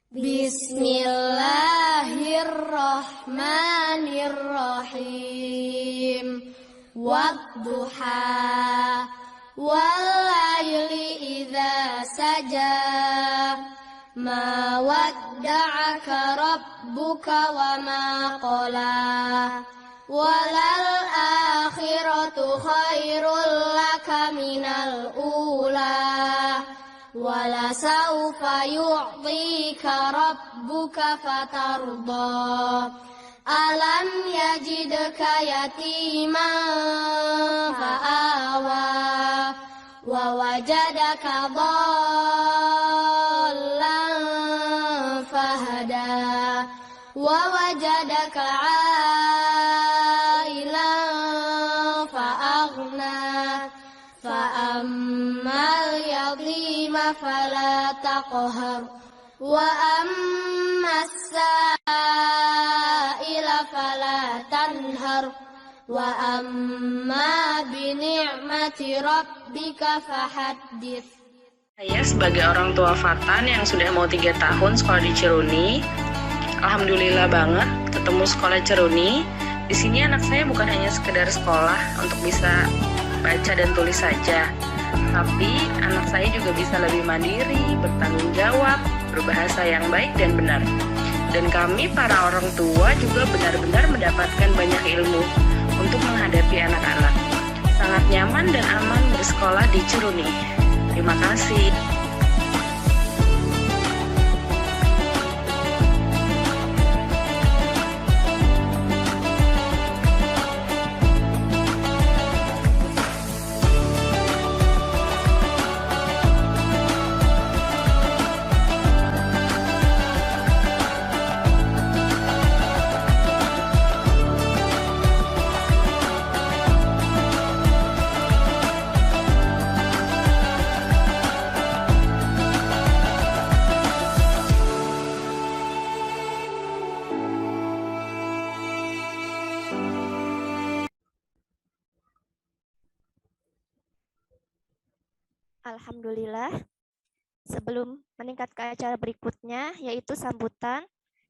Bismillahirrahmanirrahim. Wadduha wallaili idza saja. Ma wadda'aka rabbuka wa ma qala. Walal akhiratu khairul laka minal ula. Wala sawfa yu'tika rabbuka fatarda. Alam yajidka yatiman fa'awa. Wa wajadaka dhallan fahada. Wa wajadaka ailan fa'aghna. Fa'ammal yatima fala taqhar. Wa ammas sa'ila fala tanhar. Wa amma bi ni'mati rabbika fahaddits. Saya sebagai orang tua Fatan yang sudah mau 3 tahun sekolah di Ciruni, alhamdulillah banget ketemu sekolah Ciruni. Di sini anak saya bukan hanya sekedar sekolah untuk bisa baca dan tulis saja, tapi anak saya juga bisa lebih mandiri, bertanggung jawab, berbahasa yang baik dan benar. Dan kami para orang tua juga benar-benar mendapatkan banyak ilmu untuk menghadapi anak-anak. Sangat nyaman dan aman bersekolah di Ciruni. Terima kasih. Alhamdulillah, sebelum meningkat ke acara berikutnya, yaitu sambutan,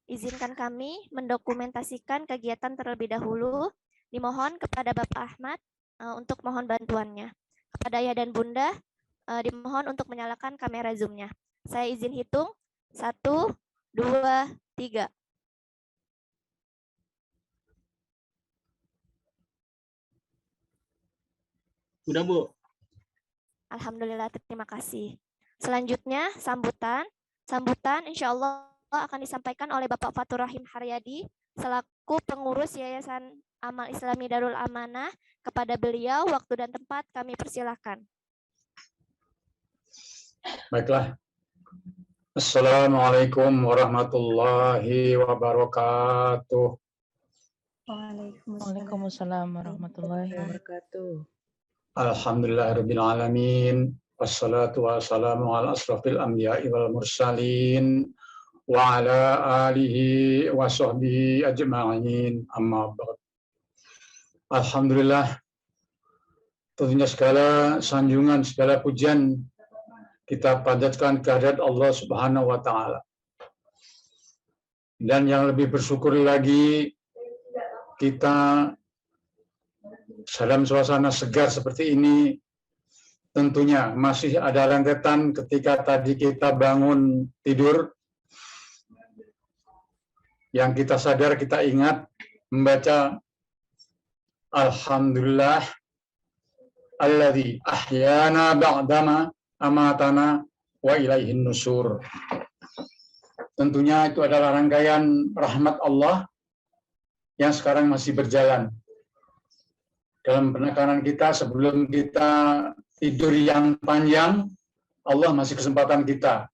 izinkan kami mendokumentasikan kegiatan terlebih dahulu. Dimohon kepada Bapak Ahmad untuk mohon bantuannya. Kepada Ayah dan Bunda, dimohon untuk menyalakan kamera Zoom-nya. Saya izin hitung, 1, 2, 3. Udah, Bu. Alhamdulillah, terima kasih. Selanjutnya, sambutan. Sambutan insya Allah akan disampaikan oleh Bapak Fatur Rahim Haryadi, selaku pengurus Yayasan Amal Islami Darul Amanah. Kepada beliau, waktu dan tempat kami persilahkan. Baiklah. Assalamualaikum warahmatullahi wabarakatuh. Waalaikumsalam warahmatullahi wabarakatuh. Alhamdulillahirabbil alamin. Wassalatu wassalamu ala asrofil anbiya'i wal mursalin wa ala alihi wa sahbihi ajma'in. Amma ba'd. Alhamdulillah, tentunya segala sanjungan, segala pujian kita panjatkan kehadirat Allah Subhanahu wa taala. Dan yang lebih bersyukur lagi, kita dalam suasana segar seperti ini, tentunya masih ada rentetan ketika tadi kita bangun tidur, yang kita sadar, kita ingat membaca Alhamdulillah alladzi ahyana ba'dama amatana wa ilaihin nusur. Tentunya itu adalah rangkaian rahmat Allah yang sekarang masih berjalan. Dalam penekanan kita sebelum kita tidur yang panjang, Allah masih kesempatan kita.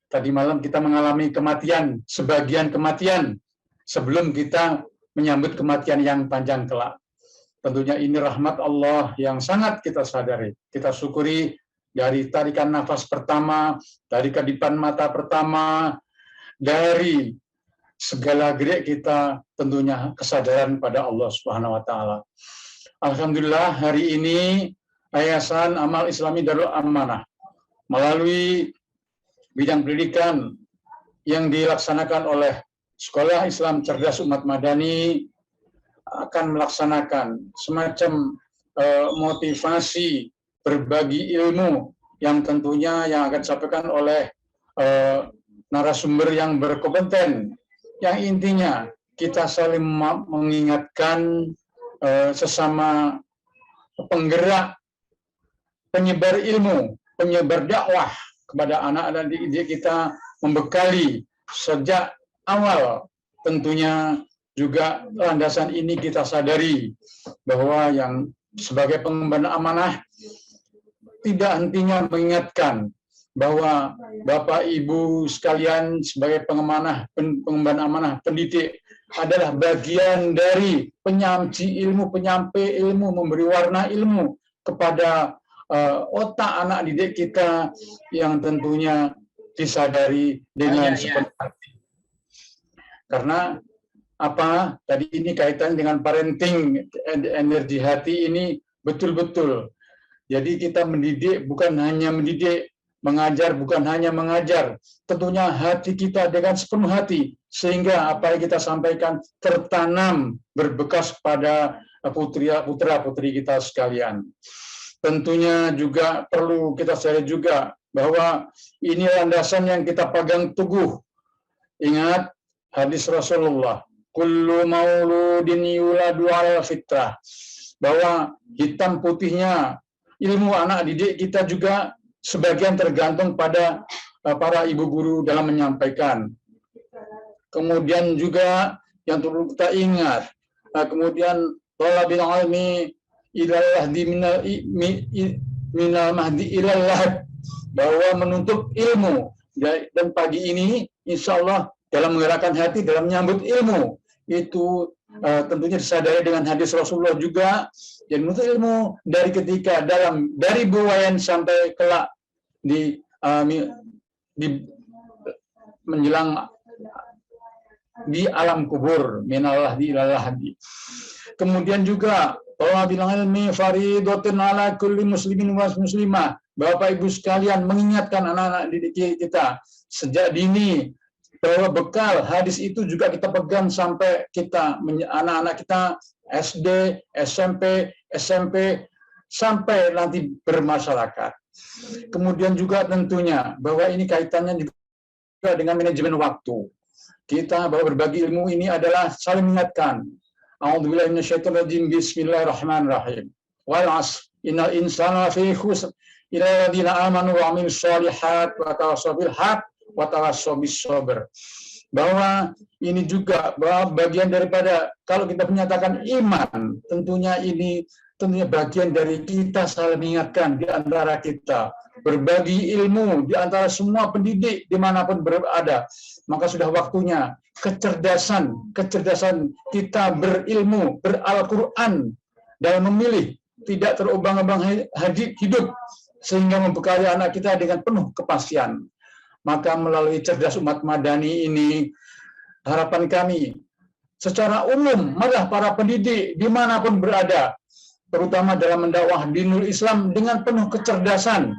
Tadi malam kita mengalami kematian, sebagian kematian, sebelum kita menyambut kematian yang panjang kelak. Tentunya ini rahmat Allah yang sangat kita sadari. Kita syukuri dari tarikan nafas pertama, dari kedipan mata pertama, dari segala gerak kita, tentunya kesadaran pada Allah Subhanahu wa taala. Alhamdulillah, hari ini Yayasan Amal Islami Darul Amanah melalui bidang pendidikan yang dilaksanakan oleh Sekolah Islam Cerdas Umat Madani akan melaksanakan semacam motivasi berbagi ilmu yang tentunya yang akan disampaikan oleh narasumber yang berkompeten, yang intinya kita saling mengingatkan sesama penggerak, penyebar ilmu, penyebar dakwah kepada anak dan didik kita, membekali sejak awal. Tentunya juga landasan ini kita sadari bahwa yang sebagai pengemban amanah tidak hentinya mengingatkan bahwa Bapak Ibu sekalian sebagai pengemban amanah pendidik adalah bagian dari penyamci ilmu, penyampai ilmu, memberi warna ilmu kepada otak anak didik kita yang tentunya disadari dengan sepenuh hati. Karena apa? Tadi ini kaitan dengan parenting, energi hati ini betul-betul. Jadi kita mendidik bukan hanya mendidik, mengajar bukan hanya mengajar, tentunya hati kita dengan sepenuh hati, sehingga apa yang kita sampaikan tertanam, berbekas pada putra-putri kita sekalian. Tentunya juga perlu kita sadari juga bahwa ini landasan yang kita pegang teguh. Ingat hadis Rasulullah, kullu mauludin yuladu ala fitrah, bahwa hitam putihnya ilmu anak didik kita juga sebagian tergantung pada para ibu guru dalam menyampaikan. Kemudian juga yang perlu kita ingat, kemudian thalabil ilmi ilallah minal mahdi ilallah, bahwa menuntut ilmu. Dan pagi ini insya Allah dalam menggerakkan hati, dalam menyambut ilmu, itu tentunya disadari dengan hadis Rasulullah juga, dan menuntut ilmu dari ketika dari buayan sampai kelak di menjelang di alam kubur, minallah di ilallah. Kemudian juga thalabil ilmi faridatun ala kulli muslimin wa muslimah. Bapak Ibu sekalian, mengingatkan anak-anak didik kita sejak dini bahwa bekal hadis itu juga kita pegang sampai kita anak-anak kita SD, SMP sampai nanti bermasyarakat. Kemudian juga tentunya bahwa ini kaitannya juga dengan manajemen waktu. Kita bahwa berbagi ilmu ini adalah saling mengingatkan. A'udzubillahi minasyaitonirrajim. Bismillahirrahmanirrahim. Wal 'ashr innal insana lafi khusr illa alladziina aamanu wa 'amilus shalihat wa tawassaw bil haqq wa tawassaw bis sabr. Bahwa ini juga bahwa bagian daripada kalau kita menyatakan iman, tentunya ini bagian dari kita saling mengingatkan di antara kita, berbagi ilmu di antara semua pendidik dimanapun berada. Maka sudah waktunya kecerdasan kita berilmu, beral-Quran dalam memilih, tidak terobang-abang hidup, sehingga membekali anak kita dengan penuh kepastian. Maka melalui Cerdas Umat Madani ini, harapan kami secara umum, malah para pendidik dimanapun berada, terutama dalam mendakwah dinul Islam dengan penuh kecerdasan,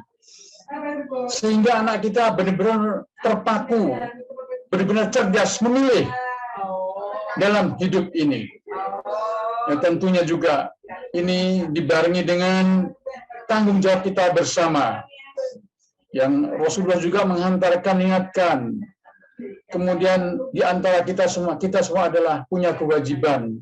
sehingga anak kita benar-benar terpaku, benar-benar cerdas memilih dalam hidup ini. Dan tentunya juga ini dibarengi dengan tanggung jawab kita bersama, yang Rasulullah juga menghantarkan, ingatkan. Kemudian di antara kita semua adalah punya kewajiban,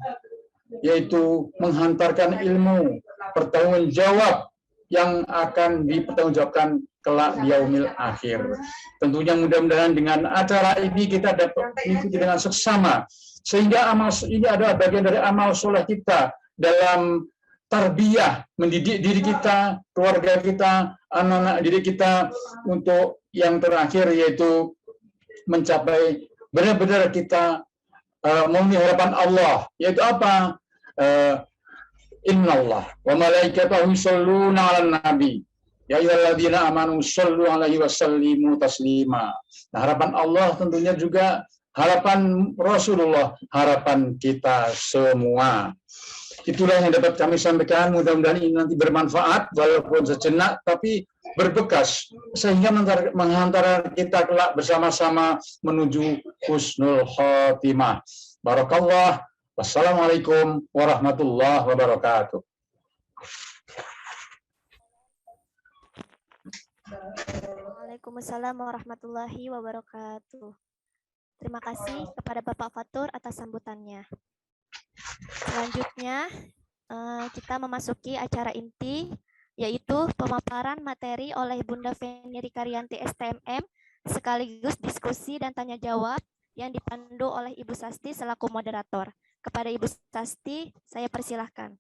yaitu menghantarkan ilmu, pertanggung jawab yang akan dipertanggungjawabkan kelak di yaumil akhir. Tentunya mudah-mudahan dengan acara ini kita dapat mengikuti dengan seksama, sehingga amal ini adalah bagian dari amal soleh kita dalam tarbiyah, mendidik diri kita, keluarga kita, anak-anak didik kita, untuk yang terakhir yaitu mencapai benar-benar kita memenuhi harapan Allah, yaitu apa? Innallah wa malaikatahu yusholluna 'alan nabi ya ayyuhalladzina amanu shollu 'alaihi wa sallimu taslima. Nah, harapan Allah tentunya juga harapan Rasulullah, harapan kita semua. Itulah yang dapat kami sampaikan. Mudah-mudahan ini nanti bermanfaat walaupun sejenak, tapi berbekas sehingga menghantar kita kelak bersama-sama menuju husnul khotimah. Barakallah. Wassalamualaikum warahmatullahi wabarakatuh. Waalaikumsalam warahmatullahi wabarakatuh. Terima kasih kepada Bapak Fatur atas sambutannya. Selanjutnya, kita memasuki acara inti, yaitu pemaparan materi oleh Bunda Feni Rikarianti STMM, sekaligus diskusi dan tanya jawab yang dipandu oleh Ibu Sasti selaku moderator. Kepada Ibu Sasti, saya persilahkan.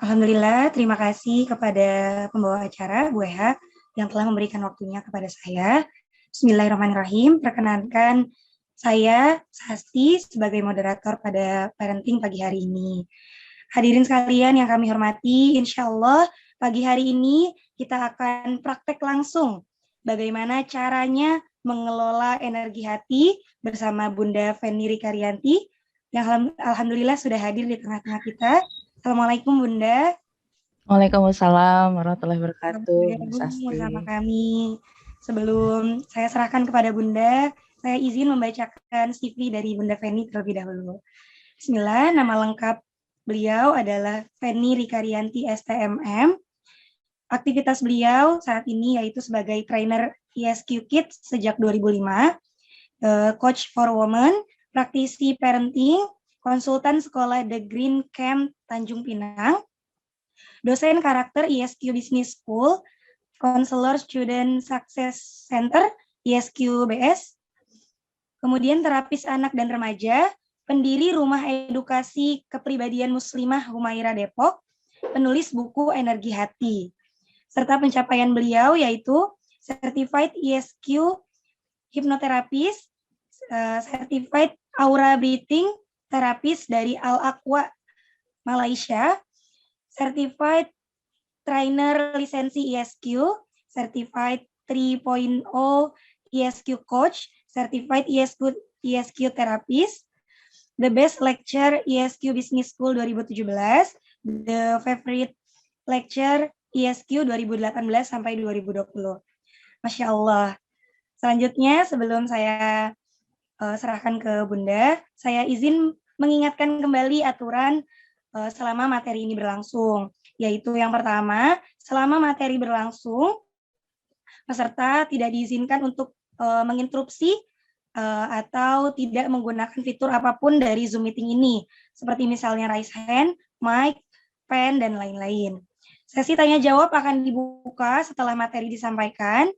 Alhamdulillah, terima kasih kepada pembawa acara, Bu Eha, yang telah memberikan waktunya kepada saya. Bismillahirrahmanirrahim. Perkenankan saya, Sasti, sebagai moderator pada parenting pagi hari ini. Hadirin sekalian yang kami hormati, insya Allah pagi hari ini kita akan praktek langsung bagaimana caranya mengelola energi hati bersama Bunda Feni Rikarianti, yang alhamdulillah sudah hadir di tengah-tengah kita. Assalamualaikum Bunda. Waalaikumsalam warahmatullahi wabarakatuh. Bersama kami. Sebelum saya serahkan kepada Bunda, saya izin membacakan CV dari Bunda Feni terlebih dahulu. Bismillah, nama lengkap beliau adalah Feni Rikarianti STMM. Aktivitas beliau saat ini yaitu sebagai trainer ESQ Kids sejak 2005, coach for women, praktisi parenting, konsultan sekolah The Green Camp Tanjung Pinang, dosen karakter ESQ Business School, konselor Student Success Center ESQ BS, kemudian terapis anak dan remaja, pendiri Rumah Edukasi Kepribadian Muslimah Humaira Depok, penulis buku Energi Hati, serta pencapaian beliau yaitu Certified ESQ Hypnotherapist, Certified Aura Breathing terapis dari Al-Aqwa, Malaysia, Certified Trainer Lisensi ESQ, Certified 3.0 ESQ Coach, Certified ESQ Therapist, The Best Lecture ESQ Business School 2017, The Favorite Lecture ESQ 2018 sampai 2020. Masya Allah. Selanjutnya, sebelum saya serahkan ke Bunda, saya izin mengingatkan kembali aturan selama materi ini berlangsung, yaitu yang pertama, selama materi berlangsung, peserta tidak diizinkan untuk menginterupsi atau tidak menggunakan fitur apapun dari Zoom meeting ini, seperti misalnya raise hand, mic, pen, dan lain-lain. Sesi tanya jawab akan dibuka setelah materi disampaikan,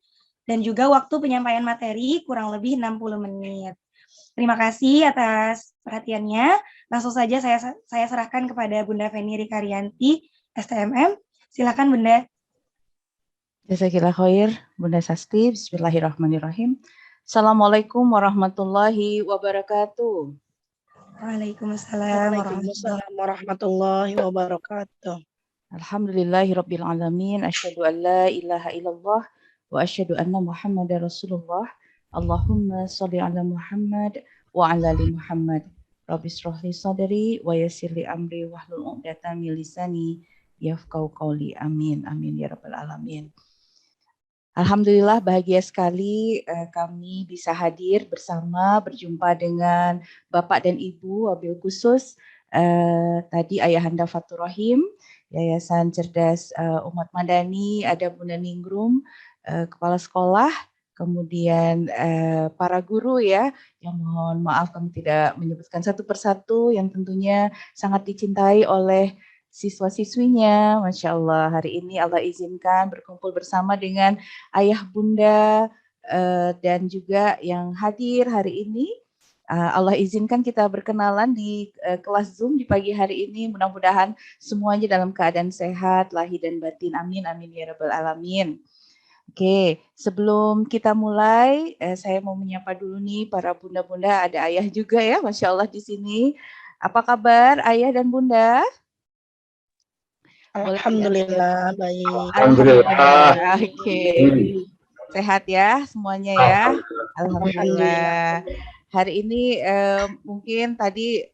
dan juga waktu penyampaian materi kurang lebih 60 menit. Terima kasih atas perhatiannya. Langsung saja saya serahkan kepada Bunda Feni Rikarianti, STMM. Silakan Bunda. Jazakillah khair, Bunda Sasti. Bismillahirrahmanirrahim. Assalamualaikum warahmatullahi wabarakatuh. Waalaikumsalam warahmatullahi wabarakatuh. Alhamdulillahirabbil alamin. Asyhadu an la ilaha illallah wa asyhadu anna Muhammadar Rasulullah. Allahumma sholli ala Muhammad wa ala ali Muhammad. Rabbi shrah li sadri wa yassir li amri wahlul 'uqdatam min lisani yafqahu qawli. Amin. Amin ya rabbal alamin. Alhamdulillah bahagia sekali kami bisa hadir bersama berjumpa dengan Bapak dan Ibu wabil khusus tadi Ayahanda Fatur Rahim, Yayasan Cerdas Umat Madani, ada Bunda Ningrum, Kepala Sekolah, kemudian para guru ya, yang mohon maaf kami tidak menyebutkan satu persatu, yang tentunya sangat dicintai oleh siswa-siswinya. Masya Allah, hari ini Allah izinkan berkumpul bersama dengan ayah bunda dan juga yang hadir hari ini. Allah izinkan kita berkenalan di kelas Zoom di pagi hari ini. Mudah-mudahan semuanya dalam keadaan sehat, lahir dan batin. Amin, amin ya rabbal alamin. Oke, sebelum kita mulai, saya mau menyapa dulu nih para bunda-bunda, ada ayah juga ya, Masya Allah di sini. Apa kabar ayah dan bunda? Alhamdulillah, baik. Alhamdulillah. Oke, sehat ya semuanya ya. Alhamdulillah. Hari ini mungkin tadi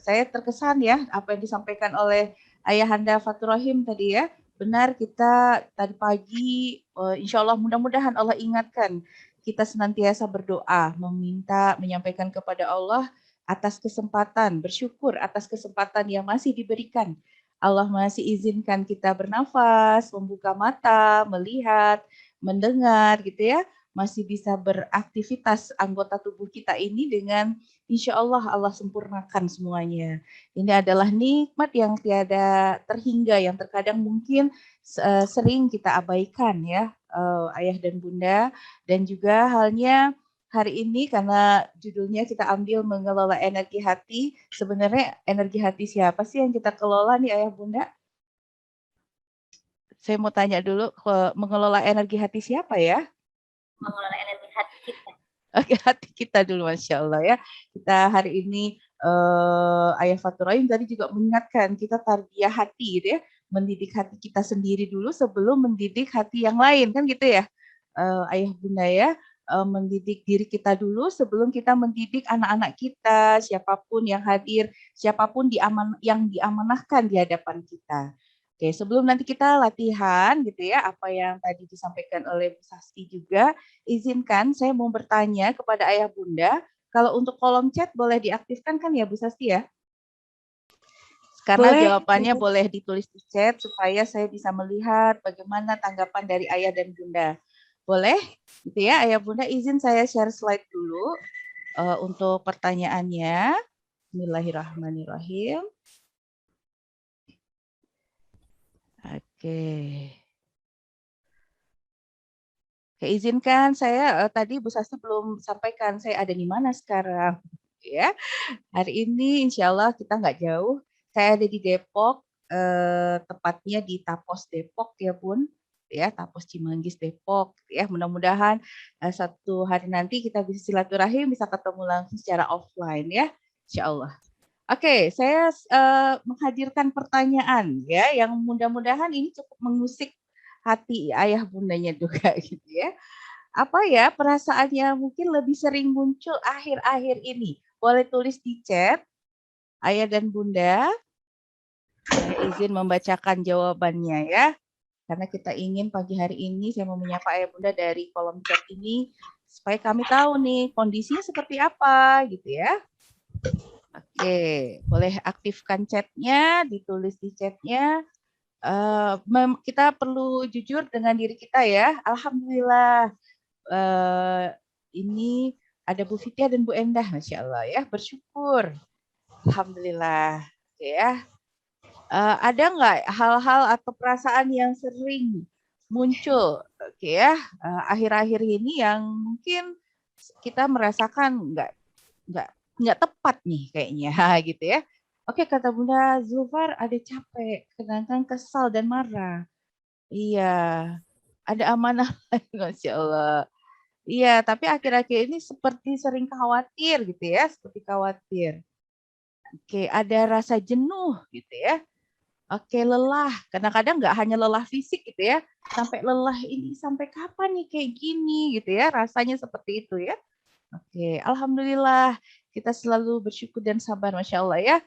saya terkesan ya apa yang disampaikan oleh Ayahanda Fatur Rahim tadi ya. Benar, kita tadi pagi insya Allah mudah-mudahan Allah ingatkan kita senantiasa berdoa, meminta, menyampaikan kepada Allah atas kesempatan, bersyukur atas kesempatan yang masih diberikan. Allah masih izinkan kita bernafas, membuka mata, melihat, mendengar gitu ya. Masih bisa beraktivitas anggota tubuh kita ini dengan insya Allah Allah sempurnakan semuanya. Ini adalah nikmat yang tiada terhingga, yang terkadang mungkin sering kita abaikan ya, ayah dan bunda. Dan juga halnya hari ini karena judulnya kita ambil mengelola energi hati. Sebenarnya energi hati siapa sih yang kita kelola nih ayah bunda? Saya mau tanya dulu, mengelola energi hati siapa ya? Mengelola energi hati kita. Oke, hati kita dulu, Masya Allah ya. Kita hari ini, Ayah Fatur Rahim tadi juga mengingatkan kita tarbiyah hati gitu ya. Mendidik hati kita sendiri dulu sebelum mendidik hati yang lain, kan gitu ya. Ayah bunda ya, mendidik diri kita dulu sebelum kita mendidik anak-anak kita, siapapun yang hadir, siapapun yang diamanahkan di hadapan kita. Oke, sebelum nanti kita latihan gitu ya, apa yang tadi disampaikan oleh Bu Sasti juga, izinkan saya mau bertanya kepada ayah bunda, kalau untuk kolom chat boleh diaktifkan kan ya Bu Sasti ya? Karena Boleh. jawabannya boleh ditulis di chat supaya saya bisa melihat bagaimana tanggapan dari ayah dan bunda. Boleh? Gitu ya, ayah bunda izin saya share slide dulu untuk pertanyaannya. Bismillahirrahmanirrahim. Oke. Izinkan saya tadi Bu Sasti belum sampaikan saya ada di mana sekarang ya. Hari ini insya Allah kita nggak jauh. Saya ada di Depok, tepatnya di Tapos Depok ya Bun. Ya, Tapos Cimanggis Depok ya. Mudah-mudahan satu hari nanti kita bisa silaturahim, bisa ketemu langsung secara offline ya. Insya Allah. Oke, saya menghadirkan pertanyaan ya yang mudah-mudahan ini cukup mengusik hati ayah bundanya juga gitu ya. Apa ya perasaannya mungkin lebih sering muncul akhir-akhir ini? Boleh tulis di chat ayah dan bunda. Saya izin membacakan jawabannya ya. Karena kita ingin pagi hari ini saya mau menyapa ayah bunda dari kolom chat ini supaya kami tahu nih kondisinya seperti apa gitu ya. Oke, boleh aktifkan chatnya, ditulis di chatnya. Kita perlu jujur dengan diri kita ya. Alhamdulillah, ini ada Bu Fitia dan Bu Endah, Masya Allah ya, bersyukur. Alhamdulillah, oke ya. Ada nggak hal-hal atau perasaan yang sering muncul, oke ya, akhir-akhir ini yang mungkin kita merasakan nggak tepat nih kayaknya gitu ya. Oke, kata Bunda Zulfar ada capek, kadang-kadang kesal dan marah. Iya, ada amanah lain, Masya Allah. Iya, tapi akhir-akhir ini seperti sering khawatir gitu ya, seperti khawatir. Oke, ada rasa jenuh gitu ya. Oke, lelah. Kadang-kadang nggak hanya lelah fisik gitu ya, sampai lelah ini sampai kapan nih kayak gini gitu ya, rasanya seperti itu ya. Oke, Alhamdulillah kita selalu bersyukur dan sabar, Masya Allah ya.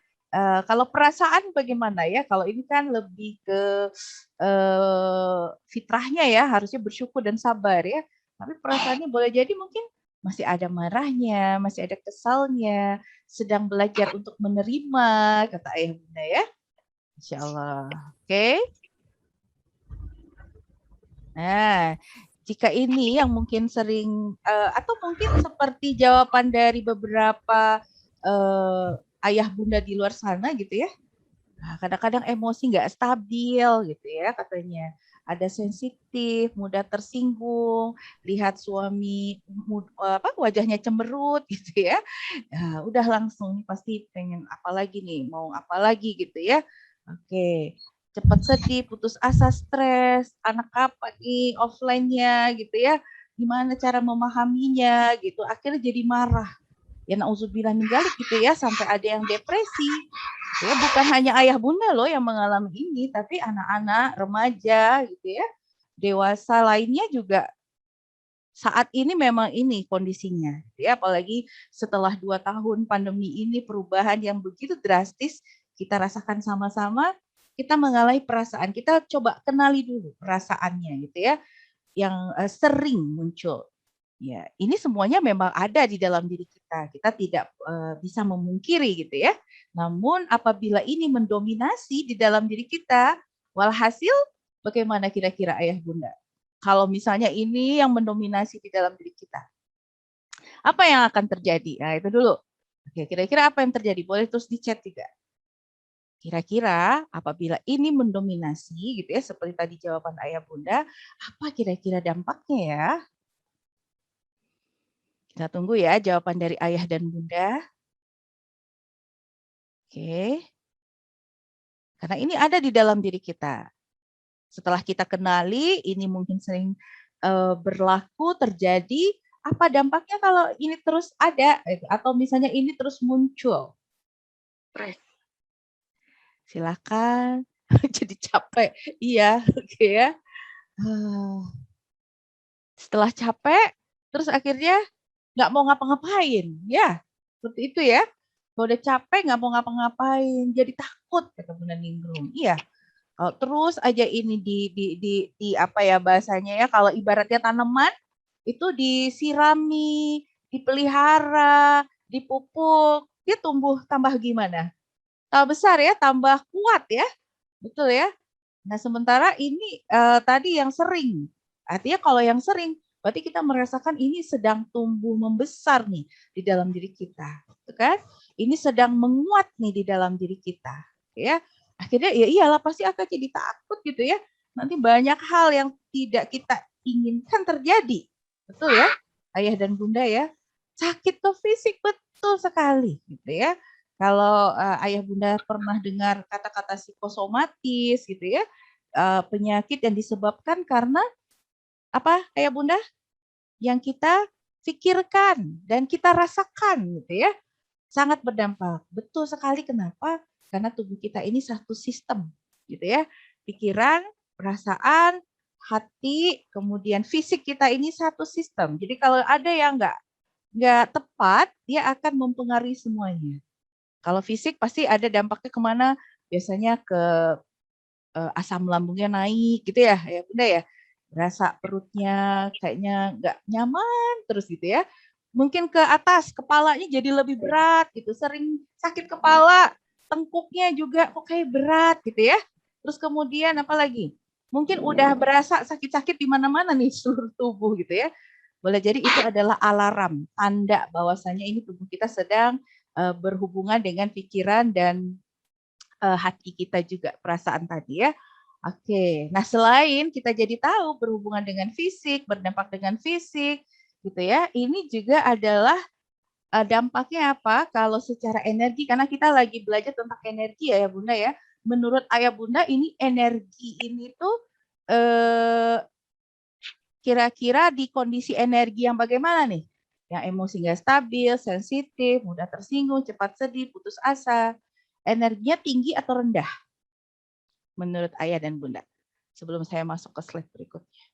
Kalau perasaan bagaimana ya? Kalau ini kan lebih ke fitrahnya ya, harusnya bersyukur dan sabar ya. Tapi perasaannya boleh jadi mungkin masih ada marahnya, masih ada kesalnya, sedang belajar untuk menerima, kata ayah bunda ya. Insya Allah. Oke. Nah, jika ini yang mungkin sering atau mungkin seperti jawaban dari beberapa ayah bunda di luar sana gitu ya, kadang-kadang emosi nggak stabil gitu ya katanya, ada sensitif, mudah tersinggung, lihat suami wajahnya cemberut gitu ya, udah langsung pasti pengen apa lagi nih, mau apa lagi gitu ya. Oke. Cepat sedih, putus asa, stres, anak apa nih offline-nya gitu ya, gimana cara memahaminya gitu, akhirnya jadi marah. Ya na'udzubillah min dzalik gitu ya, sampai ada yang depresi. Ya bukan hanya ayah bunda loh yang mengalami ini, tapi anak-anak, remaja gitu ya, dewasa lainnya juga saat ini memang ini kondisinya. Ya apalagi setelah 2 tahun pandemi ini, perubahan yang begitu drastis kita rasakan sama-sama. kita mengalami perasaan. Kita coba kenali dulu perasaannya gitu ya, yang sering muncul. Ya, ini semuanya memang ada di dalam diri kita. Kita tidak bisa memungkiri gitu ya. Namun apabila ini mendominasi di dalam diri kita, walhasil bagaimana kira-kira ayah bunda? Kalau misalnya ini yang mendominasi di dalam diri kita, apa yang akan terjadi? Nah, itu dulu. Oke, kira-kira apa yang terjadi? Boleh terus di chat juga. Kira-kira apabila ini mendominasi gitu ya, seperti tadi jawaban ayah bunda, apa kira-kira dampaknya ya? Kita tunggu ya jawaban dari ayah dan bunda. Oke. Karena ini ada di dalam diri kita. Setelah kita kenali, ini mungkin sering berlaku, terjadi, apa dampaknya kalau ini terus ada, atau misalnya ini terus muncul? Silakan. Jadi capek. Iya, oke ya. Setelah capek, terus akhirnya nggak mau ngapa-ngapain. Ya, seperti itu ya. Kalau udah capek nggak mau ngapa-ngapain, jadi takut kata Bunda Ningrum. Iya. Kalau terus aja ini di apa ya bahasanya ya, kalau ibaratnya tanaman itu disirami, dipelihara, dipupuk, dia tumbuh tambah gimana? Tambah besar ya, tambah kuat ya. Betul ya. Nah, sementara ini tadi yang sering. Artinya kalau yang sering, berarti kita merasakan ini sedang tumbuh membesar nih di dalam diri kita. Gitu kan? Ini sedang menguat nih di dalam diri kita. Ya. Akhirnya ya iyalah pasti akan jadi takut gitu ya. Nanti banyak hal yang tidak kita inginkan terjadi. Betul ya? Ayah dan bunda ya. Sakit tuh fisik betul sekali gitu ya. Kalau ayah bunda pernah dengar kata-kata psikosomatis gitu ya, penyakit yang disebabkan karena apa ayah bunda? Yang kita pikirkan dan kita rasakan gitu ya, sangat berdampak. Betul sekali kenapa? Karena tubuh kita ini satu sistem gitu ya, pikiran, perasaan, hati, kemudian fisik kita ini satu sistem. Jadi kalau ada yang nggak tepat, dia akan mempengaruhi semuanya. Kalau fisik pasti ada dampaknya kemana? Biasanya ke asam lambungnya naik gitu ya bunda ya. Rasa perutnya kayaknya nggak nyaman terus gitu ya. Mungkin ke atas, kepalanya jadi lebih berat gitu. Sering sakit kepala, tengkuknya juga kok kayak berat gitu ya. Terus kemudian apa lagi? Mungkin udah berasa sakit-sakit di mana-mana nih seluruh tubuh gitu ya. Boleh jadi itu adalah alarm, tanda bahwasanya ini tubuh kita sedang berhubungan dengan pikiran dan hati kita juga, perasaan tadi ya. Oke, nah selain kita jadi tahu berhubungan dengan fisik, berdampak dengan fisik, gitu ya, ini juga adalah dampaknya apa? Kalau secara energi, karena kita lagi belajar tentang energi ya bunda ya. Menurut ayah bunda ini energi ini tuh kira-kira di kondisi energi yang bagaimana nih? Yang emosi nggak stabil, sensitif, mudah tersinggung, cepat sedih, putus asa. Energinya tinggi atau rendah? Menurut ayah dan bunda. Sebelum saya masuk ke slide berikutnya.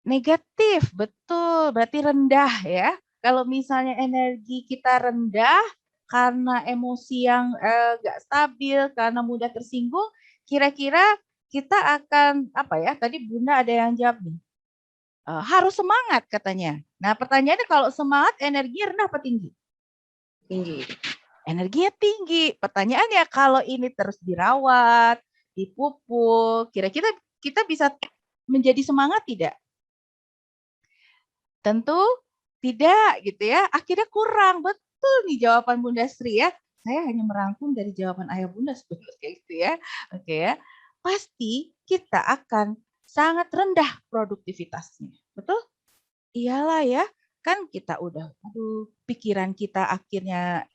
Negatif, betul. Berarti rendah ya. Kalau misalnya energi kita rendah, karena emosi yang nggak stabil, karena mudah tersinggung, kira-kira kita akan apa ya? Tadi bunda ada yang jawab nih. Harus semangat katanya. Nah pertanyaannya kalau semangat energinya rendah apa tinggi? Tinggi. Energinya tinggi. Pertanyaannya kalau ini terus dirawat, dipupuk, kira-kira kita bisa menjadi semangat tidak? Tentu tidak gitu ya. Akhirnya kurang. Betul nih jawaban Bunda Sri ya. Saya hanya merangkum dari jawaban ayah bunda sebetulnya gitu ya. Oke ya. Pasti kita akan sangat rendah produktivitasnya. Betul? Iyalah ya. Kan kita udah, pikiran kita akhirnya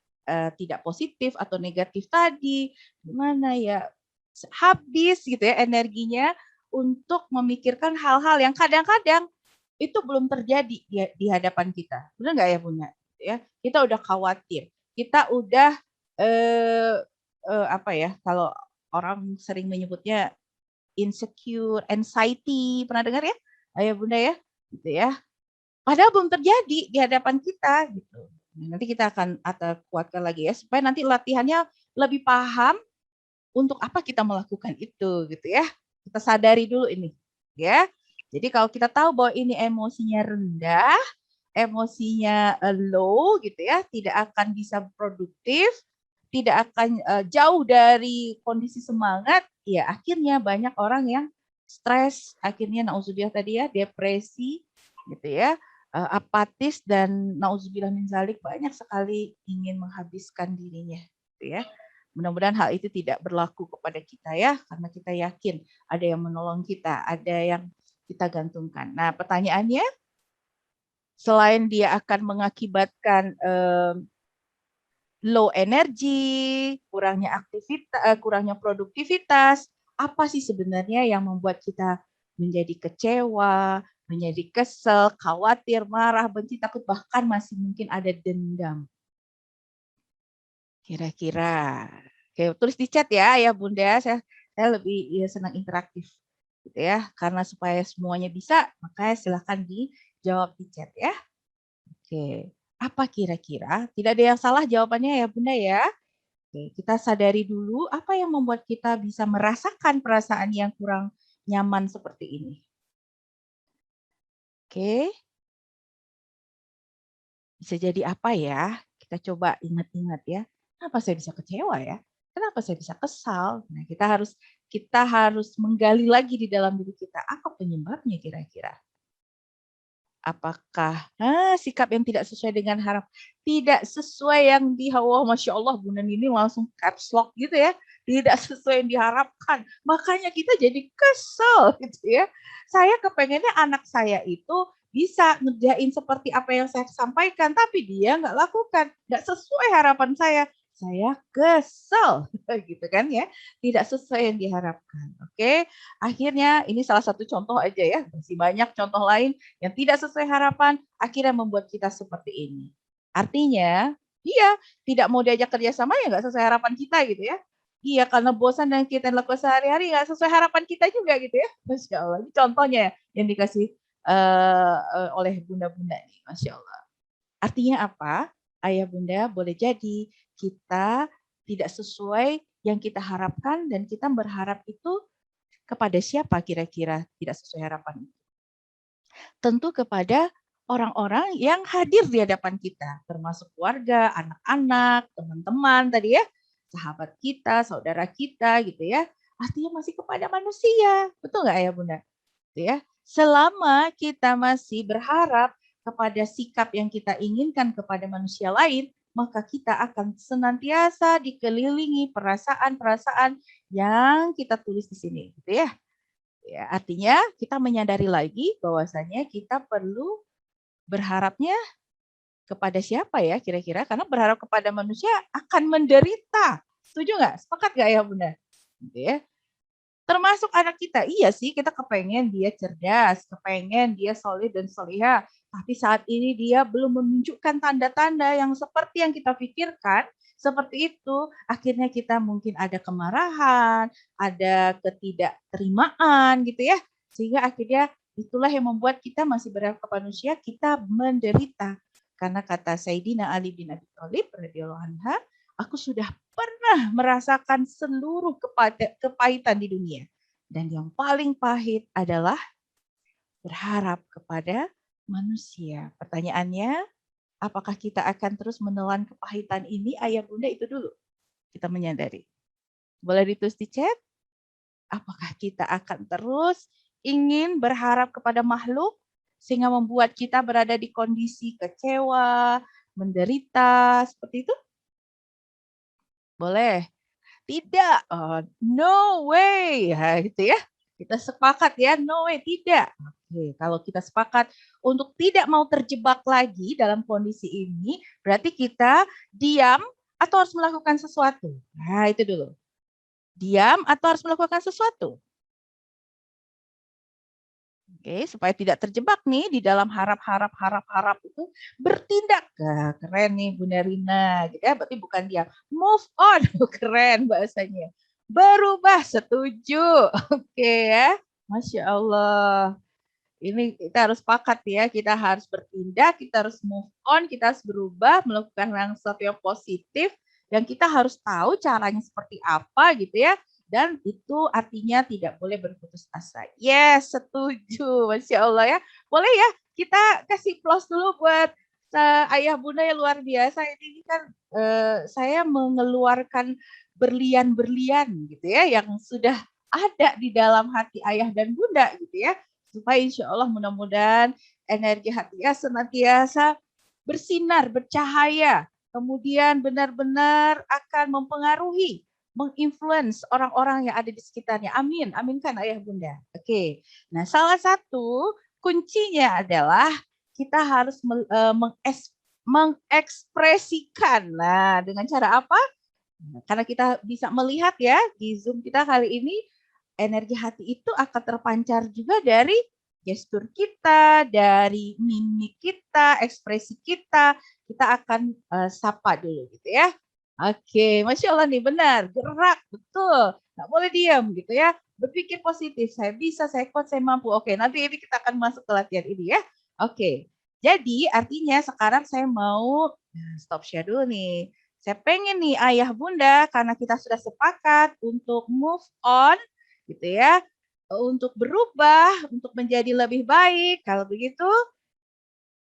tidak positif atau negatif tadi. Gimana ya? Habis gitu ya energinya untuk memikirkan hal-hal yang kadang-kadang itu belum terjadi di hadapan kita. Benar nggak ya Bunda? Ya, kita udah khawatir. Kita udah apa ya? Kalau orang sering menyebutnya insecure, anxiety, pernah dengar ya? Ayah Bunda ya, gitu ya. Padahal belum terjadi di hadapan kita gitu. Nanti kita akan kuatkan lagi ya supaya nanti latihannya lebih paham untuk apa kita melakukan itu gitu ya. Kita sadari dulu ini ya. Jadi kalau kita tahu bahwa ini emosinya rendah, emosinya low gitu ya, tidak akan bisa produktif, tidak akan jauh dari kondisi semangat, ya akhirnya banyak orang yang stres, akhirnya nauzubillah tadi ya, depresi gitu ya, apatis dan nauzubillah min zalik, banyak sekali ingin menghabiskan dirinya gitu ya. Mudah-mudahan hal itu tidak berlaku kepada kita ya, karena kita yakin ada yang menolong kita, ada yang kita gantungkan. Nah, pertanyaannya, selain dia akan mengakibatkan low energy, kurangnya aktivitas, kurangnya produktivitas, apa sih sebenarnya yang membuat kita menjadi kecewa, menjadi kesel, khawatir, marah, benci, takut, bahkan masih mungkin ada dendam? Kira-kira. Oke, tulis di chat ya Bunda. Saya lebih senang interaktif gitu ya. Karena supaya semuanya bisa, makanya silahkan dijawab di chat ya. Oke. Apa kira-kira? Tidak ada yang salah jawabannya ya Bunda ya. Oke, kita sadari dulu apa yang membuat kita bisa merasakan perasaan yang kurang nyaman seperti ini. Oke. Bisa jadi apa ya? Kita coba ingat-ingat ya. Kenapa saya bisa kecewa ya? Kenapa saya bisa kesal? Nah, kita harus menggali lagi di dalam diri kita, apa penyebabnya kira-kira? Apakah sikap yang tidak sesuai dengan harap, tidak sesuai yang Masya Allah, Bunda ini langsung caps lock gitu ya, tidak sesuai yang diharapkan, makanya kita jadi kesel gitu ya. Saya kepengennya anak saya itu bisa ngerjain seperti apa yang saya sampaikan, tapi dia nggak lakukan, nggak sesuai harapan saya kesel gitu kan ya, tidak sesuai yang diharapkan. Oke, akhirnya ini salah satu contoh aja ya, masih banyak contoh lain yang tidak sesuai harapan, akhirnya membuat kita seperti ini. Artinya, iya, tidak mau diajak kerjasama ya nggak sesuai harapan kita gitu ya. Iya, karena bosan dan kita lakukan sehari-hari nggak sesuai harapan kita juga gitu ya. Masya Allah, ini contohnya yang dikasih oleh bunda-bunda nih, Masya Allah. Artinya apa? Ayah bunda, boleh jadi kita tidak sesuai yang kita harapkan dan kita berharap itu kepada siapa kira-kira tidak sesuai harapan itu? Tentu kepada orang-orang yang hadir di hadapan kita, termasuk keluarga, anak-anak, teman-teman tadi ya, sahabat kita, saudara kita gitu ya. Artinya masih kepada manusia. Betul nggak ya Bunda? Gitu ya. Selama kita masih berharap kepada sikap yang kita inginkan kepada manusia lain, maka kita akan senantiasa dikelilingi perasaan-perasaan yang kita tulis di sini, gitu ya. Ya, artinya kita menyadari lagi bahwasanya kita perlu berharapnya kepada siapa ya kira-kira? Karena berharap kepada manusia akan menderita. Setuju nggak? Sepakat nggak ya Bunda? Gitu ya. Termasuk anak kita, iya sih kita kepengen dia cerdas, kepengen dia solid dan solihah. Tapi saat ini dia belum menunjukkan tanda-tanda yang seperti yang kita pikirkan, seperti itu. Akhirnya kita mungkin ada kemarahan, ada ketidakterimaan gitu ya. Sehingga akhirnya itulah yang membuat kita masih berharap kepada manusia, kita menderita. Karena kata Sayyidina Ali bin Abi Thalib radhiyallahu anhu, aku sudah pernah merasakan seluruh kepahitan di dunia. Dan yang paling pahit adalah berharap kepada manusia. Pertanyaannya, apakah kita akan terus menelan kepahitan ini? Ayah bunda itu dulu kita menyadari. Boleh ditulis di chat? Apakah kita akan terus ingin berharap kepada makhluk sehingga membuat kita berada di kondisi kecewa, menderita, seperti itu? Boleh. Tidak. No way. Ya, gitu ya. Kita sepakat ya, no way, tidak. Oke, kalau kita sepakat untuk tidak mau terjebak lagi dalam kondisi ini, berarti kita diam atau harus melakukan sesuatu. Nah, itu dulu. Diam atau harus melakukan sesuatu. Oke, supaya tidak terjebak nih di dalam harap itu, bertindak. Nah, keren nih Bunda Rina, gitu ya. Berarti bukan dia move on, keren bahasanya. Berubah, setuju. Oke ya, Masya Allah. Ini kita harus sepakat ya, kita harus bertindak, kita harus move on, kita harus berubah, melakukan sesuatu yang positif Dan kita harus tahu caranya seperti apa gitu ya. Dan itu artinya tidak boleh berputus asa. Yes, setuju. Masya Allah ya. Boleh ya, kita kasih plus dulu buat ayah bunda yang luar biasa. Ini kan saya mengeluarkan berlian-berlian gitu ya, yang sudah ada di dalam hati ayah dan bunda gitu ya. Supaya insya Allah mudah-mudahan energi hati ya senantiasa bersinar, bercahaya. Kemudian benar-benar akan mempengaruhi, menginfluence orang-orang yang ada di sekitarnya. Amin, aminkan ayah bunda. Oke, nah salah satu kuncinya adalah kita harus mengekspresikan. Nah, dengan cara apa? Karena kita bisa melihat ya di Zoom kita kali ini, energi hati itu akan terpancar juga dari gestur kita, dari mimik kita, ekspresi kita. Kita akan sapa dulu gitu ya. Oke, Masya Allah nih, benar. Gerak, betul. Nggak boleh diam gitu ya. Berpikir positif, saya bisa, saya kuat, saya mampu. Oke, nanti ini kita akan masuk ke latihan ini ya. Oke, jadi artinya sekarang saya mau stop share dulu nih. Saya pengen nih ayah bunda, karena kita sudah sepakat untuk move on gitu ya, untuk berubah, untuk menjadi lebih baik. Kalau begitu,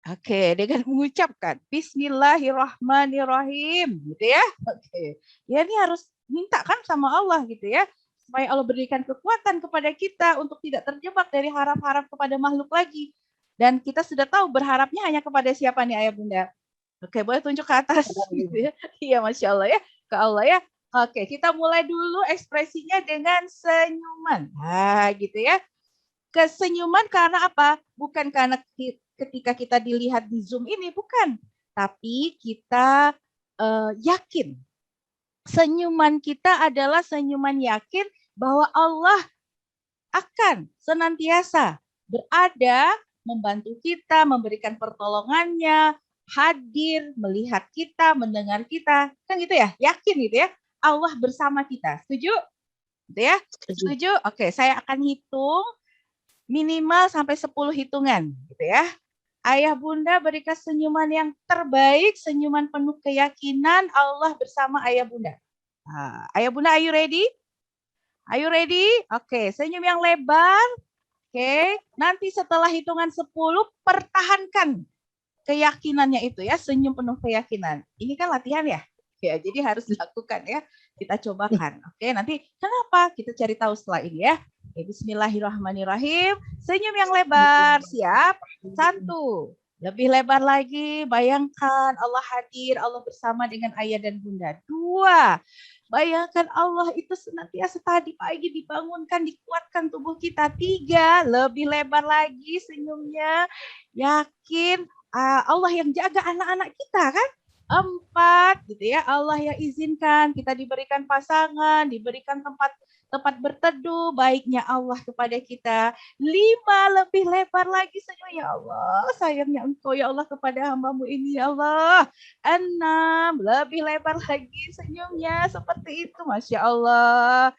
oke, dengan mengucapkan Bismillahirrahmanirrahim gitu ya. Oke, ya ini harus minta kan sama Allah gitu ya, supaya Allah berikan kekuatan kepada kita untuk tidak terjebak dari harap-harap kepada makhluk lagi. Dan kita sudah tahu berharapnya hanya kepada siapa nih ayah bunda? Oke, boleh tunjuk ke atas gitu ya. Iya, Masya Allah ya, ke Allah ya. Oke, kita mulai dulu ekspresinya dengan senyuman. Nah, gitu ya. Kesenyuman karena apa? Bukan karena ketika kita dilihat di Zoom ini, bukan. Tapi kita yakin. Senyuman kita adalah senyuman yakin bahwa Allah akan senantiasa berada, membantu kita, memberikan pertolongannya, hadir, melihat kita, mendengar kita. Kan gitu ya, yakin gitu ya. Allah bersama kita. Setuju? Gitu ya? Setuju? Oke, saya akan hitung minimal sampai 10 hitungan. Gitu ya. Ayah bunda berikan senyuman yang terbaik, senyuman penuh keyakinan Allah bersama ayah bunda. Nah, ayah bunda, are you ready? Are you ready? Oke, senyum yang lebar. Oke, nanti setelah hitungan 10, pertahankan keyakinannya itu ya, senyum penuh keyakinan. Ini kan latihan ya? Ya, jadi harus dilakukan ya. Kita cobakan. Oke, nanti kenapa? Kita cari tahu setelah ini ya. Oke, Bismillahirrahmanirrahim. Senyum yang lebar. Siap? 1. Lebih lebar lagi. Bayangkan Allah hadir, Allah bersama dengan ayah dan bunda. 2. Bayangkan Allah itu senantiasa tadi pagi dibangunkan, dikuatkan tubuh kita. 3. Lebih lebar lagi senyumnya. Yakin Allah yang jaga anak-anak kita kan? 4 gitu ya, Allah yang izinkan kita diberikan pasangan, diberikan tempat berteduh, baiknya Allah kepada kita. 5. Lebih lebar lagi senyum, ya Allah, sayangnya Engkau ya Allah kepada hamba-Mu ini ya Allah. 6. Lebih lebar lagi senyumnya seperti itu, Masya Allah.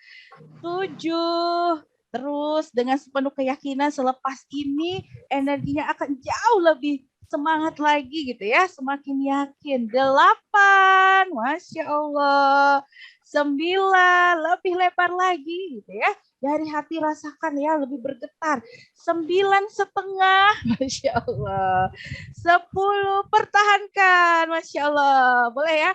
7. Terus dengan sepenuh keyakinan selepas ini energinya akan jauh lebih semangat lagi gitu ya, semakin yakin. 8, Masya Allah. 9, lebih lebar lagi gitu ya. Dari hati rasakan ya, lebih bergetar. 9,5, Masya Allah. 10, pertahankan, Masya Allah. Boleh ya?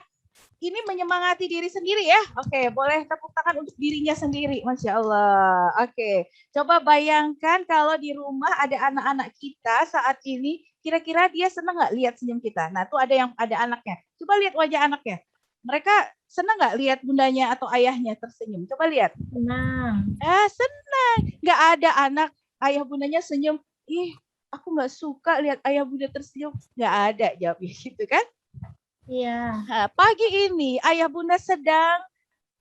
Ini menyemangati diri sendiri ya. Oke, boleh tepuk tangan untuk dirinya sendiri. Masya Allah. Oke, coba bayangkan kalau di rumah ada anak-anak kita saat ini, kira-kira dia senang nggak lihat senyum kita? Nah, tuh ada anaknya. Coba lihat wajah anaknya. Mereka senang nggak lihat bundanya atau ayahnya tersenyum? Coba lihat. Senang. Senang. Nggak ada anak ayah bundanya senyum. Ih, aku nggak suka lihat ayah bunda tersenyum. Nggak ada jawabnya gitu kan? Iya. Nah, pagi ini ayah bunda sedang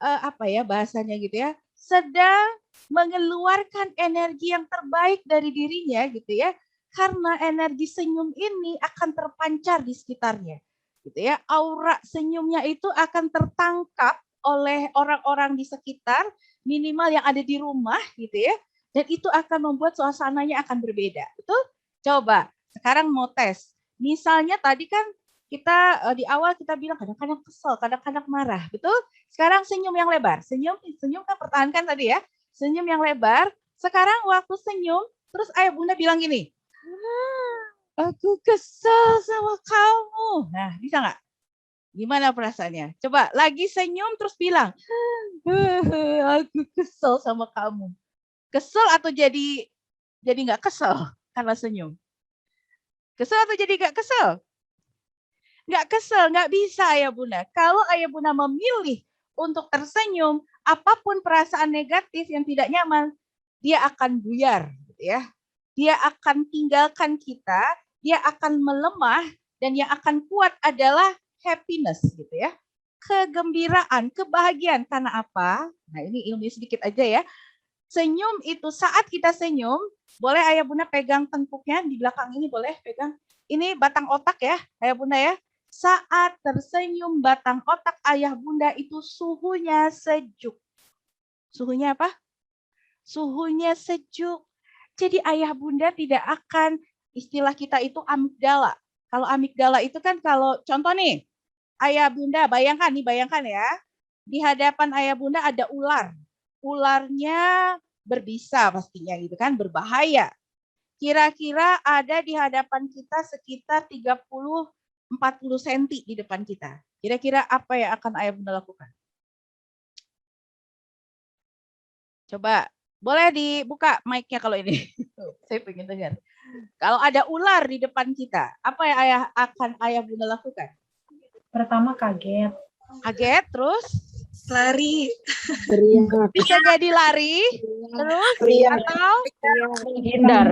apa ya bahasanya gitu ya, sedang mengeluarkan energi yang terbaik dari dirinya gitu ya, karena energi senyum ini akan terpancar di sekitarnya gitu ya. Aura senyumnya itu akan tertangkap oleh orang-orang di sekitar, minimal yang ada di rumah gitu ya, dan itu akan membuat suasananya akan berbeda. Betul? Coba sekarang mau tes. Misalnya tadi kan kita di awal kita bilang kadang-kadang kesel, kadang-kadang marah, betul? Sekarang senyum yang lebar. Senyum kan pertahankan tadi ya. Senyum yang lebar. Sekarang waktu senyum, terus ayah bunda bilang gini, aku kesel sama kamu. Nah, bisa nggak? Gimana perasaannya? Coba lagi senyum terus bilang, aku kesel sama kamu. Kesel atau jadi nggak kesel karena senyum? Kesel atau jadi nggak kesel? Nggak kesel, nggak bisa ayah bunda. Kalau ayah bunda memilih untuk tersenyum, apapun perasaan negatif yang tidak nyaman, dia akan buyar, gitu ya. Dia akan tinggalkan kita, dia akan melemah, dan yang akan kuat adalah happiness, gitu ya. Kegembiraan, kebahagiaan. Karena apa? Nah, ini ilmu sedikit aja ya. Senyum itu saat kita senyum, boleh ayah bunda pegang tengkuknya di belakang ini, boleh pegang. Ini batang otak ya, ayah bunda ya. Saat tersenyum batang otak ayah bunda itu suhunya sejuk. Suhunya apa? Suhunya sejuk. Jadi ayah bunda tidak akan, istilah kita itu amigdala. Kalau amigdala itu kan kalau contoh nih, ayah bunda bayangkan ya, di hadapan ayah bunda ada ular. Ularnya berbisa pastinya gitu kan, berbahaya. Kira-kira ada di hadapan kita sekitar 30-40 cm di depan kita. Kira-kira apa yang akan ayah bunda lakukan? Coba, boleh dibuka mic-nya kalau ini. Saya pengen dengar. Kalau ada ular di depan kita, apa yang ayah bunda lakukan? Pertama kaget. Kaget, terus? Lari. Bisa jadi lari, terus? Atau? Menghindar.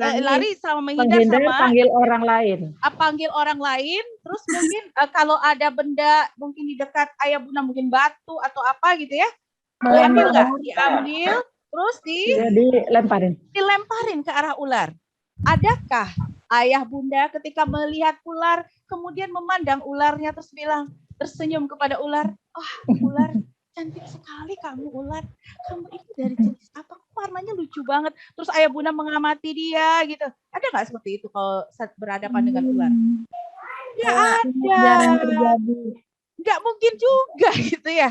Lari sama menghindar sama panggil orang lain. Panggil orang lain, terus mungkin kalau ada benda mungkin di dekat ayah bunda, mungkin batu atau apa gitu ya, diambil nggak? Diambil, terus dilemparin ke arah ular. Adakah ayah bunda ketika melihat ular kemudian memandang ularnya terus bilang, tersenyum kepada ular, ular cantik sekali kamu ular, kamu itu dari jenis apa? Warnanya lucu banget. Terus ayah bunda mengamati dia gitu. Ada nggak seperti itu kalau saat berhadapan dengan ular? Nggak ada. Nggak mungkin juga gitu ya.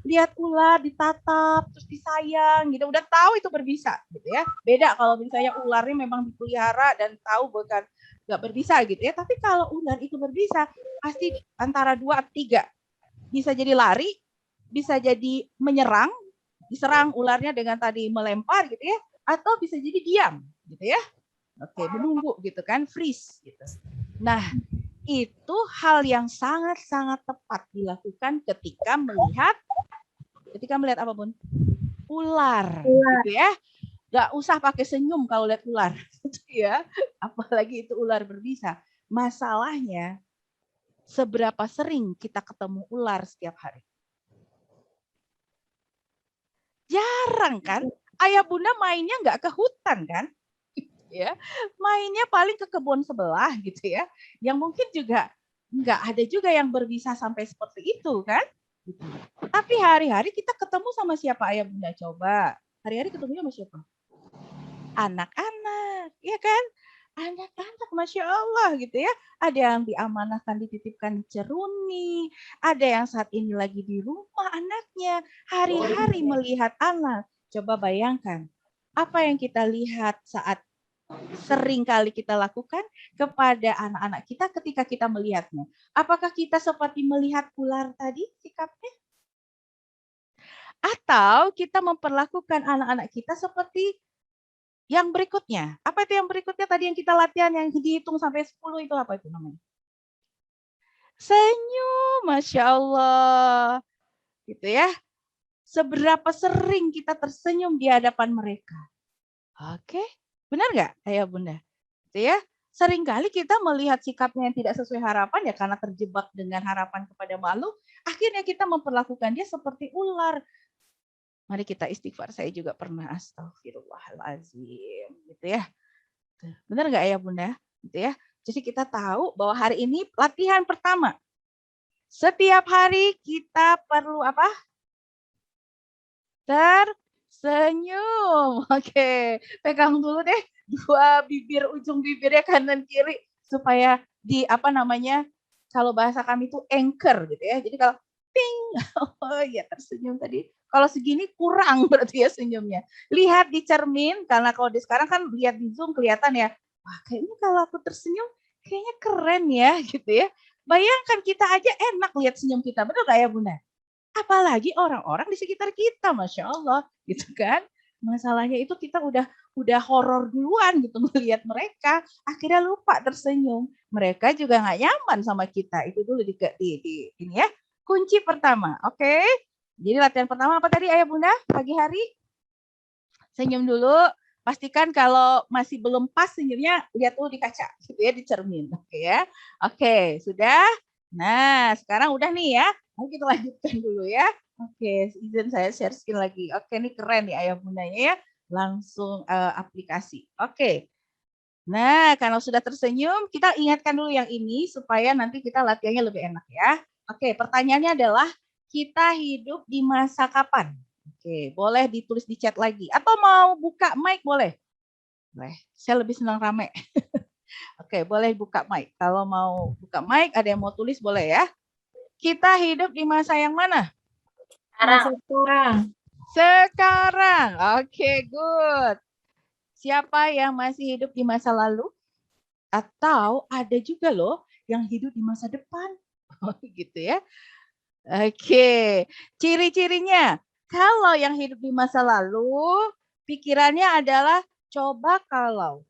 Lihat ular ditatap, terus disayang gitu. Udah tahu itu berbisa gitu ya. Beda kalau misalnya ularnya memang dipelihara dan tahu bukan nggak berbisa gitu ya. Tapi kalau ular itu berbisa, pasti antara 2 atau 3. Bisa jadi lari, bisa jadi menyerang, diserang ularnya dengan tadi melempar gitu ya, atau bisa jadi diam gitu ya. Oke, menunggu gitu kan, freeze gitu. Nah, itu hal yang sangat-sangat tepat dilakukan ketika melihat apa pun? Ular gitu ya. Gak usah pakai senyum kalau lihat ular gitu ya. Apalagi itu ular berbisa. Masalahnya seberapa sering kita ketemu ular setiap hari? Jarang kan? Ayah bunda mainnya nggak ke hutan kan? Ya, mainnya paling ke kebun sebelah gitu ya. Yang mungkin juga nggak ada juga yang berbisa sampai seperti itu kan? Tapi hari-hari kita ketemu sama siapa ayah bunda? Coba. Hari-hari ketemunya sama siapa? Anak-anak, ya kan? Anak-anak, Masya Allah gitu ya. Ada yang diamanahkan, dititipkan di Ceruni. Ada yang saat ini lagi di rumah anaknya. Hari-hari melihat anak. Coba bayangkan, apa yang kita lihat saat sering kali kita lakukan kepada anak-anak kita ketika kita melihatnya. Apakah kita seperti melihat ular tadi sikapnya? Atau kita memperlakukan anak-anak kita seperti yang berikutnya. Apa itu yang berikutnya tadi yang kita latihan yang dihitung sampai 10 itu apa itu namanya? Senyum, Masya Allah. Gitu ya. Seberapa sering kita tersenyum di hadapan mereka. Oke, benar nggak ayah bunda? Gitu ya. Seringkali kita melihat sikapnya yang tidak sesuai harapan ya karena terjebak dengan harapan kepada makhluk. Akhirnya kita memperlakukan dia seperti ular. Mari kita istighfar. Saya juga pernah astagfirullahalazim, gitu ya. Benar nggak ayah bunda? Gitu ya. Jadi kita tahu bahwa hari ini latihan pertama. Setiap hari kita perlu apa? Tersenyum. Oke, pegang dulu deh 2 bibir, ujung bibirnya kanan kiri supaya di apa namanya, kalau bahasa kami itu anchor gitu ya. Jadi kalau ting, oh ya tersenyum tadi. Kalau segini kurang berarti ya senyumnya. Lihat di cermin, karena kalau di sekarang kan lihat di Zoom kelihatan ya. Wah, kayaknya kalau aku tersenyum kayaknya keren ya gitu ya. Bayangkan kita aja enak lihat senyum kita, betul gak ya Bunda? Apalagi orang-orang di sekitar kita, Masya Allah, gitu kan? Masalahnya itu kita udah horor duluan gitu melihat mereka, akhirnya lupa tersenyum. Mereka juga nggak nyaman sama kita. Itu dulu di ini ya. Kunci pertama, oke? Jadi latihan pertama apa tadi Ayah Bunda pagi hari? Senyum dulu. Pastikan kalau masih belum pas senyumnya, lihat dulu di kaca, gitu ya, di cermin. Oke ya. Oke, sudah. Nah, sekarang udah nih ya. Mari kita lanjutkan dulu ya. Oke, izin saya share screen lagi. Oke, ini keren nih Ayah Bundanya ya. Langsung aplikasi. Oke. Nah, kalau sudah tersenyum, kita ingatkan dulu yang ini supaya nanti kita latihannya lebih enak ya. Oke, pertanyaannya adalah kita hidup di masa kapan? Oke, boleh ditulis di chat lagi. Atau mau buka mic boleh? Boleh. Saya lebih senang rame. Oke, boleh buka mic. Kalau mau buka mic, ada yang mau tulis boleh ya. Kita hidup di masa yang mana? Sekarang. Sekarang. Oke, good. Siapa yang masih hidup di masa lalu? Atau ada juga loh yang hidup di masa depan. Oh, gitu ya. Oke, ciri-cirinya. Kalau yang hidup di masa lalu, pikirannya adalah coba kalau.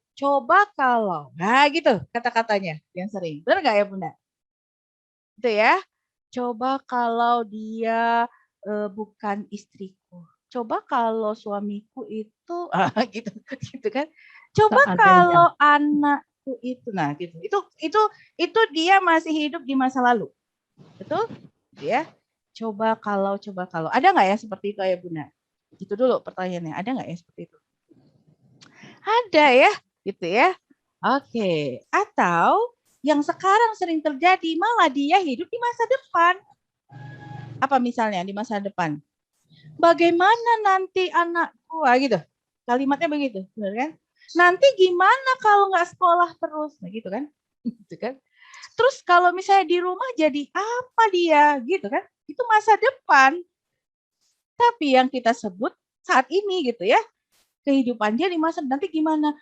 Nah gitu kata-katanya yang sering. Benar nggak ya Bunda? Itu ya. Coba kalau dia bukan istriku. Coba kalau suamiku itu, gitu kan. Coba kalau anakku itu, nah gitu. Itu dia masih hidup di masa lalu. Betul? Ya. Coba kalau. Ada nggak ya seperti itu Ayah Bunda? Itu dulu pertanyaannya. Ada nggak ya seperti itu? Ada ya, gitu ya. Oke. Atau yang sekarang sering terjadi malah dia hidup di masa depan. Apa misalnya di masa depan? Bagaimana nanti anakku? Gitu. Kalimatnya begitu, benar kan? Nanti gimana kalau nggak sekolah terus? Nah gitu kan? Gitu kan? Terus kalau misalnya di rumah jadi apa dia? Gitu kan? Itu masa depan. Tapi yang kita sebut saat ini gitu ya. Kehidupan dia di masa nanti gimana?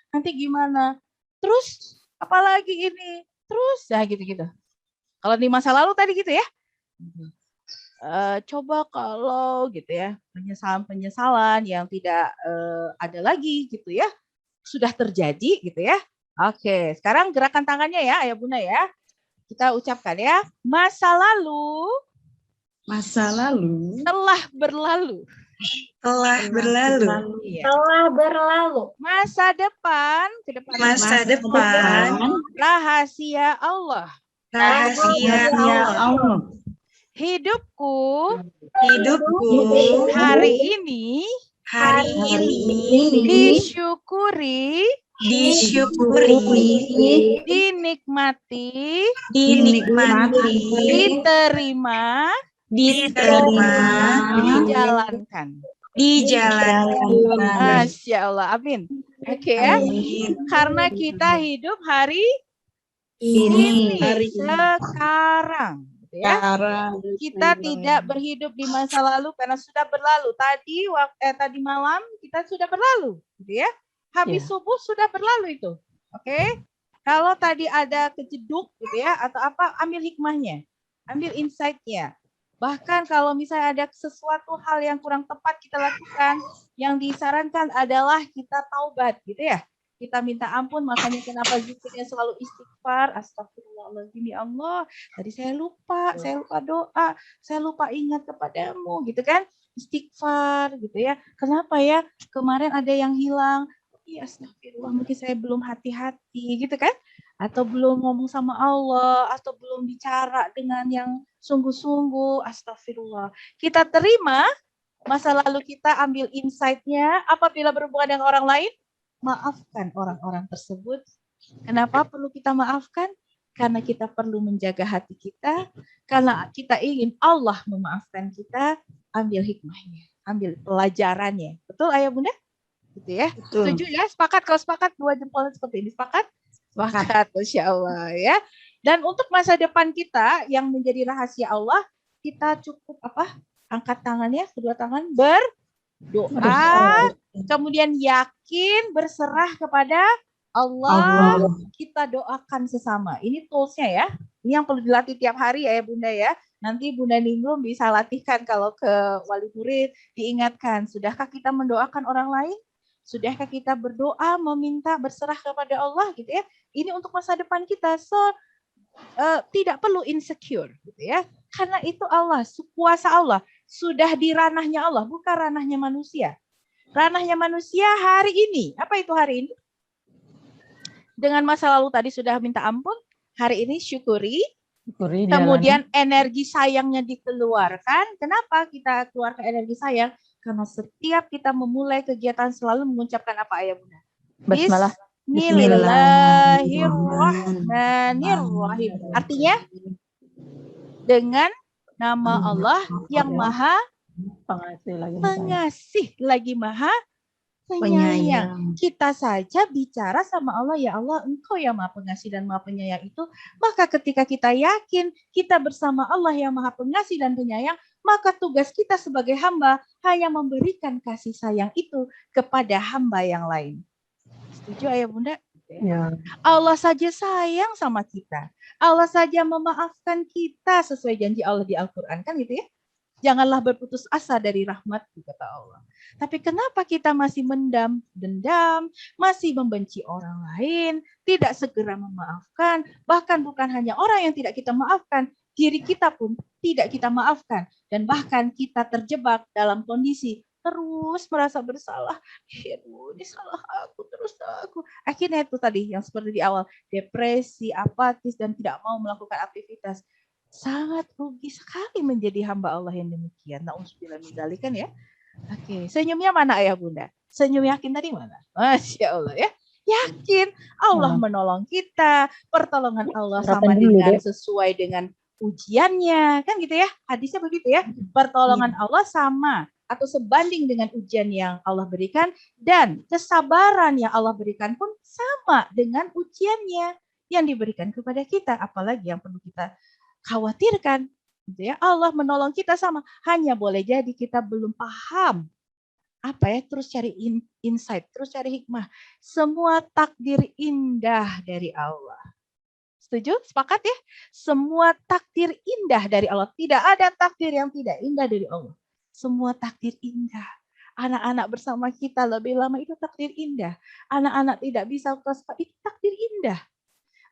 Terus apalagi ini? Terus ya gitu-gitu. Kalau di masa lalu tadi gitu ya. Coba kalau gitu ya. Penyesalan yang tidak ada lagi gitu ya. Sudah terjadi gitu ya. Oke, sekarang gerakan tangannya ya Ayah Bunda ya. Kita ucapkan ya. Masa lalu telah berlalu. Ya. Masa depan rahasia Allah. Hidupku hari ini disyukuri, dinikmati, diterima, dijalankan. Masya Allah, amin. Oke ya. Karena kita hidup hari ini, sekarang. Ya. Kita tidak berhidup di masa lalu karena sudah berlalu. Tadi malam kita sudah berlalu, gitu ya. Habis subuh sudah berlalu itu. Oke. Kalau tadi ada kejeduk gitu ya atau apa, ambil hikmahnya. Ambil insight-nya. Bahkan kalau misalnya ada sesuatu hal yang kurang tepat kita lakukan, yang disarankan adalah kita taubat gitu ya. Kita minta ampun, makanya kenapa zikirnya selalu istighfar. Astagfirullahaladzim ya Allah. Tadi saya lupa doa, saya lupa ingat kepadamu gitu kan. Istighfar gitu ya. Kenapa ya? Kemarin ada yang hilang. Iya, astagfirullah, mungkin saya belum hati-hati gitu kan. Atau belum ngomong sama Allah, atau belum bicara dengan yang sungguh-sungguh, astagfirullah. Kita terima masa lalu kita, ambil insight-nya. Apabila berhubungan dengan orang lain, maafkan orang-orang tersebut. Kenapa perlu kita maafkan? Karena kita perlu menjaga hati kita, karena kita ingin Allah memaafkan kita. Ambil hikmahnya, ambil pelajarannya. Betul Ayah Bunda? Gitu ya. Betul. Setuju ya? Sepakat? Kalau sepakat 2 jempol seperti ini. Sepakat? Sepakat, Masya Allah ya. Dan untuk masa depan kita yang menjadi rahasia Allah, kita cukup angkat tangannya, kedua tangan, berdoa, kemudian yakin, berserah kepada Allah, kita doakan sesama. Ini toolsnya ya. Ini yang perlu dilatih tiap hari ya Bunda ya. Nanti Bunda Ninglum bisa latihkan kalau ke wali murid, diingatkan, sudahkah kita mendoakan orang lain? Sudahkah kita berdoa, meminta, berserah kepada Allah gitu ya? Ini untuk masa depan kita. So, tidak perlu insecure gitu ya. Karena itu Allah, kuasa Allah. Sudah di ranahnya Allah, bukan ranahnya manusia. Ranahnya manusia hari ini. Apa itu hari ini? Dengan masa lalu tadi sudah minta ampun, hari ini syukuri, kemudian energi sayangnya dikeluarkan. Kenapa kita keluarkan energi sayang? Karena setiap kita memulai kegiatan selalu mengucapkan apa ayah Bunda? Bismillahirrahmanirrahim. Artinya dengan nama Allah yang maha pengasih lagi maha penyayang. Kita saja bicara sama Allah, ya Allah, Engkau yang maha pengasih dan maha penyayang itu. Maka ketika kita yakin kita bersama Allah yang maha pengasih dan penyayang, maka tugas kita sebagai hamba hanya memberikan kasih sayang itu kepada hamba yang lain. Setuju ayah Bunda? Ya. Allah saja sayang sama kita. Allah saja memaafkan kita sesuai janji Allah di Al-Quran, kan gitu ya? Janganlah berputus asa dari rahmat, kata Allah. Tapi kenapa kita masih dendam, masih membenci orang lain, tidak segera memaafkan, bahkan bukan hanya orang yang tidak kita maafkan, diri kita pun tidak kita maafkan, dan bahkan kita terjebak dalam kondisi terus merasa bersalah. Aduh, ini salah aku, terus aku. Akhirnya itu tadi yang seperti di awal, depresi, apatis, dan tidak mau melakukan aktivitas. Sangat rugi sekali menjadi hamba Allah yang demikian. Na'udzubillah min dzalik kan ya. Oke, senyumnya mana ayah Bunda? Senyum yakin tadi mana? Masya Allah ya. Yakin Allah menolong kita. Pertolongan Allah sama dengan sesuai dengan ujiannya. Kan gitu ya. Hadisnya begitu ya. Pertolongan Allah sama atau sebanding dengan ujian yang Allah berikan. Dan kesabaran yang Allah berikan pun sama dengan ujiannya yang diberikan kepada kita. Apalagi yang perlu kita khawatirkan, gitu ya. Allah menolong kita sama, hanya boleh jadi kita belum paham apa ya, terus cari insight, terus cari hikmah. Semua takdir indah dari Allah. Setuju? Sepakat ya? Semua takdir indah dari Allah. Tidak ada takdir yang tidak indah dari Allah. Semua takdir indah. Anak-anak bersama kita lebih lama itu takdir indah. Anak-anak tidak bisa ke sekolah itu takdir indah.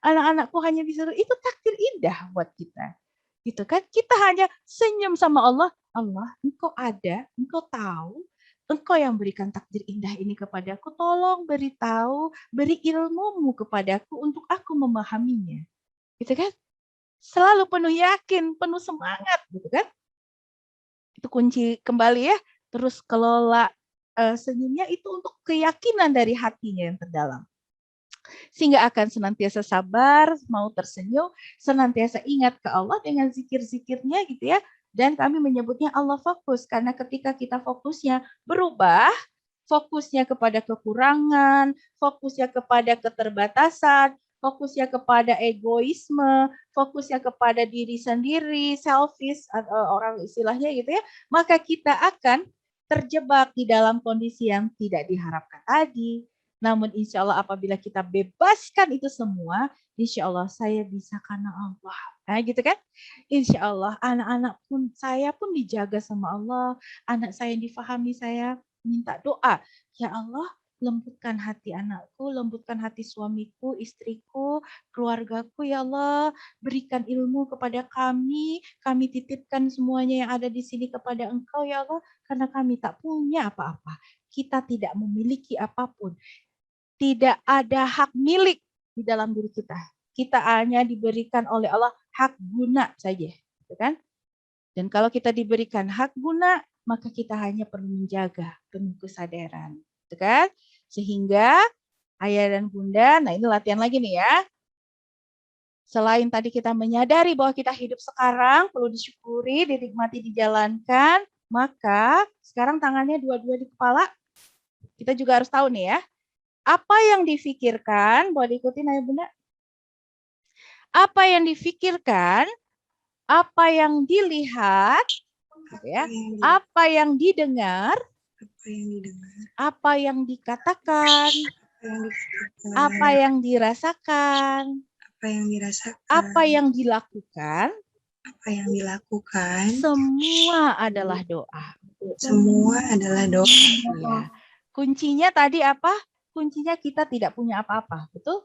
Anak-anakku hanya bisa, itu takdir indah buat kita. Gitu kan? Kita hanya senyum sama Allah. Allah, Engkau ada, Engkau tahu, Engkau yang berikan takdir indah ini kepadaku. Tolong beritahu, beri ilmumu kepadaku untuk aku memahaminya. Gitu kan? Selalu penuh yakin, penuh semangat, gitu kan? Itu kunci kembali ya. Terus kelola senyumnya itu untuk keyakinan dari hatinya yang terdalam. Sehingga akan senantiasa sabar, mau tersenyum, senantiasa ingat ke Allah dengan zikir-zikirnya gitu ya. Dan kami menyebutnya Allah fokus, karena ketika kita fokusnya berubah, fokusnya kepada kekurangan, fokusnya kepada keterbatasan, fokusnya kepada egoisme, fokusnya kepada diri sendiri, selfish, orang istilahnya gitu ya, maka kita akan terjebak di dalam kondisi yang tidak diharapkan tadi. Namun insya Allah apabila kita bebaskan itu semua, insya Allah saya bisa karena Allah. Nah, gitu kan? Insya Allah anak-anak pun, saya pun dijaga sama Allah. Anak saya yang difahami, saya minta doa. Ya Allah, lembutkan hati anakku, lembutkan hati suamiku, istriku, keluargaku, ya Allah. Berikan ilmu kepada kami titipkan semuanya yang ada di sini kepada Engkau, ya Allah. Karena kami tak punya apa-apa. Kita tidak memiliki apapun. Tidak ada hak milik di dalam diri kita. Kita hanya diberikan oleh Allah hak guna saja, gitu kan? Dan kalau kita diberikan hak guna, maka kita hanya perlu menjaga penuh kesadaran, gitu kan? Sehingga ayah dan bunda, nah ini latihan lagi nih ya. Selain tadi kita menyadari bahwa kita hidup sekarang perlu disyukuri, dinikmati, dijalankan, maka sekarang tangannya dua-dua di kepala. Kita juga harus tahu nih ya. Apa yang difikirkan, boleh diikutin ayah bunda? apa yang difikirkan, apa yang dilihat, ya, apa yang didengar, apa yang dikatakan, apa yang dirasakan, apa yang dilakukan, semua adalah doa. Ya. Kuncinya tadi apa? Kuncinya kita tidak punya apa-apa, betul?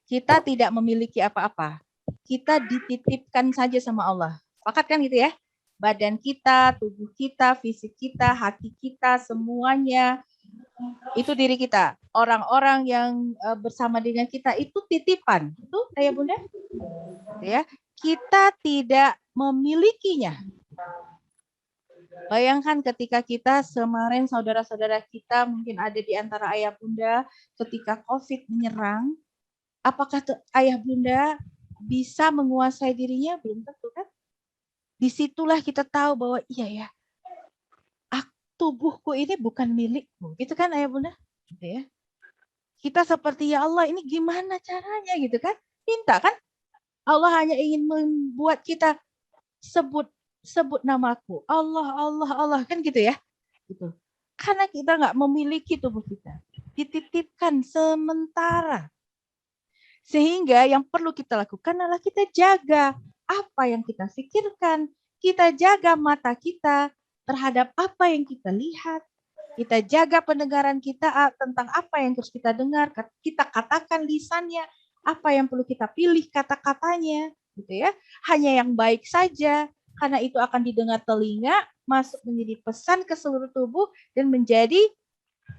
Kita tidak memiliki apa-apa. Kita dititipkan saja sama Allah. Sepakat kan gitu ya? Badan kita, tubuh kita, fisik kita, hati kita, semuanya itu diri kita. Orang-orang yang bersama dengan kita itu titipan. Betul, Ayah Bunda? Ya, kita tidak memilikinya. Bayangkan ketika kita kemarin saudara-saudara kita mungkin ada di antara ayah bunda ketika COVID menyerang, apakah ayah bunda bisa menguasai dirinya? Belum tentu kan? Disitulah kita tahu bahwa iya ya, tubuhku ini bukan milikku, gitu kan ayah bunda? Gitu ya. Kita seperti ya Allah ini gimana caranya gitu kan? Minta kan? Allah hanya ingin membuat kita sebut namaku, Allah, Allah, Allah, kan gitu ya. Gitu. Karena kita nggak memiliki tubuh kita, dititipkan sementara. Sehingga yang perlu kita lakukan adalah kita jaga apa yang kita pikirkan, kita jaga mata kita terhadap apa yang kita lihat, kita jaga pendengaran kita tentang apa yang harus kita dengar, kita katakan lisannya, apa yang perlu kita pilih kata-katanya, gitu ya. Hanya yang baik saja. Karena itu akan didengar telinga, masuk menjadi pesan ke seluruh tubuh, dan menjadi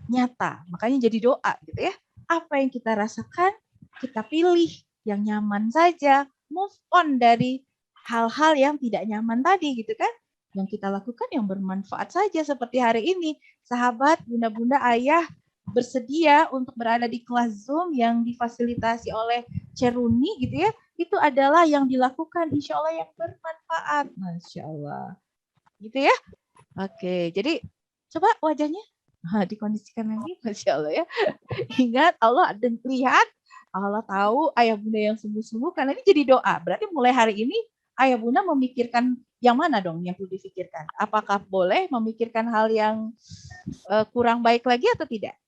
nyata. Makanya jadi doa gitu ya. Apa yang kita rasakan, kita pilih yang nyaman saja. Move on dari hal-hal yang tidak nyaman tadi gitu kan. Yang kita lakukan yang bermanfaat saja seperti hari ini. Sahabat, bunda-bunda, ayah bersedia untuk berada di kelas Zoom yang difasilitasi oleh Ceruni gitu ya. Itu adalah yang dilakukan insya Allah yang bermanfaat. Masya Allah. Gitu ya. Oke, jadi coba wajahnya dikondisikan lagi. Masya Allah ya. Ingat Allah ada lihat, Allah tahu ayah bunda yang sungguh-sungguh karena ini jadi doa. Berarti mulai hari ini ayah bunda memikirkan yang mana dong yang perlu difikirkan? Apakah boleh memikirkan hal yang kurang baik lagi atau tidak?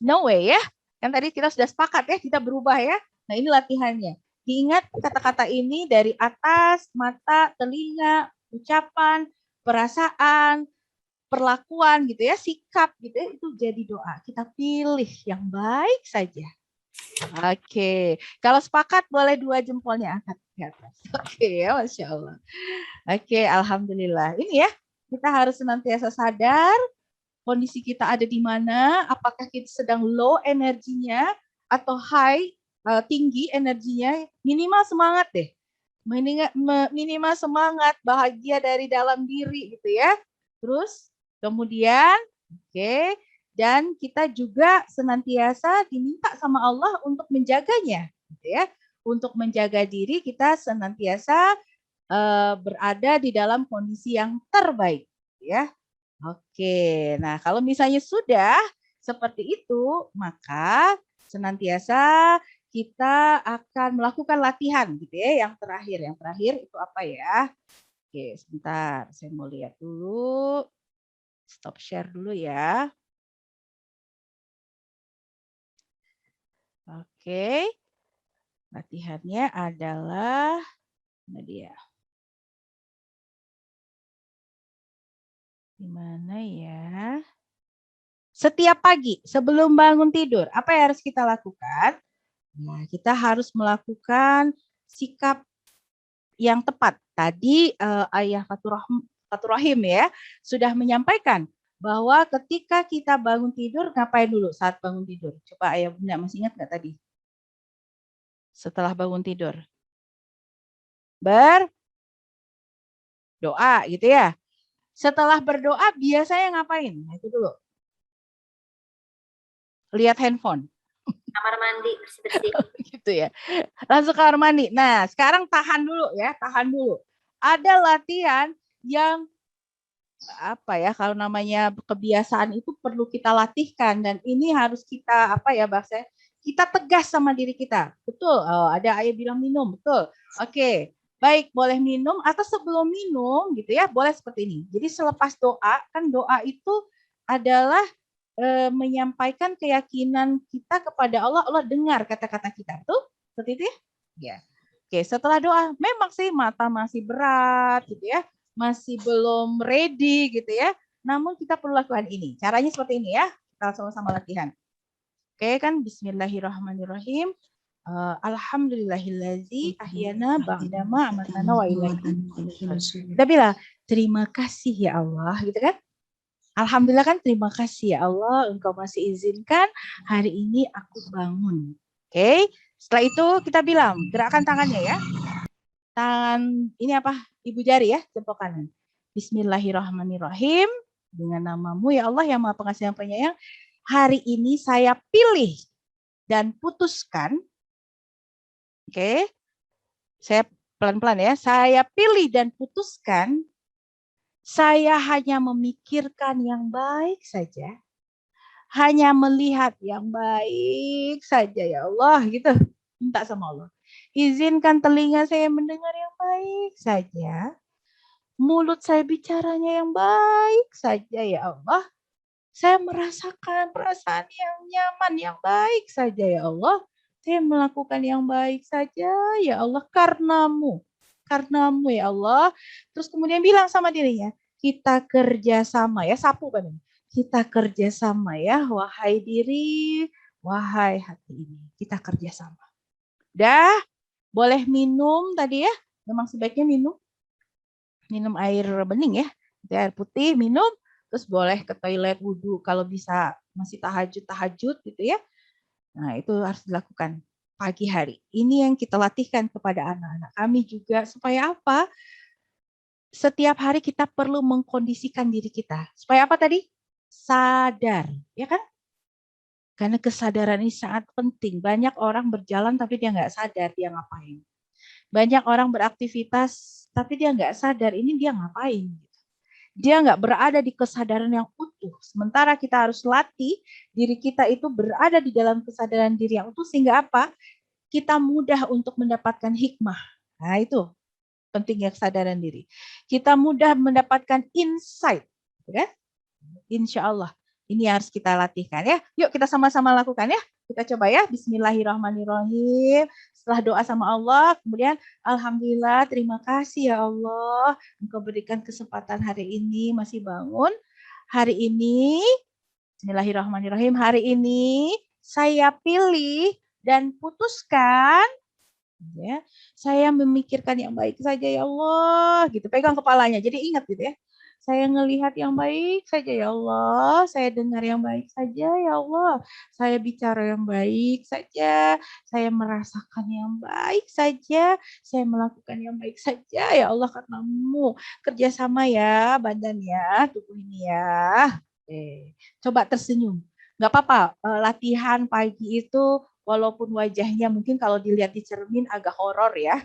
No way ya. Kan tadi kita sudah sepakat ya, kita berubah ya. Nah ini latihannya. Diingat kata-kata ini dari atas, mata, telinga, ucapan, perasaan, perlakuan gitu ya, sikap gitu ya, itu jadi doa. Kita pilih yang baik saja. Oke, kalau sepakat boleh 2 jempolnya angkat ke atas. Oke ya, Masya Allah. Oke, Alhamdulillah. Ini ya, kita harus senantiasa sadar kondisi kita ada di mana, apakah kita sedang low energinya atau high, tinggi energinya, minimal semangat deh. Minimal semangat, bahagia dari dalam diri gitu ya. Terus kemudian, oke, dan kita juga senantiasa diminta sama Allah untuk menjaganya, gitu ya. Untuk menjaga diri kita senantiasa berada di dalam kondisi yang terbaik, ya. Oke, nah kalau misalnya sudah seperti itu, maka senantiasa kita akan melakukan latihan gitu ya. Yang terakhir itu apa ya? Oke, sebentar, saya mau lihat dulu. Stop share dulu ya. Oke, latihannya adalah, mana dia? Di mana ya? Setiap pagi sebelum bangun tidur, apa yang harus kita lakukan? Nah, kita harus melakukan sikap yang tepat. Tadi Ayah Fatur Rahim ya sudah menyampaikan bahwa ketika kita bangun tidur, ngapain dulu saat bangun tidur? Coba Ayah Bunda masih ingat nggak tadi? Setelah bangun tidur. Berdoa gitu ya. Setelah berdoa biasanya ngapain? Nah, itu dulu. Lihat handphone. Kamar mandi, bersih-bersih. Gitu ya. Langsung ke kamar mandi. Nah, sekarang tahan dulu ya, tahan dulu. Ada latihan yang apa ya, kalau namanya kebiasaan itu perlu kita latihkan dan ini harus kita apa ya bahasanya, kita tegas sama diri kita. Betul. Oh, ada ayah bilang minum, betul. Oke. Baik, boleh minum atau sebelum minum gitu ya, boleh seperti ini. Jadi selepas doa, kan doa itu adalah menyampaikan keyakinan kita kepada Allah, Allah dengar kata-kata kita. Betul? Seperti itu ya? Ya. Oke, setelah doa, memang sih mata masih berat gitu ya, masih belum ready gitu ya. Namun kita perlu lakukan ini. Caranya seperti ini ya. Kita sama-sama latihan. Oke kan, bismillahirrahmanirrahim. Alhamdulillahillazi ahyana ba'dama amatana wa ilaihi. Kita bilang, terima kasih ya Allah, gitu kan? Alhamdulillah kan, terima kasih ya Allah, Engkau masih izinkan hari ini aku bangun. Oke, setelah itu kita bilang, gerakkan tangannya ya. Tangan ini apa? Ibu jari ya, jempol kanan. Bismillahirrahmanirrahim. Dengan namamu ya Allah yang Maha Pengasih dan Penyayang, hari ini saya pilih dan putuskan. Oke, saya pelan-pelan ya. Saya pilih dan putuskan, saya hanya memikirkan yang baik saja. Hanya melihat yang baik saja ya Allah, gitu. Minta sama Allah. Izinkan telinga saya mendengar yang baik saja. Mulut saya bicaranya yang baik saja ya Allah. Saya merasakan perasaan yang nyaman, yang baik saja ya Allah. Saya melakukan yang baik saja ya Allah, karenamu. Karenamu ya Allah. Terus kemudian bilang sama dirinya, kita kerjasama ya, sapu kan ini. Kita kerjasama ya, wahai diri, wahai hati ini. Kita kerjasama. Dah, boleh minum tadi ya. Memang sebaiknya minum. Minum air bening ya. Air putih, minum. Terus boleh ke toilet, wudhu. Kalau bisa masih tahajud gitu ya. Nah, itu harus dilakukan pagi hari. Ini yang kita latihkan kepada anak-anak kami juga. Supaya apa? Setiap hari kita perlu mengkondisikan diri kita. Supaya apa tadi? Sadar. Ya kan? Karena kesadaran ini sangat penting. Banyak orang berjalan tapi dia nggak sadar dia ngapain. Banyak orang beraktivitas tapi dia nggak sadar ini dia ngapain. Dia nggak berada di kesadaran yang utuh. Sementara kita harus latih diri kita itu berada di dalam kesadaran diri yang utuh. Sehingga apa? Kita mudah untuk mendapatkan hikmah. Nah itu pentingnya kesadaran diri. Kita mudah mendapatkan insight. Ya? Insya Allah. Ini harus kita latihkan ya. Yuk kita sama-sama lakukan ya. Kita coba ya. Bismillahirrahmanirrahim. Setelah doa sama Allah, kemudian alhamdulillah, terima kasih ya Allah. Engkau berikan kesempatan hari ini masih bangun. Hari ini, bismillahirrahmanirrahim. Hari ini saya pilih dan putuskan. Ya, saya memikirkan yang baik saja ya Allah. Gitu. Pegang kepalanya. Jadi ingat gitu ya. Saya ngelihat yang baik saja ya Allah, saya dengar yang baik saja ya Allah, saya bicara yang baik saja, saya merasakan yang baik saja, saya melakukan yang baik saja ya Allah karenamu. Kerjasama ya badan ya, tubuh ini ya. Coba tersenyum. Nggak apa-apa, latihan pagi itu walaupun wajahnya mungkin kalau dilihat di cermin agak horor ya,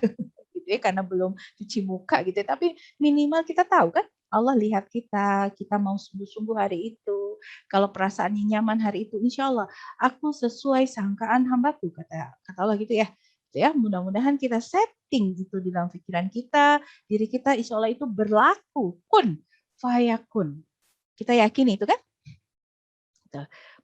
gitu ya, karena belum cuci muka gitu. Tapi minimal kita tahu kan, Allah lihat kita mau sungguh-sungguh hari itu. Kalau perasaannya nyaman hari itu, insya Allah aku sesuai sangkaan hambaku, kata Allah gitu ya. Ya, mudah-mudahan kita setting gitu di dalam pikiran kita, diri kita insya Allah itu berlaku, kun, fayakun. Kita yakin itu kan?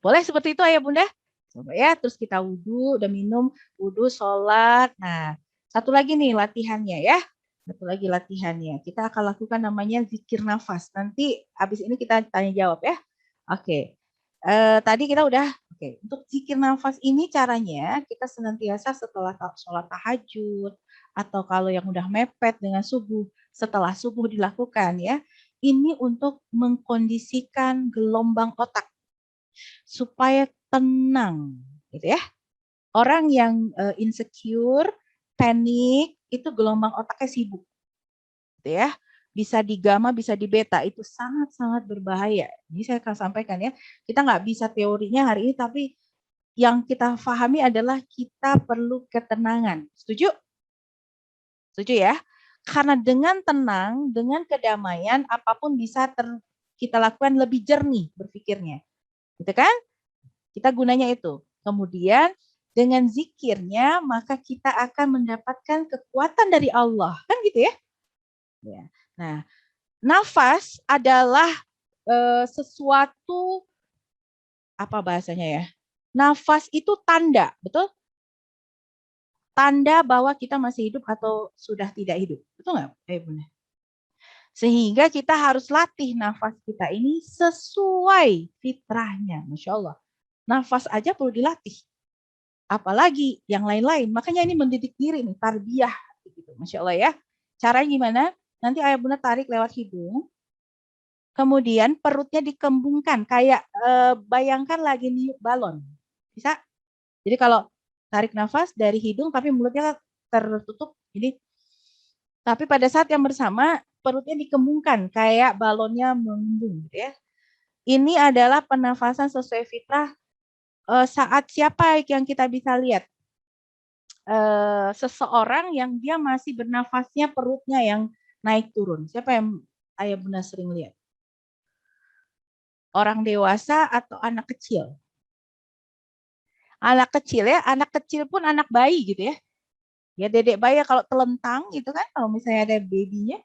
Boleh seperti itu ayah bunda? Coba ya, terus kita wudhu, udah minum, wudhu, sholat. Nah, satu lagi nih latihannya ya. Satu lagi latihannya. Kita akan lakukan namanya zikir nafas. Nanti habis ini kita tanya jawab ya. Oke. Tadi kita udah, oke. Untuk zikir nafas ini caranya kita senantiasa setelah sholat tahajud atau kalau yang udah mepet dengan subuh, setelah subuh dilakukan ya. Ini untuk mengkondisikan gelombang otak supaya tenang, gitu ya. Orang yang insecure, panik, itu gelombang otaknya sibuk, gitu ya. Bisa di gamma, bisa di beta, itu sangat-sangat berbahaya. Ini saya akan sampaikan ya. Kita nggak bisa teorinya hari ini, tapi yang kita pahami adalah kita perlu ketenangan. Setuju? Setuju ya? Karena dengan tenang, dengan kedamaian, apapun bisa kita lakukan lebih jernih berpikirnya. Gitu kan? Kita gunanya itu. Kemudian dengan zikirnya maka kita akan mendapatkan kekuatan dari Allah. Kan gitu ya? Ya. Nah, nafas adalah sesuatu, apa bahasanya ya? Nafas itu tanda, betul? Tanda bahwa kita masih hidup atau sudah tidak hidup. Betul nggak? Benar. Sehingga kita harus latih nafas kita ini sesuai fitrahnya. Masya Allah. Nafas aja perlu dilatih. Apalagi yang lain-lain. Makanya ini mendidik diri nih, tarbiyah. Gitu. Masya Allah ya. Caranya gimana? Nanti ayah bunda tarik lewat hidung. Kemudian perutnya dikembungkan. Kayak bayangkan lagi niup balon. Bisa? Jadi kalau tarik nafas dari hidung tapi mulutnya tertutup. Ini. Tapi pada saat yang bersama perutnya dikembungkan kayak balonnya mengembung, gitu ya. Ini adalah penafasan sesuai fitrah. Saat siapa yang kita bisa lihat? Seseorang yang dia masih bernafasnya perutnya yang naik turun. Siapa yang ayah bunda sering lihat? Orang dewasa atau anak kecil? Anak kecil ya, anak kecil pun anak bayi gitu ya. Ya dedek bayi kalau telentang gitu kan, kalau misalnya ada babynya.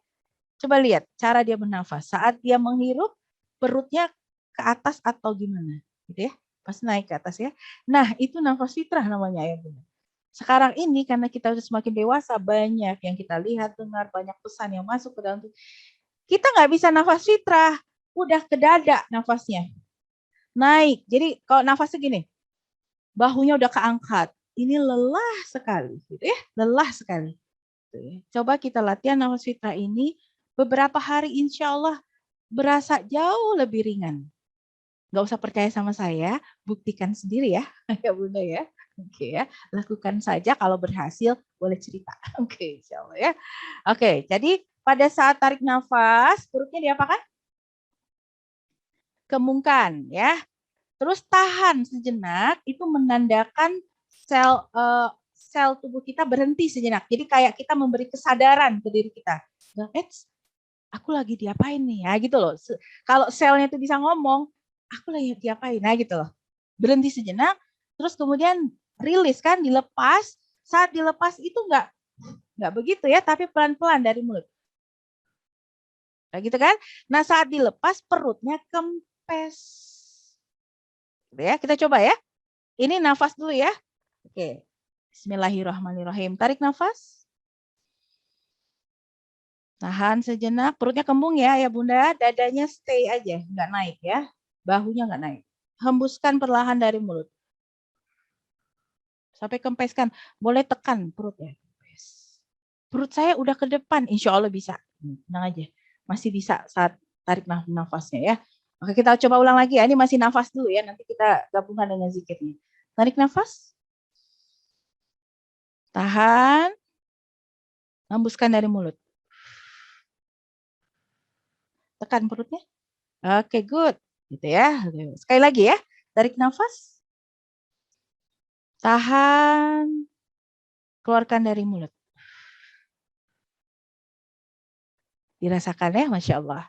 Coba lihat cara dia bernafas. Saat dia menghirup, perutnya ke atas atau gimana, gitu ya? Pas naik ke atas ya. Nah, itu nafas fitrah namanya ya bunda. Sekarang ini karena kita sudah semakin dewasa, banyak yang kita lihat, dengar, banyak pesan yang masuk ke dalam tubuh. Kita nggak bisa nafas fitrah, udah ke dada nafasnya. Naik. Jadi kalau nafasnya gini, bahunya udah keangkat. Ini lelah sekali, gitu ya? Lelah sekali. Coba kita latihan nafas fitrah ini. Beberapa hari insya Allah berasa jauh lebih ringan. Nggak usah percaya sama saya, buktikan sendiri ya, ya bunda ya. Oke ya, lakukan saja kalau berhasil boleh cerita. Oke, insya Allah ya. Oke, jadi pada saat tarik nafas, perutnya diapakan? Kembungkan ya. Terus tahan sejenak, itu menandakan sel tubuh kita berhenti sejenak. Jadi kayak kita memberi kesadaran ke diri kita. Aku lagi diapain nih ya gitu loh. Kalau selnya itu bisa ngomong, aku lagi diapain ya gitu loh. Berhenti sejenak, terus kemudian rilis kan, dilepas. Saat dilepas itu nggak begitu ya, tapi pelan-pelan dari mulut. Kayak gitu kan? Nah saat dilepas perutnya kempes. Gitu ya, kita coba ya. Ini nafas dulu ya. Oke. Bismillahirrahmanirrahim. Tarik nafas. Tahan sejenak, perutnya kembung ya bunda, dadanya stay aja, nggak naik ya, bahunya nggak naik. Hembuskan perlahan dari mulut. Sampai kempeskan, boleh tekan perutnya. Perut saya udah ke depan, insya Allah bisa. Tenang aja, masih bisa saat tarik nafasnya ya. Oke, kita coba ulang lagi ya, ini masih nafas dulu ya, nanti kita gabungkan dengan zikirnya. Tarik nafas. Tahan. Hembuskan dari mulut. Tekan perutnya. Oke, good. Gitu ya. Sekali lagi ya. Tarik nafas. Tahan. Keluarkan dari mulut. Dirasakan ya, Masya Allah.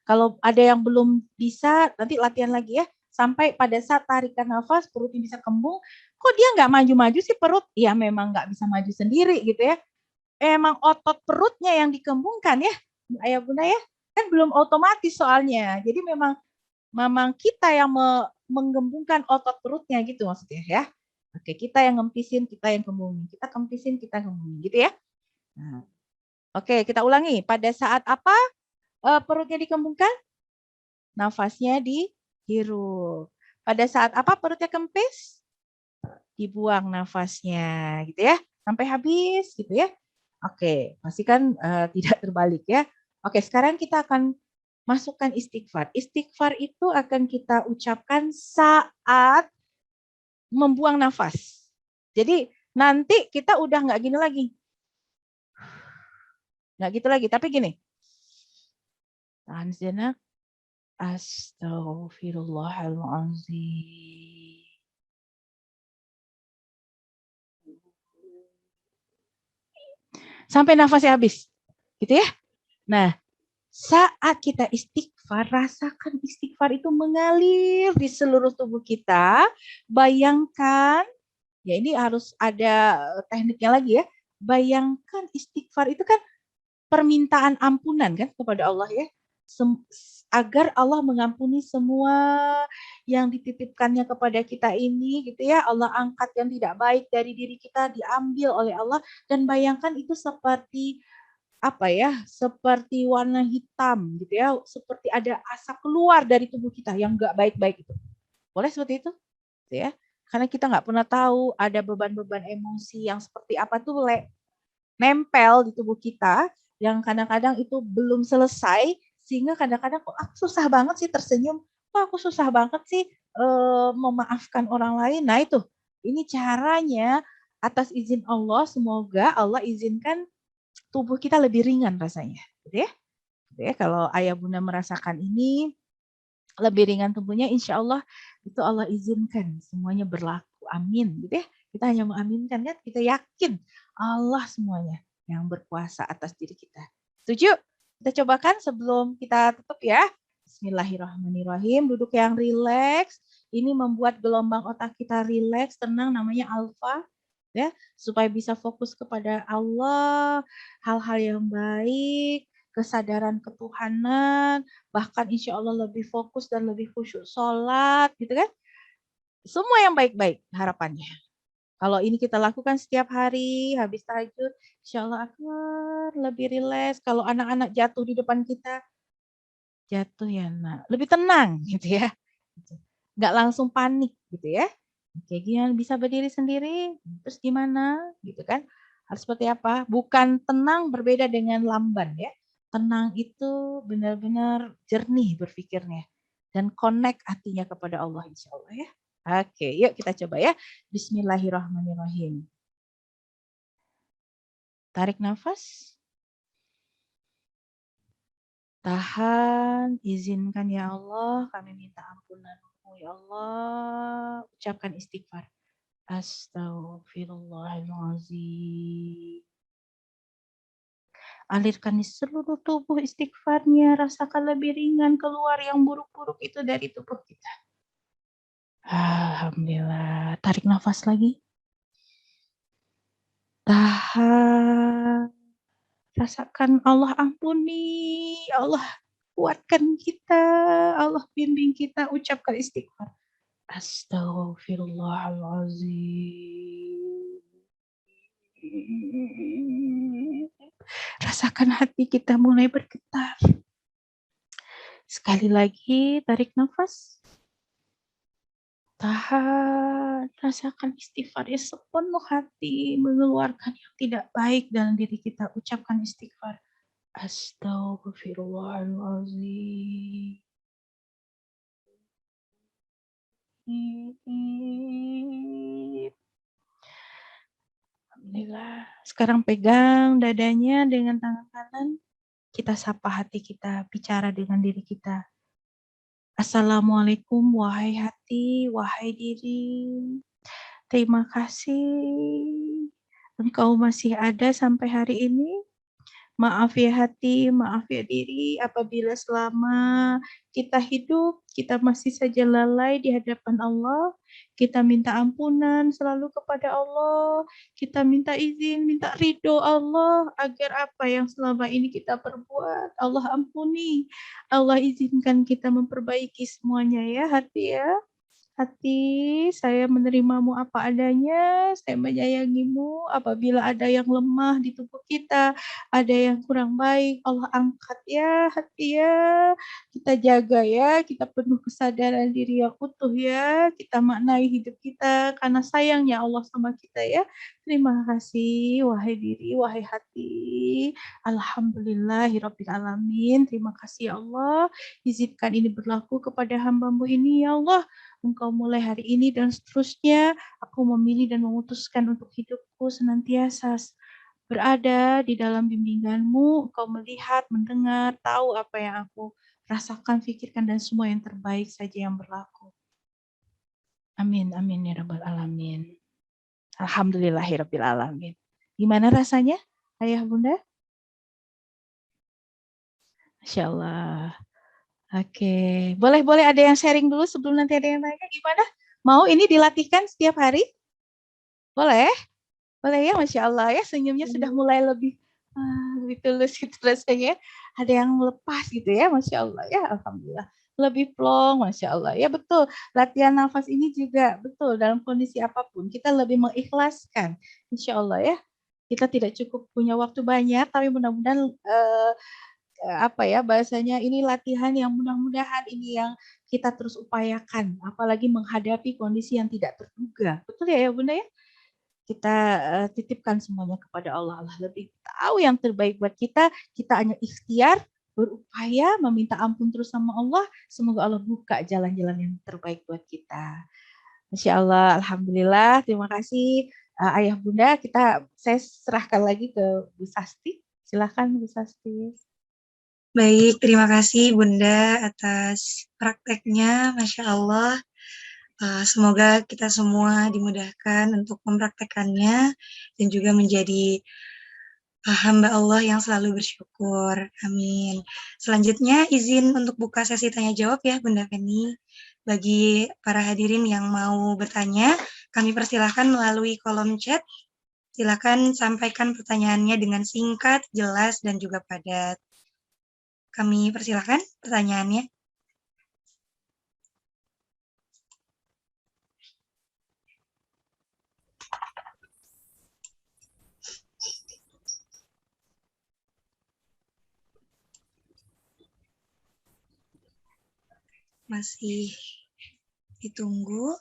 Kalau ada yang belum bisa, nanti latihan lagi ya. Sampai pada saat tarikan nafas, perutnya bisa kembung. Kok dia nggak maju-maju sih perut? Ya memang nggak bisa maju sendiri gitu ya. Emang otot perutnya yang dikembungkan ya. Ayah bunda ya. Kan belum otomatis soalnya. Jadi memang kita yang menggembungkan otot perutnya gitu maksudnya ya. Oke, kita yang ngempisin, kita yang kembungin. Kita kempisin, kita kembungin gitu ya. Nah, oke, kita ulangi. Pada saat apa perutnya dikembungkan? Nafasnya dihirup. Pada saat apa perutnya kempis? Dibuang nafasnya gitu ya. Sampai habis gitu ya. Oke, pastikan tidak terbalik ya. Oke, sekarang kita akan masukkan istighfar. Istighfar itu akan kita ucapkan saat membuang nafas. Jadi nanti kita udah nggak gini lagi. Nggak gitu lagi, tapi gini. Tahan sejenak. Astaghfirullahaladzim. Sampai nafasnya habis. Gitu ya. Nah, saat kita istighfar, rasakan istighfar itu mengalir di seluruh tubuh kita. Bayangkan Ya ini harus ada tekniknya lagi ya. Bayangkan istighfar itu kan permintaan ampunan kan kepada Allah ya. Agar Allah mengampuni semua yang dititipkannya kepada kita ini gitu ya. Allah angkat yang tidak baik dari diri kita diambil oleh Allah, dan bayangkan itu seperti apa ya? Seperti warna hitam gitu ya, seperti ada asap keluar dari tubuh kita yang enggak baik-baik itu. Boleh seperti itu? Gitu ya. Karena kita nggak pernah tahu ada beban-beban emosi yang seperti apa tuh nempel di tubuh kita yang kadang-kadang itu belum selesai, sehingga kadang-kadang kok aku susah banget sih tersenyum, kok aku susah banget sih memaafkan orang lain. Nah itu, ini caranya atas izin Allah, semoga Allah izinkan tubuh kita lebih ringan rasanya, gitu ya. Gitu ya, kalau ayah bunda merasakan ini lebih ringan tubuhnya, insya Allah itu Allah izinkan semuanya berlaku. Amin, gitu ya. Kita hanya mengaminkan kan, kita yakin Allah semuanya yang berkuasa atas diri kita. Setuju? Kita cobakan sebelum kita tutup ya. Bismillahirrahmanirrahim. Duduk yang rileks. Ini membuat gelombang otak kita rileks, tenang, namanya alfa. Ya, supaya bisa fokus kepada Allah, hal-hal yang baik, kesadaran ketuhanan, bahkan insya Allah lebih fokus dan lebih khusyuk sholat, gitu kan? Semua yang baik-baik harapannya. Kalau ini kita lakukan setiap hari, habis tahajud, insya Allah akan lebih rileks. Kalau anak-anak jatuh di depan kita, jatuh ya nak, lebih tenang gitu ya. Nggak langsung panik gitu ya. Kayak gini bisa berdiri sendiri, terus gimana gitu kan. Harus seperti apa? Bukan tenang berbeda dengan lamban ya. Tenang itu benar-benar jernih berpikirnya. Dan connect hatinya kepada Allah insya Allah ya. Oke, yuk kita coba ya. Bismillahirrahmanirrahim. Tarik nafas. Tahan, izinkan ya Allah, kami minta ampunan-Mu ya Allah. Ucapkan istighfar. Astaghfirullahaladzim. Alirkan di seluruh tubuh istighfarnya, rasakan lebih ringan keluar yang buruk-buruk itu dari tubuh kita. Alhamdulillah. Tarik nafas lagi. Tahan. Rasakan Allah ampuni. Allah kuatkan kita. Allah bimbing kita. Ucapkan istighfar. Astaghfirullahaladzim. Rasakan hati kita mulai bergetar. Sekali lagi, tarik nafas. Tahan, rasakan istighfarnya sepenuh hati, mengeluarkan yang tidak baik dalam diri kita. Ucapkan istighfar. Astaghfirullahaladzim. Alhamdulillah. Sekarang pegang dadanya dengan tangan kanan. Kita sapa hati kita, bicara dengan diri kita. Assalamualaikum wahai hati, wahai diri. Terima kasih engkau masih ada sampai hari ini. Maaf ya hati, maaf ya diri apabila selama kita hidup, kita masih saja lalai di hadapan Allah. Kita minta ampunan selalu kepada Allah. Kita minta izin, minta ridho Allah agar apa yang selama ini kita perbuat, Allah ampuni. Allah izinkan kita memperbaiki semuanya ya hati ya. Hati, saya menerimamu apa adanya, saya menyayangimu. Apabila ada yang lemah di tubuh kita, ada yang kurang baik, Allah angkat ya hati ya. Kita jaga ya, kita penuh kesadaran diri yang utuh ya. Kita maknai hidup kita karena sayangnya Allah sama kita ya. Terima kasih wahai diri, wahai hati. Alhamdulillahirabbil alamin. Terima kasih ya Allah. Izinkan ini berlaku kepada hamba-Mu ini ya Allah. Engkau mulai hari ini dan seterusnya, aku memilih dan memutuskan untuk hidupku senantiasa berada di dalam bimbingan-Mu. Engkau melihat, mendengar, tahu apa yang aku rasakan, pikirkan, dan semua yang terbaik saja yang berlaku. Amin, amin ya rabbal alamin. Alhamdulillahirabbil alamin. Gimana rasanya, ayah bunda? Masya Allah. Oke, boleh ada yang sharing dulu sebelum nanti ada yang nanya gimana? Mau ini dilatihkan setiap hari? Boleh? Boleh ya, Masya Allah ya, senyumnya sudah mulai lebih tulus gitu rasanya. Ada yang lepas gitu ya, Masya Allah ya, Alhamdulillah. Lebih plong, Masya Allah. Ya betul, latihan nafas ini juga betul dalam kondisi apapun. Kita lebih mengikhlaskan, Insya Allah ya. Kita tidak cukup punya waktu banyak, tapi mudah-mudahan apa ya bahasanya, ini latihan yang mudah-mudahan ini yang kita terus upayakan, apalagi menghadapi kondisi yang tidak terduga. Betul ya Bunda ya? Kita titipkan semuanya kepada Allah. Allah lebih tahu yang terbaik buat kita. Kita hanya ikhtiar, berupaya, meminta ampun terus sama Allah. Semoga Allah buka jalan-jalan yang terbaik buat kita. Masya Allah, Alhamdulillah. Terima kasih Ayah Bunda. Saya serahkan lagi ke Bu Sasti. Silakan Bu Sasti. Baik, terima kasih Bunda atas prakteknya, Masya Allah. Semoga kita semua dimudahkan untuk mempraktekannya dan juga menjadi hamba Allah yang selalu bersyukur. Amin. Selanjutnya izin untuk buka sesi tanya jawab ya Bunda Feni. Bagi para hadirin yang mau bertanya, kami persilahkan melalui kolom chat. Silakan sampaikan pertanyaannya dengan singkat, jelas, dan juga padat. Kami persilahkan pertanyaannya. Masih ditunggu.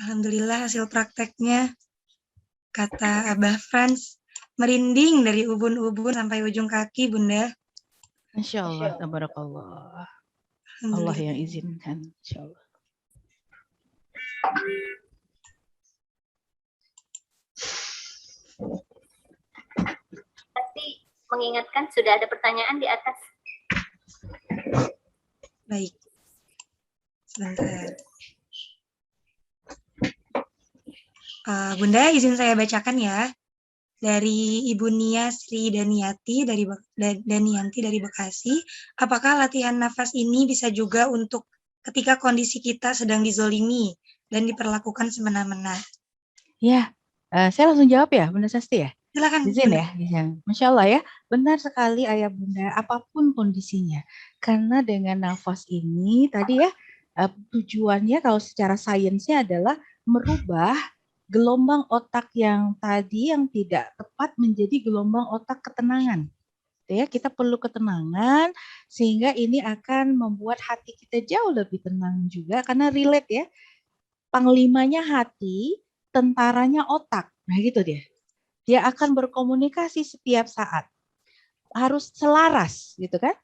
Alhamdulillah hasil prakteknya, kata Abah Frans, merinding dari ubun-ubun sampai ujung kaki, Bunda. Masya Allah, tabarakallah. Allah yang izinkan, insya Allah. Tapi mengingatkan sudah ada pertanyaan di atas. Baik. Sebentar. Bunda, izin saya bacakan ya. Dari Ibu Nia Sri Danianti dari Bekasi. Apakah latihan nafas ini bisa juga untuk ketika kondisi kita sedang dizolimi dan diperlakukan semena-mena? Ya, saya langsung jawab ya, Bunda Sasti ya. Silakan. Izin ya, izin. Masya Allah ya, benar sekali Ayah Bunda, apapun kondisinya. Karena dengan nafas ini tadi ya, tujuannya kalau secara sainsnya adalah merubah gelombang otak yang tadi yang tidak tepat menjadi gelombang otak ketenangan. Ya, kita perlu ketenangan sehingga ini akan membuat hati kita jauh lebih tenang juga karena relate ya. Panglimanya hati, tentaranya otak. Nah, gitu dia. Dia akan berkomunikasi setiap saat. Harus selaras, gitu kan?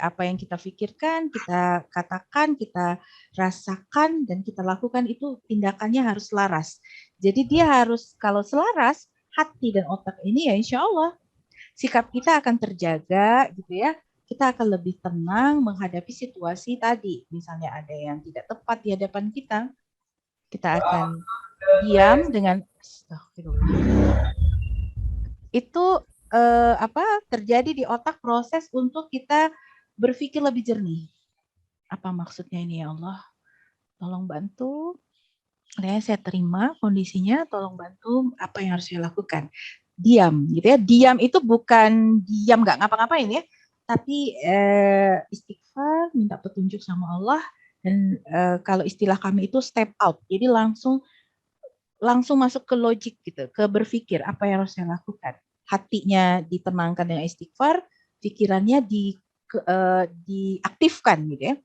Apa yang kita pikirkan, kita katakan, kita rasakan, dan kita lakukan itu tindakannya harus selaras. Jadi dia harus, kalau selaras, hati dan otak ini ya insya Allah, sikap kita akan terjaga, gitu ya. Kita akan lebih tenang menghadapi situasi tadi. Misalnya ada yang tidak tepat di hadapan kita akan diam dengan itu terjadi di otak proses untuk kita berpikir lebih jernih. Apa maksudnya ini ya Allah? Tolong bantu. Saya terima kondisinya, tolong bantu apa yang harus saya lakukan. Diam gitu ya. Diam itu bukan diam nggak ngapa-ngapain ya, tapi istighfar, minta petunjuk sama Allah, dan kalau istilah kami itu step out. Jadi langsung masuk ke logik gitu, ke berpikir apa yang harus saya lakukan. Hatinya ditenangkan dengan istighfar, pikirannya diaktifkan gitu ya.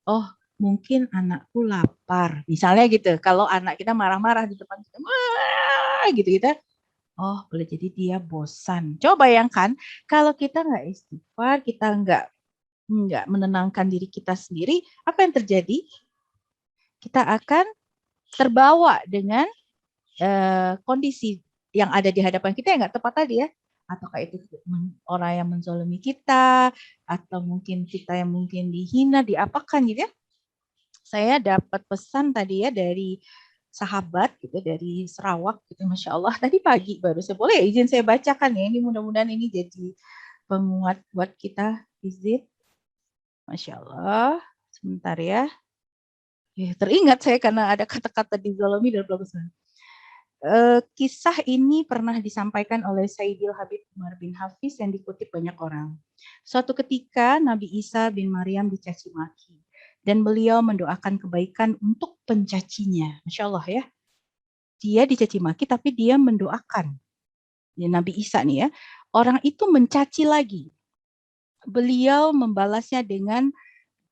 Oh, mungkin anakku lapar. Misalnya gitu. Kalau anak kita marah-marah di depan kita, gitu. Oh, boleh jadi dia bosan. Coba bayangkan kalau kita nggak istighfar, kita nggak menenangkan diri kita sendiri, apa yang terjadi? Kita akan terbawa dengan kondisi yang ada di hadapan kita yang nggak tepat tadi ya, ataukah itu orang yang menzalimi kita, atau mungkin kita yang mungkin dihina, diapakan gitu ya. Saya dapat pesan tadi ya dari sahabat gitu, dari Sarawak gitu, Masya Allah, tadi pagi baru. Saya boleh izin saya bacakan ya, ini mudah-mudahan ini jadi penguat buat kita, izin. Masya Allah, sebentar ya. Ya, teringat saya karena ada kata-kata dizalimi dan bla bla bla. Kisah ini pernah disampaikan oleh Sayyidil Habib Umar bin Hafiz yang dikutip banyak orang. Suatu ketika Nabi Isa bin Maryam dicaci maki dan beliau mendoakan kebaikan untuk pencacinya. Masya Allah ya. Dia dicaci maki tapi dia mendoakan. Ya, Nabi Isa nih ya. Orang itu mencaci lagi. Beliau membalasnya dengan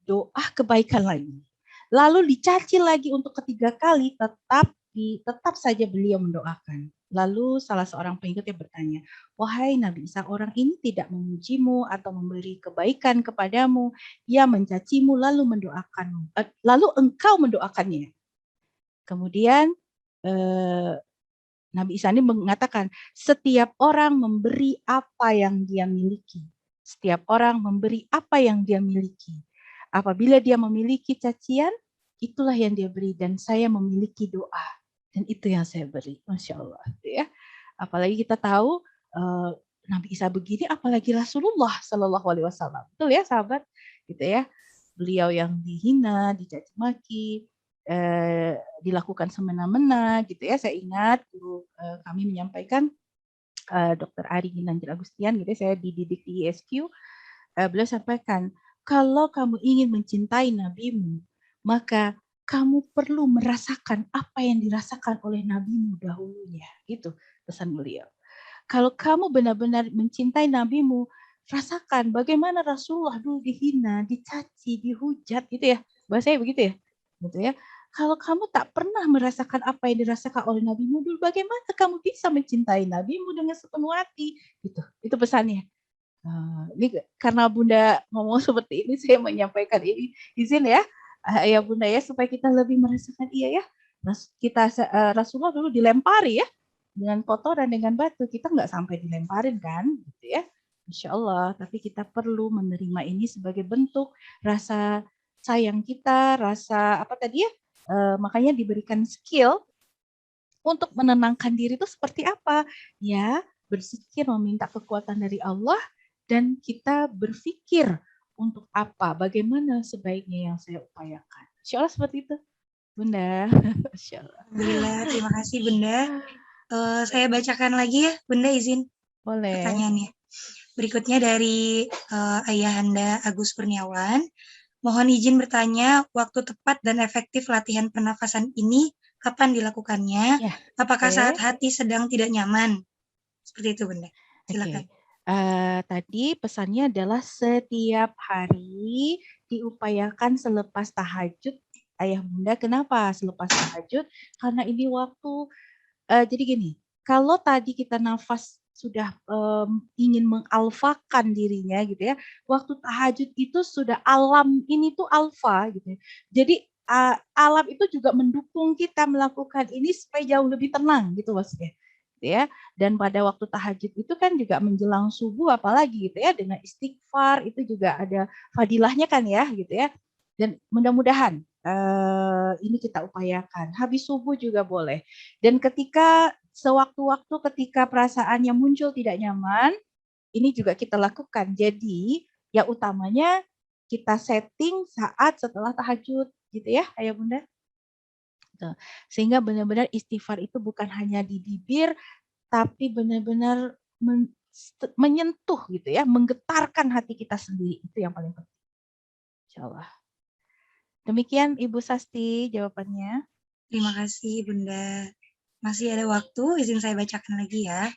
doa kebaikan lagi. Lalu dicaci lagi untuk ketiga kali, tetap saja beliau mendoakan. Lalu salah seorang pengikutnya bertanya, wahai Nabi Isa, orang ini tidak memujimu atau memberi kebaikan kepadamu, ia mencacimu lalu mendoakanmu, lalu engkau mendoakannya. Kemudian Nabi Isa ini mengatakan, setiap orang memberi apa yang dia miliki. Setiap orang memberi apa yang dia miliki. Apabila dia memiliki cacian, itulah yang dia beri. Dan saya memiliki doa. Dan itu yang saya beri. Masya Allah. Ya. Apalagi kita tahu Nabi Isa begini, apalagi Rasulullah Shallallahu Alaihi Wasallam. Betul ya sahabat? Gitu ya. Beliau yang dihina, dicaci maki, dilakukan semena-mena. Gitu ya. Saya ingat guru kami menyampaikan, Dr. Ari Ginanjar Agustian, gitu ya, saya dididik di ISQ. Beliau sampaikan, kalau kamu ingin mencintai nabimu, maka kamu perlu merasakan apa yang dirasakan oleh nabimu dahulunya. Itu pesan beliau. Kalau kamu benar-benar mencintai nabimu, rasakan bagaimana Rasulullah dulu dihina, dicaci, dihujat, gitu ya. Bahasanya begitu ya. Gitu ya. Kalau kamu tak pernah merasakan apa yang dirasakan oleh nabimu dulu, bagaimana kamu bisa mencintai nabimu dengan sepenuh hati? Gitu. Itu pesannya. Ini karena Bunda ngomong seperti ini, saya menyampaikan ini, izin ya, ya Bunda ya, supaya kita lebih merasakan iya ya. Kita Rasulullah dulu dilempari ya dengan kotoran, dengan batu, kita nggak sampai dilemparin kan, gitu ya. Insya Allah, tapi kita perlu menerima ini sebagai bentuk rasa sayang kita, rasa apa tadi ya, makanya diberikan skill untuk menenangkan diri itu seperti apa ya, berzikir meminta kekuatan dari Allah. Dan kita berpikir untuk apa, bagaimana sebaiknya yang saya upayakan. Insya Allah seperti itu, Bunda. Insya Allah. Alhamdulillah, terima kasih Bunda. Saya bacakan lagi ya, Bunda izin. Boleh. Pertanyaannya. Berikutnya dari Ayahanda Agus Kurniawan. Mohon izin bertanya, waktu tepat dan efektif latihan pernafasan ini kapan dilakukannya? Ya, apakah saat hati sedang tidak nyaman? Seperti itu Bunda. Silakan. Tadi pesannya adalah setiap hari diupayakan selepas tahajud. Ayah Bunda, kenapa selepas tahajud? Karena ini waktu, jadi gini, kalau tadi kita nafas sudah ingin mengalfakan dirinya gitu ya, waktu tahajud itu sudah alam ini tuh alfa gitu ya. Jadi alam itu juga mendukung kita melakukan ini supaya jauh lebih tenang gitu maksudnya. Ya, dan pada waktu tahajud itu kan juga menjelang subuh apalagi gitu ya, dengan istighfar itu juga ada fadilahnya kan ya gitu ya. Dan mudah-mudahan ini kita upayakan. Habis subuh juga boleh. Dan ketika sewaktu-waktu ketika perasaannya muncul tidak nyaman, ini juga kita lakukan. Jadi yang utamanya kita setting saat setelah tahajud gitu ya, Ayah Bunda. Sehingga benar-benar istighfar itu bukan hanya di bibir, tapi benar-benar menyentuh gitu ya, menggetarkan hati kita sendiri. Itu yang paling penting. Insyaallah. Demikian Ibu Sasti jawabannya. Terima kasih Bunda. Masih ada waktu, izin saya bacakan lagi ya.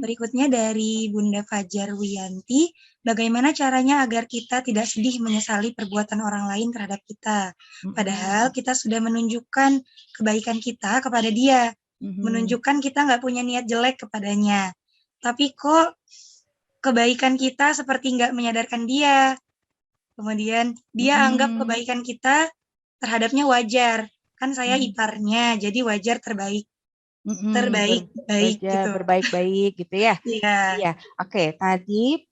Berikutnya dari Bunda Fajar Wiyanti, bagaimana caranya agar kita tidak sedih menyesali perbuatan orang lain terhadap kita? Padahal kita sudah menunjukkan kebaikan kita kepada dia, menunjukkan kita nggak punya niat jelek kepadanya. Tapi kok kebaikan kita seperti nggak menyadarkan dia. Kemudian dia anggap kebaikan kita terhadapnya wajar. Kan saya iparnya, jadi wajar terbaik. Terbaik-baik gitu. Berbaik-baik gitu ya. Iya. Oke, tadi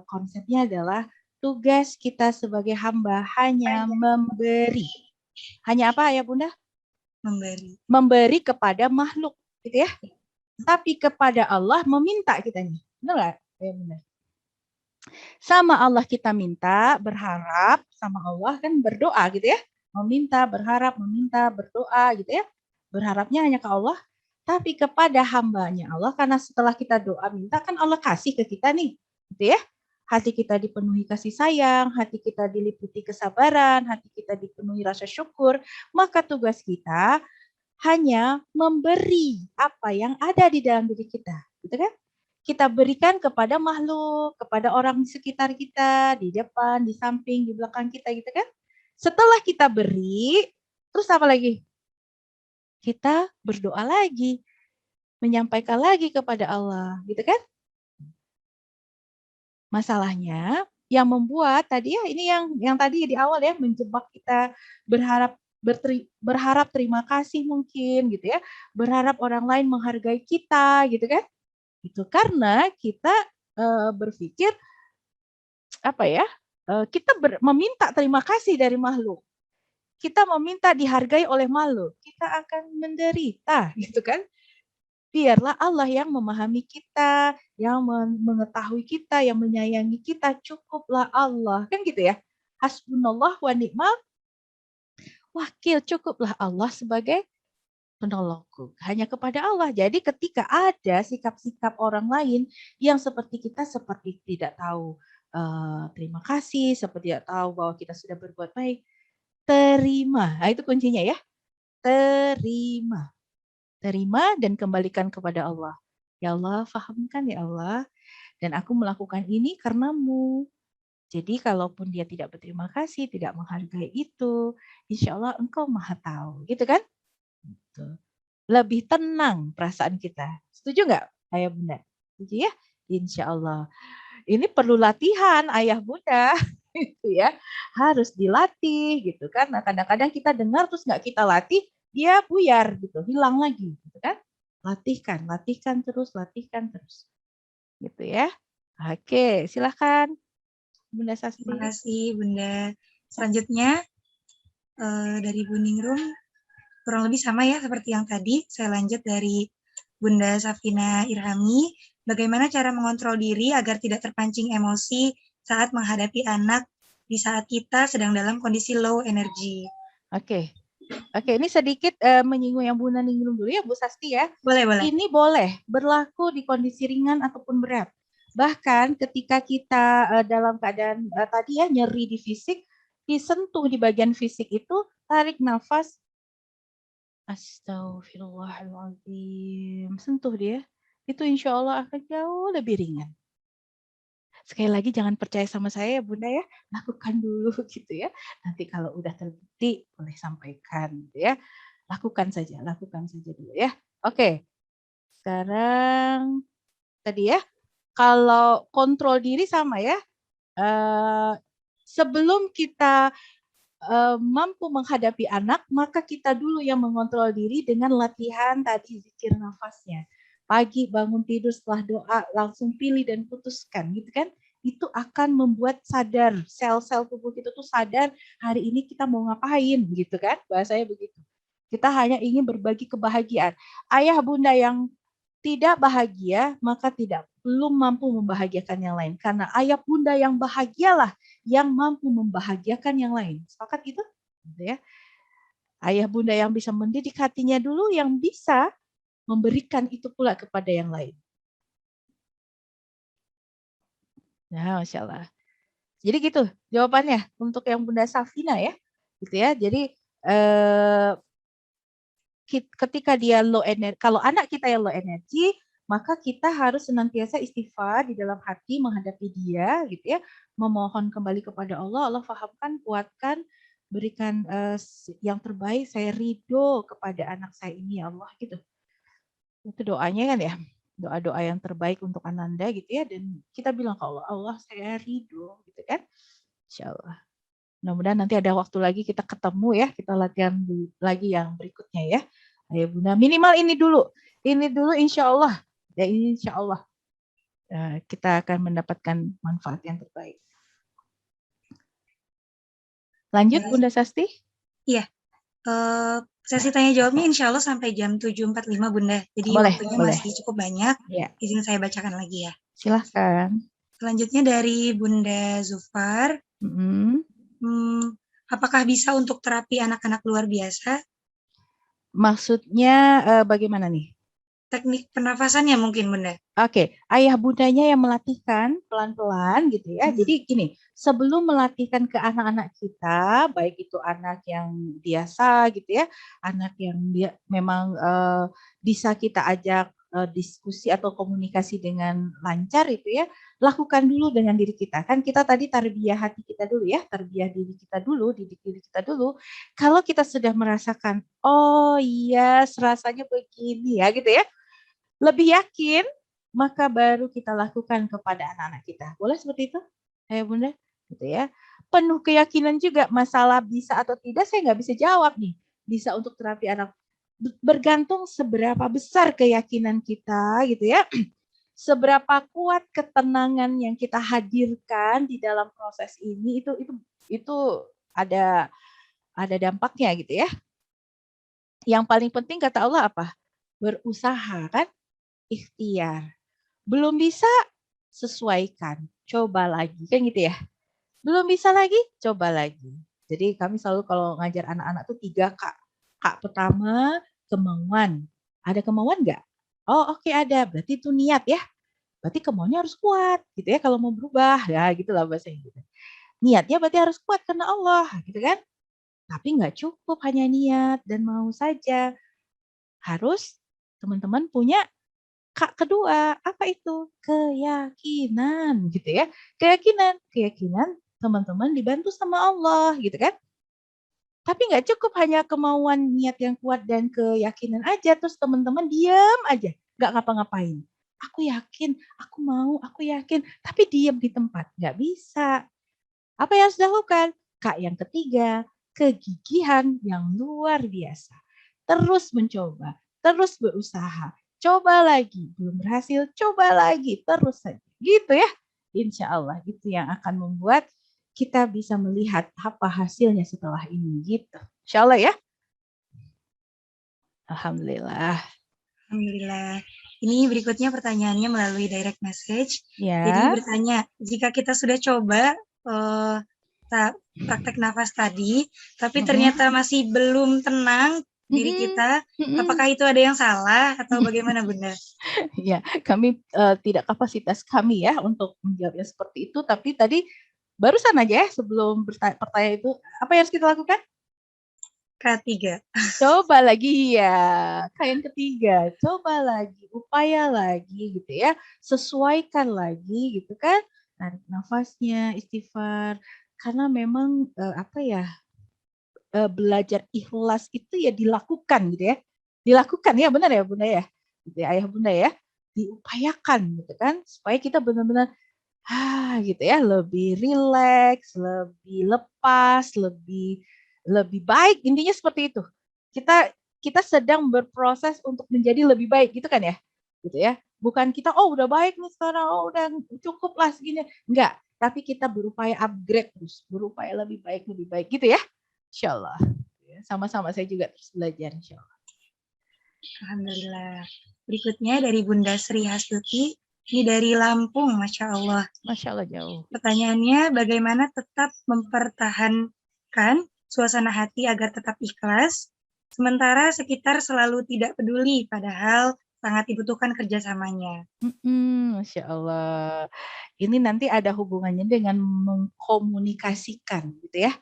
konsepnya adalah tugas kita sebagai hamba hanya memberi. Hanya apa ya Bunda? Memberi kepada makhluk gitu ya. Tapi kepada Allah meminta kitanya. Benar nggak? Ya Bunda. Sama Allah kita minta, berharap, sama Allah kan berdoa gitu ya. berharap, meminta, berdoa gitu ya. Berharapnya hanya ke Allah, tapi kepada hambanya Allah, karena setelah kita doa minta kan Allah kasih ke kita nih, gitu ya. Hati kita dipenuhi kasih sayang, hati kita diliputi kesabaran, hati kita dipenuhi rasa syukur, maka tugas kita hanya memberi apa yang ada di dalam diri kita, gitu kan? Kita berikan kepada makhluk, kepada orang di sekitar kita, di depan, di samping, di belakang kita, gitu kan? Setelah kita beri, terus apa lagi? Kita berdoa lagi, menyampaikan lagi kepada Allah, gitu kan? Masalahnya yang membuat tadi ya, ini yang tadi di awal ya, menjebak kita berharap terima kasih mungkin gitu ya, berharap orang lain menghargai kita gitu kan? Itu karena kita berpikir apa ya? Kita meminta terima kasih dari makhluk. Kita meminta dihargai oleh makhluk, kita akan menderita gitu kan? Biarlah Allah yang memahami kita, yang mengetahui kita, yang menyayangi kita, cukuplah Allah. Kan gitu ya. Hasbunallah wa ni'mal wakil, cukuplah Allah sebagai penolongku. Hanya kepada Allah. Jadi ketika ada sikap-sikap orang lain yang seperti kita, seperti tidak tahu terima kasih, seperti tidak tahu bahwa kita sudah berbuat baik, terima. Nah, itu kuncinya ya. Terima. Terima dan kembalikan kepada Allah. Ya Allah, fahamkan ya Allah. Dan aku melakukan ini karenamu. Jadi kalaupun dia tidak berterima kasih, tidak menghargai itu, insya Allah engkau maha tahu. Gitu kan? Gitu. Lebih tenang perasaan kita. Setuju nggak ayah bunda? Setuju ya? Insya Allah. Ini perlu latihan ayah bunda. Gitu ya. Harus dilatih gitu kan. Nah, kadang-kadang kita dengar terus nggak kita latih, dia buyar gitu, hilang lagi gitu kan. Latihkan terus, gitu ya. Oke, silakan Bunda Sasti. Terima kasih Bunda. Selanjutnya dari Bu Ningrum, kurang lebih sama ya seperti yang tadi. Saya lanjut dari Bunda Safina Irhami. Bagaimana cara mengontrol diri agar tidak terpancing emosi saat menghadapi anak di saat kita sedang dalam kondisi low energy? Oke, ini sedikit menyinggung yang Bunda Ningrum dulu ya, Bu Sasti ya. Boleh. Ini boleh berlaku di kondisi ringan ataupun berat. Bahkan ketika kita dalam keadaan tadi ya nyeri di fisik, disentuh di bagian fisik itu, tarik nafas, astagfirullahaladzim, sentuh dia, itu insya Allah akan jauh lebih ringan. Sekali lagi jangan percaya sama saya ya Bunda ya, lakukan dulu gitu ya. Nanti kalau udah terbukti boleh sampaikan gitu ya. Lakukan saja dulu ya. Oke. Sekarang tadi ya, kalau kontrol diri sama ya. Sebelum kita mampu menghadapi anak, maka kita dulu yang mengontrol diri dengan latihan tadi zikir nafasnya. Pagi bangun tidur setelah doa langsung pilih dan putuskan gitu kan. Itu akan membuat sadar, sel-sel tubuh kita tuh sadar hari ini kita mau ngapain gitu kan. Bahasanya begitu. Kita hanya ingin berbagi kebahagiaan. Ayah bunda yang tidak bahagia maka belum mampu membahagiakan yang lain. Karena ayah bunda yang bahagialah yang mampu membahagiakan yang lain. Sepakat gitu? Gitu ya. Ayah bunda yang bisa mendidik hatinya dulu yang bisa memberikan itu pula kepada yang lain. Nah, Masya Allah. Jadi gitu jawabannya untuk yang Bunda Safina ya. Gitu ya. Jadi ketika dia low energi, kalau anak kita yang low energi, maka kita harus senantiasa istighfar di dalam hati menghadapi dia gitu ya. Memohon kembali kepada Allah, Allah fahamkan, kuatkan, berikan yang terbaik, saya ridho kepada anak saya ini ya Allah gitu. Itu doanya kan ya, doa-doa yang terbaik untuk Ananda gitu ya, dan kita bilang ke Allah, Allah saya ridho gitu kan, insya Allah. Mudah-mudahan nanti ada waktu lagi kita ketemu ya, kita latihan lagi yang berikutnya ya. Ayo Bunda, minimal ini dulu insya Allah, ya ini insya Allah kita akan mendapatkan manfaat yang terbaik. Lanjut Bunda Sasti? Iya. Sesi tanya jawabnya insya Allah sampai jam 7.45 Bunda. Jadi waktunya masih cukup banyak. Ya. Izin saya bacakan lagi ya. Silahkan. Selanjutnya dari Bunda Zufar. apakah bisa untuk terapi anak-anak luar biasa? Maksudnya bagaimana nih? Teknik pernafasannya mungkin, Bunda. Oke, ayah bundanya yang melatihkan pelan-pelan gitu ya. Jadi gini, sebelum melatihkan ke anak-anak kita, baik itu anak yang biasa gitu ya, anak yang dia memang bisa kita ajak diskusi atau komunikasi dengan lancar itu ya, lakukan dulu dengan diri kita. Kan kita tadi tarbiyah hati kita dulu ya, tarbiyah diri kita dulu, didik diri kita dulu. Kalau kita sudah merasakan, oh iya, rasanya begini ya gitu ya, lebih yakin, maka baru kita lakukan kepada anak-anak kita. Boleh seperti itu, Ayah Bunda? Gitu ya. Penuh keyakinan juga, masalah bisa atau tidak saya nggak bisa jawab nih. Bisa untuk terapi anak. Bergantung seberapa besar keyakinan kita gitu ya. Seberapa kuat ketenangan yang kita hadirkan di dalam proses ini, itu ada dampaknya gitu ya. Yang paling penting kata Allah apa? Berusaha kan? Ikhtiar. Belum bisa, sesuaikan. Coba lagi. Kan gitu ya. Belum bisa lagi, coba lagi. Jadi kami selalu kalau ngajar anak-anak tuh 3 K. K pertama, kemauan. Ada kemauan nggak? Oh oke, ada. Berarti itu niat ya. Berarti kemauannya harus kuat. Gitu ya kalau mau berubah. Ya gitulah bahasanya gitu. Niatnya berarti harus kuat karena Allah. Gitu kan. Tapi nggak cukup hanya niat dan mau saja. Harus teman-teman punya Kak kedua, apa itu? Keyakinan, gitu ya. Keyakinan teman-teman dibantu sama Allah, gitu kan. Tapi nggak cukup hanya kemauan niat yang kuat dan keyakinan aja, terus teman-teman diam aja, nggak ngapa-ngapain. Aku yakin, aku mau, aku yakin, tapi diam di tempat, nggak bisa. Apa yang harus dilakukan? Kak yang ketiga, kegigihan yang luar biasa. Terus mencoba, terus berusaha. Coba lagi, belum berhasil, coba lagi, terus saja. Gitu ya. Insya Allah itu yang akan membuat kita bisa melihat apa hasilnya setelah ini. Gitu. Insya Allah ya. Alhamdulillah. Alhamdulillah. Ini berikutnya pertanyaannya melalui direct message. Ya. Jadi bertanya, jika kita sudah coba praktek nafas tadi, tapi ternyata masih belum tenang diri kita, apakah itu ada yang salah atau bagaimana Bunda? Ya, kami tidak kapasitas kami ya untuk menjawabnya seperti itu, tapi tadi barusan aja ya sebelum pertanyaan itu, apa yang harus kita lakukan? K3. Coba lagi ya, yang ketiga, coba lagi, upaya lagi gitu ya, sesuaikan lagi gitu kan, tarik nafasnya, istighfar, karena memang belajar ikhlas itu ya dilakukan gitu ya. Dilakukan ya, benar ya Bunda ya? Gitu ya, Ayah Bunda ya. Diupayakan gitu kan supaya kita benar-benar gitu ya, lebih rileks, lebih lepas, lebih baik, intinya seperti itu. Kita sedang berproses untuk menjadi lebih baik gitu kan ya. Gitu ya. Bukan kita udah baik nih sekarang, udah cukup lah segini. Enggak, tapi kita berupaya upgrade terus, berupaya lebih baik gitu ya. Insyaallah. Sama-sama saya juga terus belajar insyaallah. Alhamdulillah. Berikutnya dari Bunda Sri Hastuti, ini dari Lampung, Masya Allah. Masya Allah jauh. Pertanyaannya, bagaimana tetap mempertahankan suasana hati agar tetap ikhlas, sementara sekitar selalu tidak peduli, padahal sangat dibutuhkan kerjasamanya. Masya Allah. Ini nanti ada hubungannya dengan mengkomunikasikan gitu ya.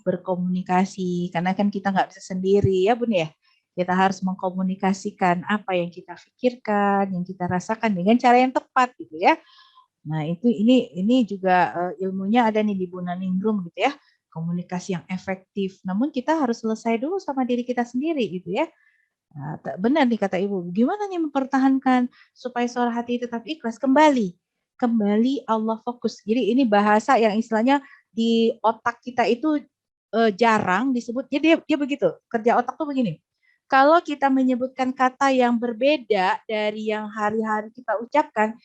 Berkomunikasi, karena kan kita nggak bisa sendiri ya Bun ya. Kita harus mengkomunikasikan apa yang kita pikirkan, yang kita rasakan dengan cara yang tepat gitu ya. Nah ini juga ilmunya ada nih di Bunaningrum gitu ya. Komunikasi yang efektif. Namun kita harus selesai dulu sama diri kita sendiri gitu ya. Nah, benar nih kata Ibu. Gimana nih mempertahankan supaya suara hati tetap ikhlas? Kembali Allah fokus. Jadi ini bahasa yang istilahnya di otak kita itu jarang disebut. Jadi dia begitu. Kerja otak tuh begini. Kalau kita menyebutkan kata yang berbeda dari yang hari-hari kita ucapkan,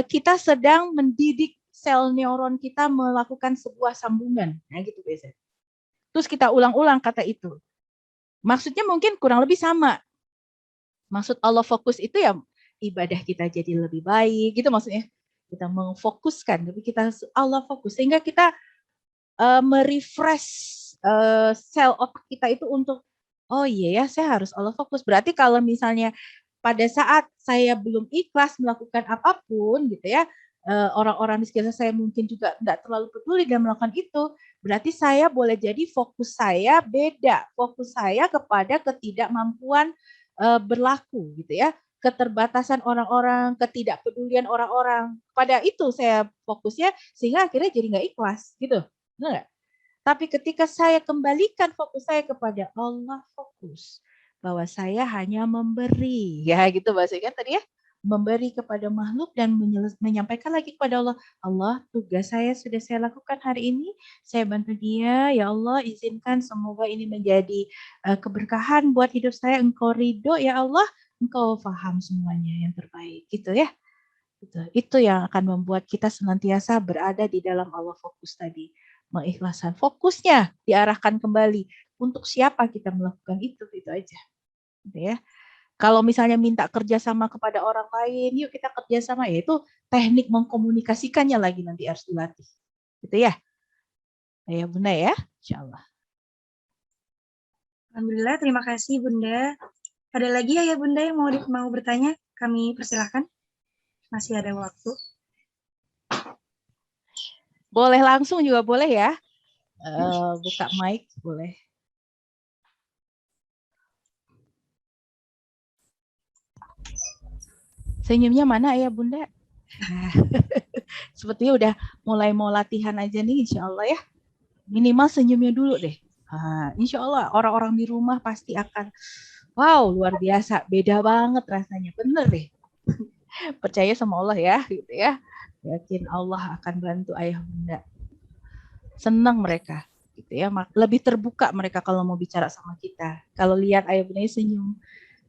kita sedang mendidik sel neuron kita melakukan sebuah sambungan. Nah gitu biasanya. Terus kita ulang-ulang kata itu. Maksudnya mungkin kurang lebih sama. Maksud Allah fokus itu ya ibadah kita jadi lebih baik gitu maksudnya. Kita memfokuskan, tapi kita Allah fokus sehingga kita merefresh sel otak kita itu untuk, oh iya ya, saya harus Allah fokus. Berarti kalau misalnya pada saat saya belum ikhlas melakukan apapun gitu ya, orang-orang di sekitar saya mungkin juga nggak terlalu peduli dan melakukan itu, berarti saya boleh jadi fokus saya beda, fokus saya kepada ketidakmampuan berlaku gitu ya, keterbatasan orang-orang, ketidakpedulian orang-orang, pada itu saya fokusnya sehingga akhirnya jadi nggak ikhlas gitu, benar nggak? Tapi ketika saya kembalikan fokus saya kepada Allah, fokus bahwa saya hanya memberi, ya gitu bahasanya kan tadi ya, memberi kepada makhluk dan menyampaikan lagi kepada Allah, Allah tugas saya sudah saya lakukan hari ini, saya bantu dia, ya Allah izinkan semoga ini menjadi keberkahan buat hidup saya, Engkau ridho ya Allah, Engkau paham semuanya yang terbaik, gitu ya. Itu yang akan membuat kita senantiasa berada di dalam Allah fokus tadi, mengikhlaskan fokusnya diarahkan kembali untuk siapa kita melakukan itu aja, gitu ya. Kalau misalnya minta kerjasama kepada orang lain, yuk kita kerjasama, ya itu teknik mengkomunikasikannya lagi nanti harus dilatih, gitu ya. Ya Bunda ya, insya Allah. Alhamdulillah, terima kasih Bunda. Ada lagi ya Bunda yang mau bertanya? Kami persilahkan. Masih ada waktu. Boleh langsung juga boleh ya. Buka mic boleh. Senyumnya mana ya Bunda? Nah, sepertinya udah mulai mau latihan aja nih insya Allah ya. Minimal senyumnya dulu deh. Insya Allah orang-orang di rumah pasti akan, wow luar biasa, beda banget rasanya. Bener deh. Percaya sama Allah ya, gitu ya. Yakin Allah akan bantu ayah bunda. Senang mereka, gitu ya. Lebih terbuka mereka kalau mau bicara sama kita. Kalau lihat ayah bunda senyum,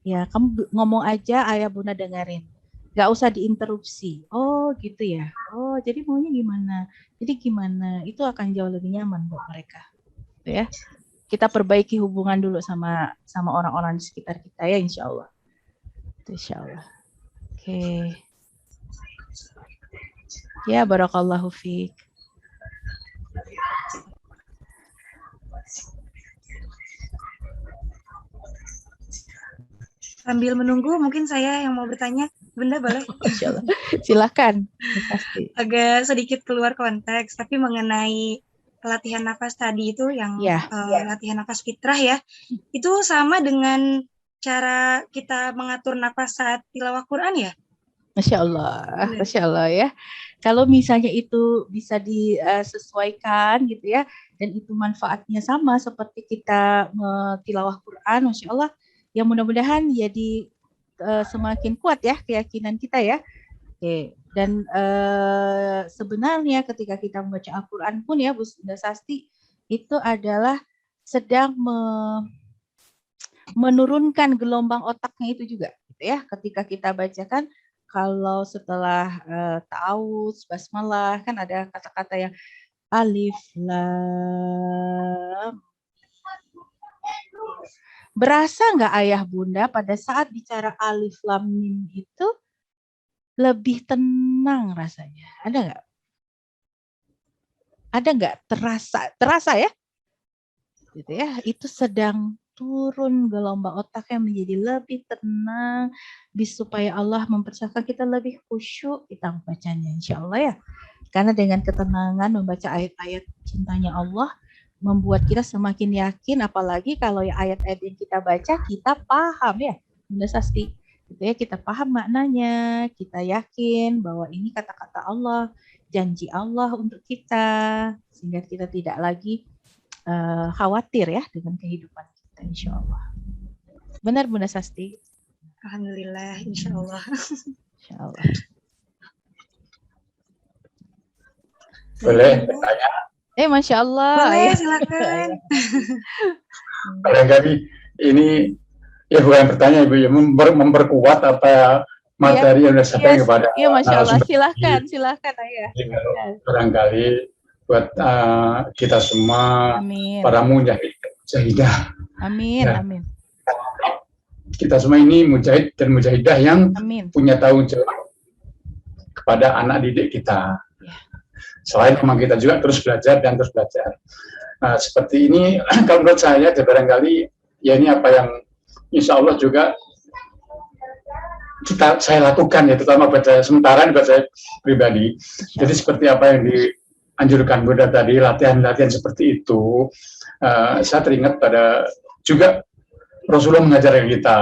ya kamu ngomong aja, ayah bunda dengerin. Gak usah diinterupsi. Oh gitu ya. Oh jadi maunya gimana? Jadi gimana? Itu akan jauh lebih nyaman buat mereka. Gitu ya. Kita perbaiki hubungan dulu sama orang-orang di sekitar kita ya insya Allah. Insya Allah. Oke. Ya barakallahu fiik. Sambil menunggu mungkin saya yang mau bertanya. Bunda boleh? Insyaallah. Silakan. Pasti. Agak sedikit keluar konteks, tapi mengenai latihan nafas tadi itu yang latihan nafas fitrah ya, itu sama dengan cara kita mengatur nafas saat tilawah Quran ya? Masya Allah ya. Kalau misalnya itu bisa disesuaikan gitu ya, dan itu manfaatnya sama seperti kita tilawah Quran, Masya Allah, ya mudah-mudahan jadi semakin kuat ya keyakinan kita ya. Oke. Dan sebenarnya ketika kita membaca Al-Quran pun ya Bunda Sasti, itu adalah sedang menurunkan gelombang otaknya itu juga gitu ya. Ketika kita bacakan, kalau setelah ta'awudz, basmalah, kan ada kata-kata yang alif, lam. Berasa nggak ayah bunda pada saat bicara alif, lam, mim itu lebih tenang rasanya? Ada nggak? Ada nggak? Terasa ya? Gitu ya. Itu sedang turun gelombang otaknya menjadi lebih tenang, supaya Allah mempercayakan kita lebih khusyuk kita membacanya insya Allah ya. Karena dengan ketenangan membaca ayat-ayat cintanya Allah membuat kita semakin yakin, apalagi kalau ya ayat-ayat yang kita baca kita paham ya Bunda Sasti, gitu ya, kita paham maknanya, kita yakin bahwa ini kata-kata Allah, janji Allah untuk kita, sehingga kita tidak lagi khawatir ya dengan kehidupan kita insya Allah. Benar Bunda Sasti? Alhamdulillah, insya Allah. Insya Allah. Boleh bertanya? Masya Allah. Boleh, silakan. Barangkali ini ya bukan bertanya Ibu, ya memperkuat apa materi yang sudah sampai kepada. Iya, Masya Allah. Silahkan Ayah. Barangkali buat kita semua, amin, para mujahidah. Amin, ya. Amin. Kita semua ini mujahid dan mujahidah yang amin. Punya tanggung jawab kepada anak didik kita. Ya. Selain memang kita juga terus belajar dan terus belajar. Nah, seperti ini, kalau menurut saya, barangkali ya ini apa yang insya Allah juga saya lakukan ya, terutama buat saya, sementara buat saya pribadi. Jadi seperti apa yang dianjurkan Bunda tadi, latihan-latihan seperti itu, saya teringat pada juga Rasulullah mengajarkan kita.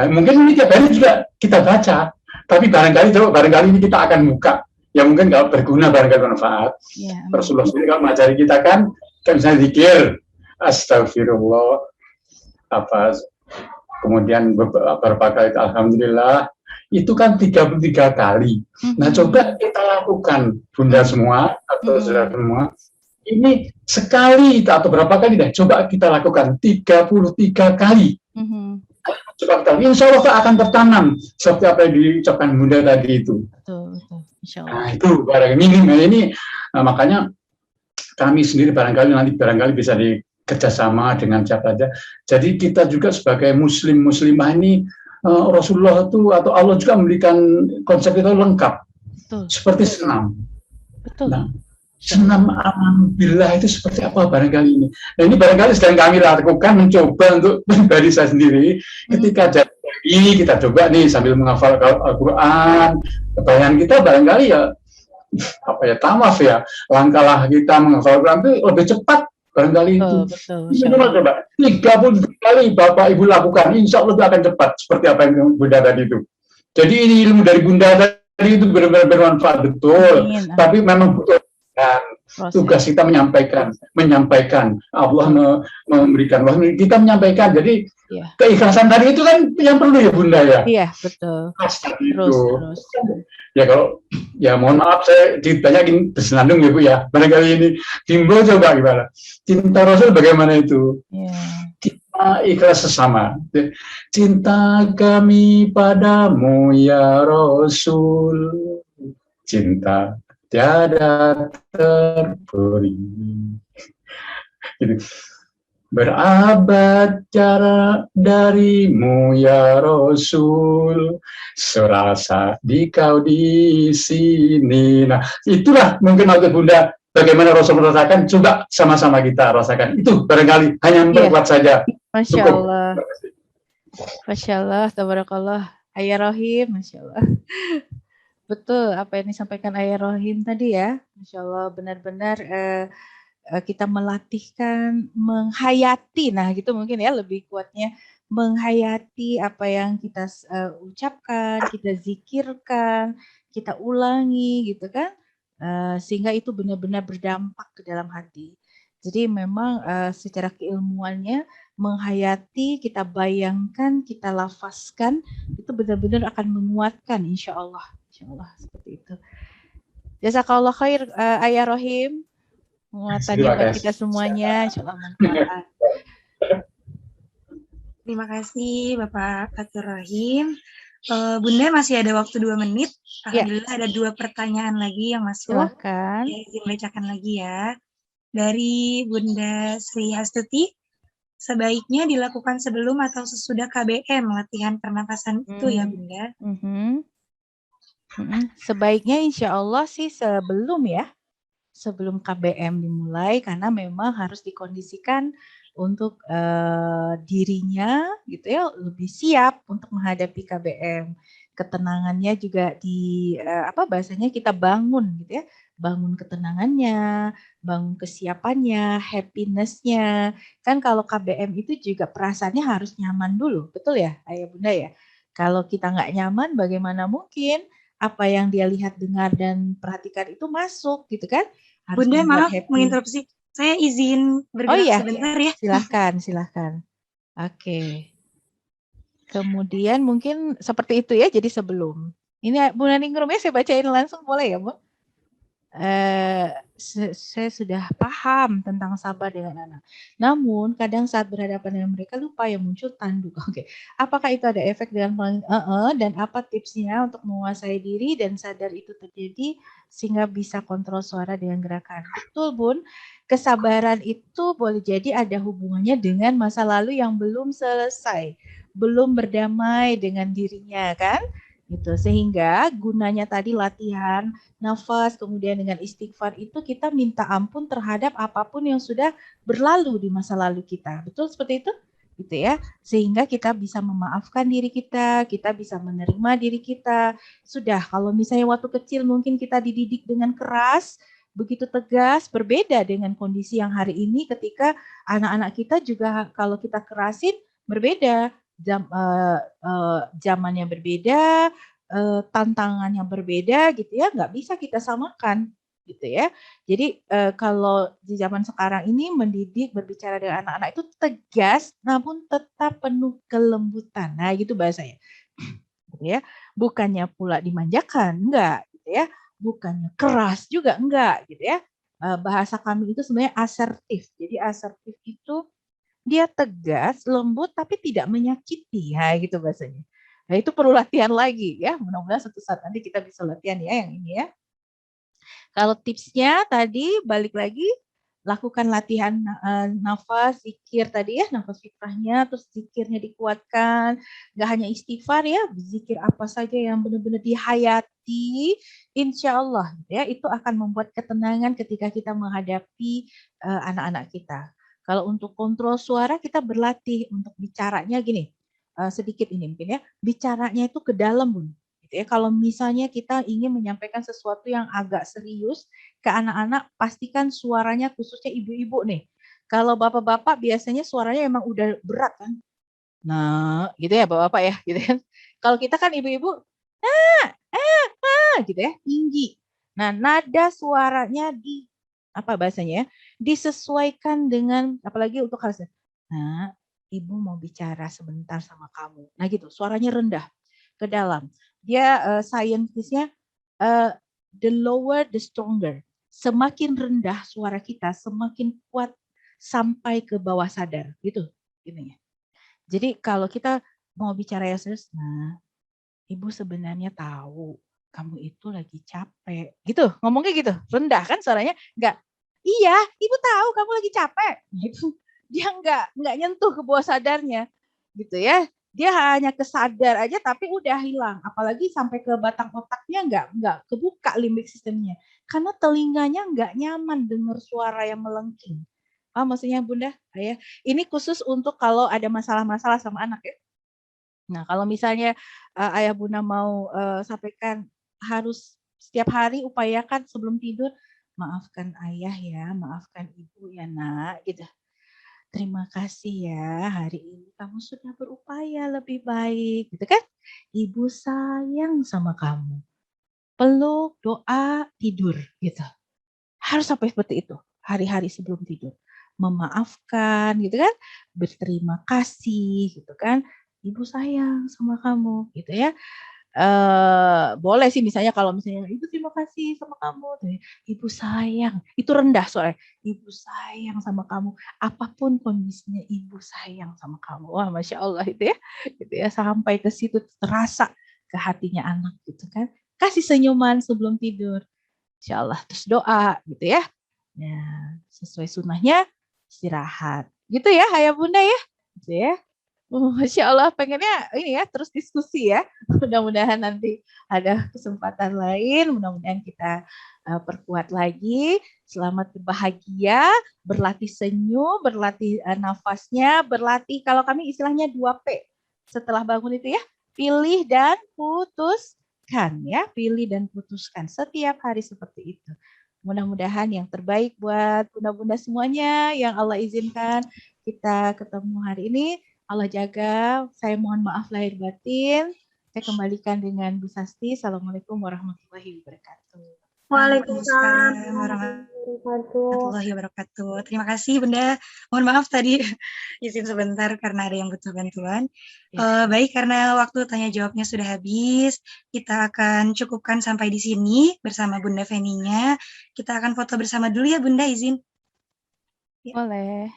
Mungkin ini tiap hari juga kita baca, tapi barangkali ini kita akan buka. Ya mungkin kalau berguna, barangkali bermanfaat. Rasulullah sendiri kalau mengajari kita kan misalnya zikir, astagfirullah, kemudian beberapa kali alhamdulillah, itu kan 33 kali. Nah, coba kita lakukan, Bunda semua atau saudara semua, ini sekali atau berapa kali dah, coba kita lakukan 33 kali. Coba kita, insya Allah akan tertanam seperti apa yang diucapkan Bunda tadi itu. Betul. Insya Allah. Nah, itu barang ini, makanya kami sendiri barangkali bisa kerjasama dengan siapa saja. Jadi kita juga sebagai muslimah ini, Rasulullah itu atau Allah juga memberikan konsep itu lengkap. Betul. Seperti senam. Betul. Nah, senam alhamdulillah itu seperti apa barangkali ini. Nah, ini barangkali sedang kami lakukan, mencoba untuk pribadi saya sendiri. Ketika jadi kita coba nih sambil menghafal Al-Quran, bayangan kita barangkali ya tamaf ya, langkah kita menghafal Al-Quran itu lebih cepat barangkali itu. Coba 30 kali Bapak Ibu lakukan, insya Allah itu akan cepat seperti apa yang Bunda tadi itu. Jadi ini ilmu dari Bunda tadi itu benar-benar bermanfaat betul. Tapi memang butuh tugas kita menyampaikan. Allah memberikan, kita menyampaikan. Jadi keikhlasan tadi itu kan yang perlu ya Bunda ya. Iya betul. Terus. Ya kalau mohon maaf saya ditanyain bersenandung ya Bu ya. Barangkali ini Bimbo coba gimana? Cinta Rasul bagaimana itu? Kita ikhlas sesama. Cinta kami padamu ya Rasul. Cinta tiada terperi. Gitu. Berabad jarak darimu ya Rasul, serasa kau di sini. Nah, itulah mungkin waktu Bunda bagaimana Rasul merasakan, coba sama-sama kita rasakan. Itu barangkali hanya memperkuat saja. Masya Allah. Masya Allah, tabarakallah. Ayah Rohim, Masya Allah. Betul apa yang disampaikan Ayah Rohim tadi ya. Masya Allah, benar-benar kita melatihkan, menghayati, nah gitu mungkin ya lebih kuatnya, menghayati apa yang kita ucapkan, kita zikirkan, kita ulangi gitu kan, sehingga itu benar-benar berdampak ke dalam hati. Jadi memang secara keilmuannya menghayati, kita bayangkan, kita lafazkan, itu benar-benar akan menguatkan insya Allah seperti itu. Jazakallah khair Ayah Rohim. Penguatannya buat kita semuanya, insyaallah manfaat. Terima kasih Bapak Fatur Rahim. Bunda masih ada waktu 2 menit. Alhamdulillah ada 2 pertanyaan lagi yang masuk. Silakan. Ya, izin bacakan lagi ya. Dari Bunda Sri Hastuti, sebaiknya dilakukan sebelum atau sesudah KBM latihan pernapasan itu ya Bunda? Sebaiknya insya Allah sih sebelum ya. Sebelum KBM dimulai, karena memang harus dikondisikan untuk dirinya gitu ya lebih siap untuk menghadapi KBM. Ketenangannya juga bahasanya kita bangun gitu ya, bangun ketenangannya, bangun kesiapannya, happiness-nya. Kan kalau KBM itu juga perasaannya harus nyaman dulu, betul ya Ayah Bunda ya. Kalau kita nggak nyaman, bagaimana mungkin apa yang dia lihat, dengar, dan perhatikan itu masuk gitu kan. Harus Bunda maaf menginterupsi, saya izin bergerak sebentar ya. Silahkan. Oke. Kemudian mungkin seperti itu ya, jadi sebelum. Ini Bu Naningrum ya, saya bacain langsung boleh ya Bu? Saya sudah paham tentang sabar dengan anak. Namun kadang saat berhadapan dengan mereka lupa yang muncul tanduk. Oke. Apakah itu ada efek dengan dan apa tipsnya untuk menguasai diri dan sadar itu terjadi sehingga bisa kontrol suara dengan gerakan? Betul Bun. Kesabaran itu boleh jadi ada hubungannya dengan masa lalu yang belum selesai, belum berdamai dengan dirinya kan? Gitu. Sehingga gunanya tadi latihan nafas, kemudian dengan istighfar itu kita minta ampun terhadap apapun yang sudah berlalu di masa lalu kita. Betul seperti itu? Gitu ya. Sehingga kita bisa memaafkan diri kita bisa menerima diri kita. Sudah, kalau misalnya waktu kecil mungkin kita dididik dengan keras, begitu tegas, berbeda dengan kondisi yang hari ini ketika anak-anak kita juga kalau kita kerasin berbeda. Zamannya berbeda, tantangan yang berbeda gitu ya, nggak bisa kita samakan gitu ya. Jadi kalau di zaman sekarang ini mendidik berbicara dengan anak-anak itu tegas namun tetap penuh kelembutan. Nah, gitu bahasanya. Gitu ya. Bukannya pula dimanjakan, enggak gitu ya. Bukannya keras juga enggak gitu ya. Bahasa kami itu sebenarnya asertif. Jadi asertif itu dia tegas, lembut, tapi tidak menyakiti. Nah, gitu bahasanya. Nah, itu perlu latihan lagi ya. Mudah-mudahan suatu saat nanti kita bisa latihan ya yang ini ya. Kalau tipsnya tadi balik lagi lakukan latihan nafas, zikir tadi ya, nafas fitrahnya, terus zikirnya dikuatkan. Gak hanya istighfar ya, zikir apa saja yang benar-benar dihayati, insya Allah ya, itu akan membuat ketenangan ketika kita menghadapi anak-anak kita. Kalau untuk kontrol suara, kita berlatih untuk bicaranya gini, sedikit ini mungkin ya, bicaranya itu ke dalam, Bun. Ya, kalau misalnya kita ingin menyampaikan sesuatu yang agak serius ke anak-anak, pastikan suaranya khususnya ibu-ibu nih. Kalau bapak-bapak biasanya suaranya emang udah berat kan. Nah, gitu ya bapak-bapak ya, gitu kan. Kalau kita kan ibu-ibu, gitu ya, tinggi. Nah, nada suaranya apa bahasanya? Disesuaikan dengan apalagi untuk harusnya. Nah, ibu mau bicara sebentar sama kamu. Nah, gitu, suaranya rendah ke dalam. Dia scientistnya the lower the stronger. Semakin rendah suara kita, semakin kuat sampai ke bawah sadar, gitu ininya. Jadi kalau kita mau bicara yang serius, nah, ibu sebenarnya tahu kamu itu lagi capek, gitu, ngomongnya gitu, rendah kan suaranya, enggak, iya, ibu tahu kamu lagi capek, gitu. Dia enggak nyentuh ke bawah sadarnya, gitu ya. Dia hanya kesadar aja tapi udah hilang, apalagi sampai ke batang otaknya enggak kebuka limbik sistemnya, karena telinganya enggak nyaman dengar suara yang melengking. Maksudnya Bunda, Ayah, ini khusus untuk kalau ada masalah-masalah sama anak ya. Nah, kalau misalnya Ayah Bunda mau sampaikan harus setiap hari upayakan sebelum tidur, maafkan ayah ya, maafkan ibu ya nak, gitu. Terima kasih ya, hari ini kamu sudah berupaya lebih baik, gitu kan? Ibu sayang sama kamu. Peluk, doa, tidur, gitu. Harus sampai seperti itu, hari-hari sebelum tidur. Memaafkan, gitu kan? Berterima kasih, gitu kan? Ibu sayang sama kamu, gitu ya. Boleh sih misalnya kalau misalnya ibu terima kasih sama kamu, ibu sayang, itu rendah soalnya, ibu sayang sama kamu, apapun kondisinya ibu sayang sama kamu. Wah, Masya Allah itu ya sampai ke situ terasa ke hatinya anak gitu kan. Kasih senyuman sebelum tidur, Insya Allah, terus doa gitu ya. Ya, sesuai sunnahnya istirahat. Gitu ya, Ayah Bunda ya. Gitu ya. Masya Allah, pengennya ini ya terus diskusi ya. Mudah-mudahan nanti ada kesempatan lain. Mudah-mudahan kita perkuat lagi. Selamat berbahagia, berlatih senyum, berlatih nafasnya, berlatih kalau kami istilahnya 2P. Setelah bangun itu ya, pilih dan putuskan ya, pilih dan putuskan setiap hari seperti itu. Mudah-mudahan yang terbaik buat bunda-bunda semuanya yang Allah izinkan kita ketemu hari ini. Allah jaga, saya mohon maaf lahir batin. Saya kembalikan dengan Bu Sasti. Assalamualaikum warahmatullahi wabarakatuh. Waalaikumsalam warahmatullahi wabarakatuh. Terima kasih Bunda. Mohon maaf tadi izin sebentar karena ada yang butuh bantuan. Baik, karena waktu tanya jawabnya sudah habis, kita akan cukupkan sampai di sini bersama Bunda Feni-nya. Kita akan foto bersama dulu ya Bunda, izin. Boleh.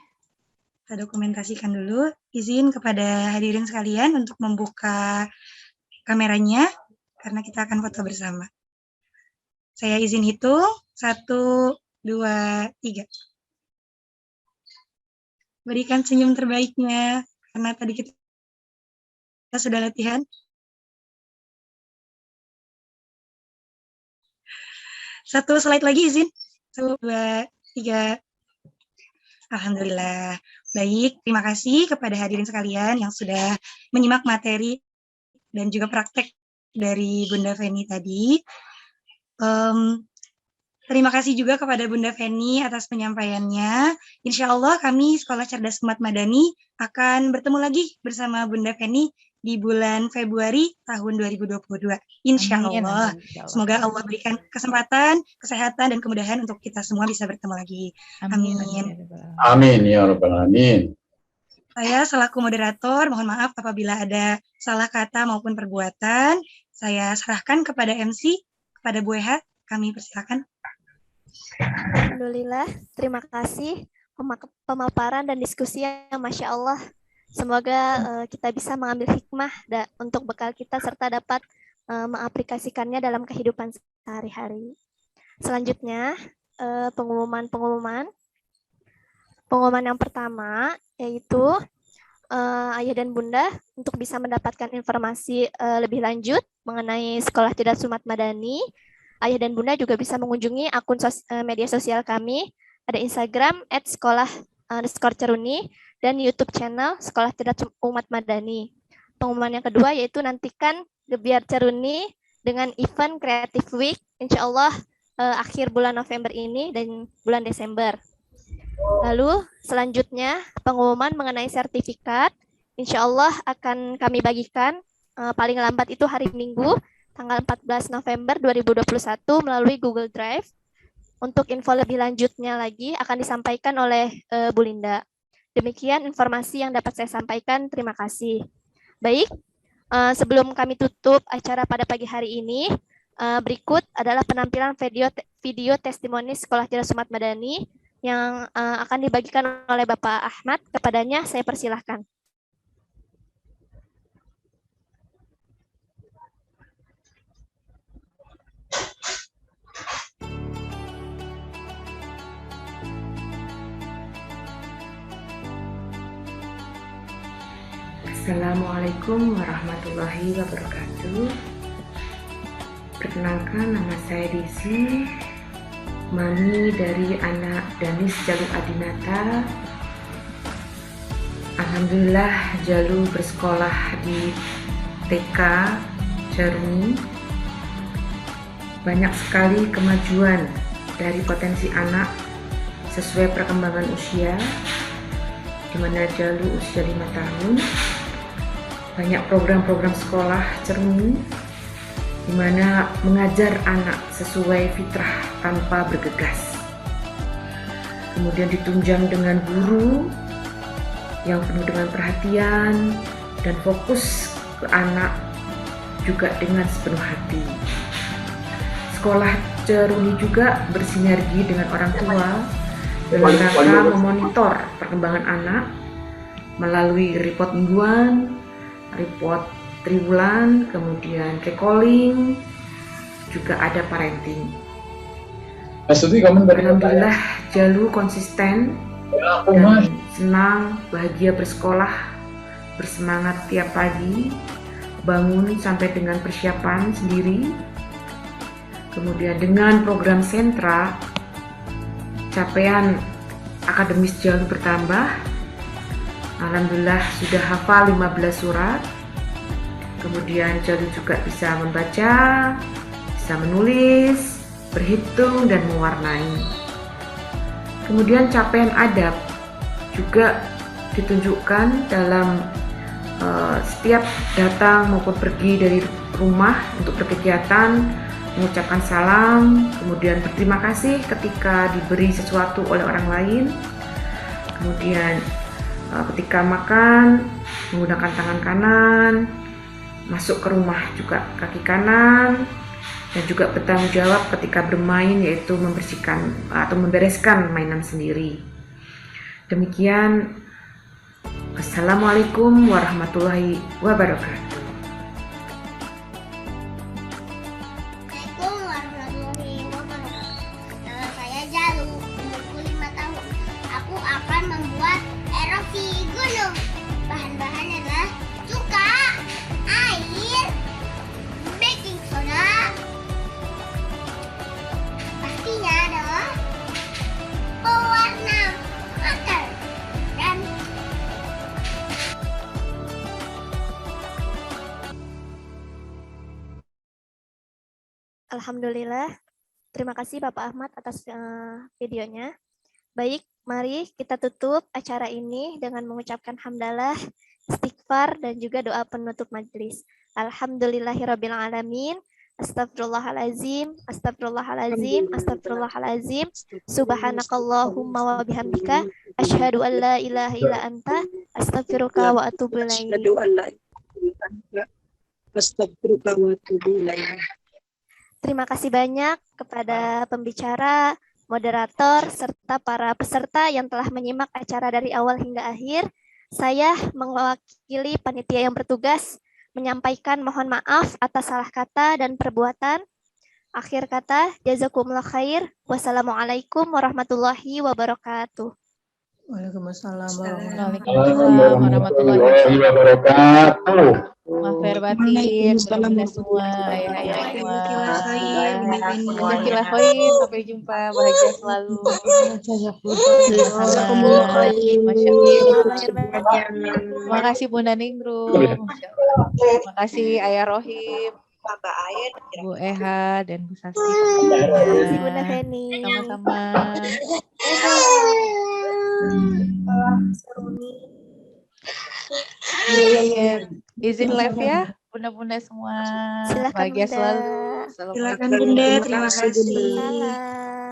Kita dokumentasikan dulu. Izin kepada hadirin sekalian untuk membuka kameranya, karena kita akan foto bersama. Saya izin hitung, 1, 2, 3. Berikan senyum terbaiknya, karena tadi kita sudah latihan. Satu slide lagi izin. 1, 2, 3. Alhamdulillah. Baik, terima kasih kepada hadirin sekalian yang sudah menyimak materi dan juga praktek dari Bunda Feni tadi. Terima kasih juga kepada Bunda Feni atas penyampaiannya. Insya Allah kami Sekolah Cerdas Umat Madani akan bertemu lagi bersama Bunda Feni di bulan Februari tahun 2022. Insya Allah. Semoga Allah berikan kesempatan, kesehatan, dan kemudahan untuk kita semua bisa bertemu lagi. Amin. Amin ya rabbal alamin. Saya selaku moderator, mohon maaf apabila ada salah kata maupun perbuatan. Saya serahkan kepada MC, kepada Bu Eha. Kami persilakan. Alhamdulillah, terima kasih pemaparan dan diskusi yang Masya Allah. Semoga kita bisa mengambil hikmah untuk bekal kita serta dapat mengaplikasikannya dalam kehidupan sehari-hari. Selanjutnya, pengumuman yang pertama yaitu Ayah dan Bunda untuk bisa mendapatkan informasi lebih lanjut mengenai Sekolah Cerdas Umat Madani. Ayah dan Bunda juga bisa mengunjungi akun media sosial kami, ada Instagram @sekolah_ceruni dan YouTube channel Sekolah Cerdas Umat Madani. Pengumuman yang kedua yaitu nantikan Gebiar Ceruni dengan event Creative Week, insya Allah akhir bulan November ini dan bulan Desember. Lalu selanjutnya pengumuman mengenai sertifikat, insya Allah akan kami bagikan paling lambat itu hari Minggu, tanggal 14 November 2021 melalui Google Drive. Untuk info lebih lanjutnya lagi akan disampaikan oleh Bu Linda. Demikian informasi yang dapat saya sampaikan. Terima kasih. Baik, sebelum kami tutup acara pada pagi hari ini, berikut adalah penampilan video testimoni Sekolah Cerdas Umat Madani yang akan dibagikan oleh Bapak Ahmad. Kepadanya saya persilahkan. Assalamualaikum warahmatullahi wabarakatuh. Perkenalkan, nama saya Desi, mami dari anak Danis Jalu Adinata. Alhamdulillah Jalu bersekolah di TK Ceruni. Banyak sekali kemajuan dari potensi anak sesuai perkembangan usia, di mana Jalu usia 5 tahun. Banyak program-program sekolah Ceruni di mana mengajar anak sesuai fitrah tanpa bergegas. Kemudian ditunjang dengan guru yang penuh dengan perhatian dan fokus ke anak juga dengan sepenuh hati. Sekolah Ceruni juga bersinergi dengan orang tua dalam rangka memonitor perkembangan anak melalui report mingguan, report triwulan, kemudian recalling, juga ada parenting. Alhamdulillah Jalu konsisten dan senang, bahagia bersekolah, bersemangat tiap pagi, bangun sampai dengan persiapan sendiri. Kemudian dengan program sentra, capaian akademis Jalu bertambah. Alhamdulillah sudah hafal 15 surat. Kemudian Jalu juga bisa membaca, bisa menulis, berhitung, dan mewarnai. Kemudian capaian adab juga ditunjukkan dalam setiap datang maupun pergi dari rumah untuk berkegiatan, mengucapkan salam, kemudian berterima kasih ketika diberi sesuatu oleh orang lain. Kemudian ketika makan menggunakan tangan kanan, masuk ke rumah juga kaki kanan, dan juga bertanggung jawab ketika bermain, yaitu membersihkan atau membereskan mainan sendiri. Demikian, Assalamualaikum warahmatullahi wabarakatuh. Alhamdulillah. Terima kasih Bapak Ahmad atas videonya. Baik, mari kita tutup acara ini dengan mengucapkan hamdalah, istighfar, dan juga doa penutup majelis. Alhamdulillahirabbil alamin. Astagfirullahalazim, astagfirullahalazim, astagfirullahalazim. Subhanakallahumma wa bihamdika asyhadu an la ilaha illa anta astaghfiruka wa atubu ilaik. Astagfirullah wa atubu ilaik. Terima kasih banyak kepada pembicara, moderator, serta para peserta yang telah menyimak acara dari awal hingga akhir. Saya mewakili panitia yang bertugas menyampaikan mohon maaf atas salah kata dan perbuatan. Akhir kata, jazakumullah khair. Wassalamualaikum warahmatullahi wabarakatuh. Waalaikumsalam warahmatullahi wabarakatuh. Maafir batin, mudah-mudahan semua ayah-ayah semua. Jazakallah khair, sampai jumpa, bahagia selalu. Jazakumullah khair. Masya Allah. Terima kasih Bunda Ningrum. Terima kasih Ayah Rohim, Bu Eha, dan Bu Sasi. Terima kasih Bunda Feni. Sama-sama. Izin live ya, bunda-bunda semua. Silakan Bahagia Bunda. selalu. Silakan Bunda, terima kasih. Salam.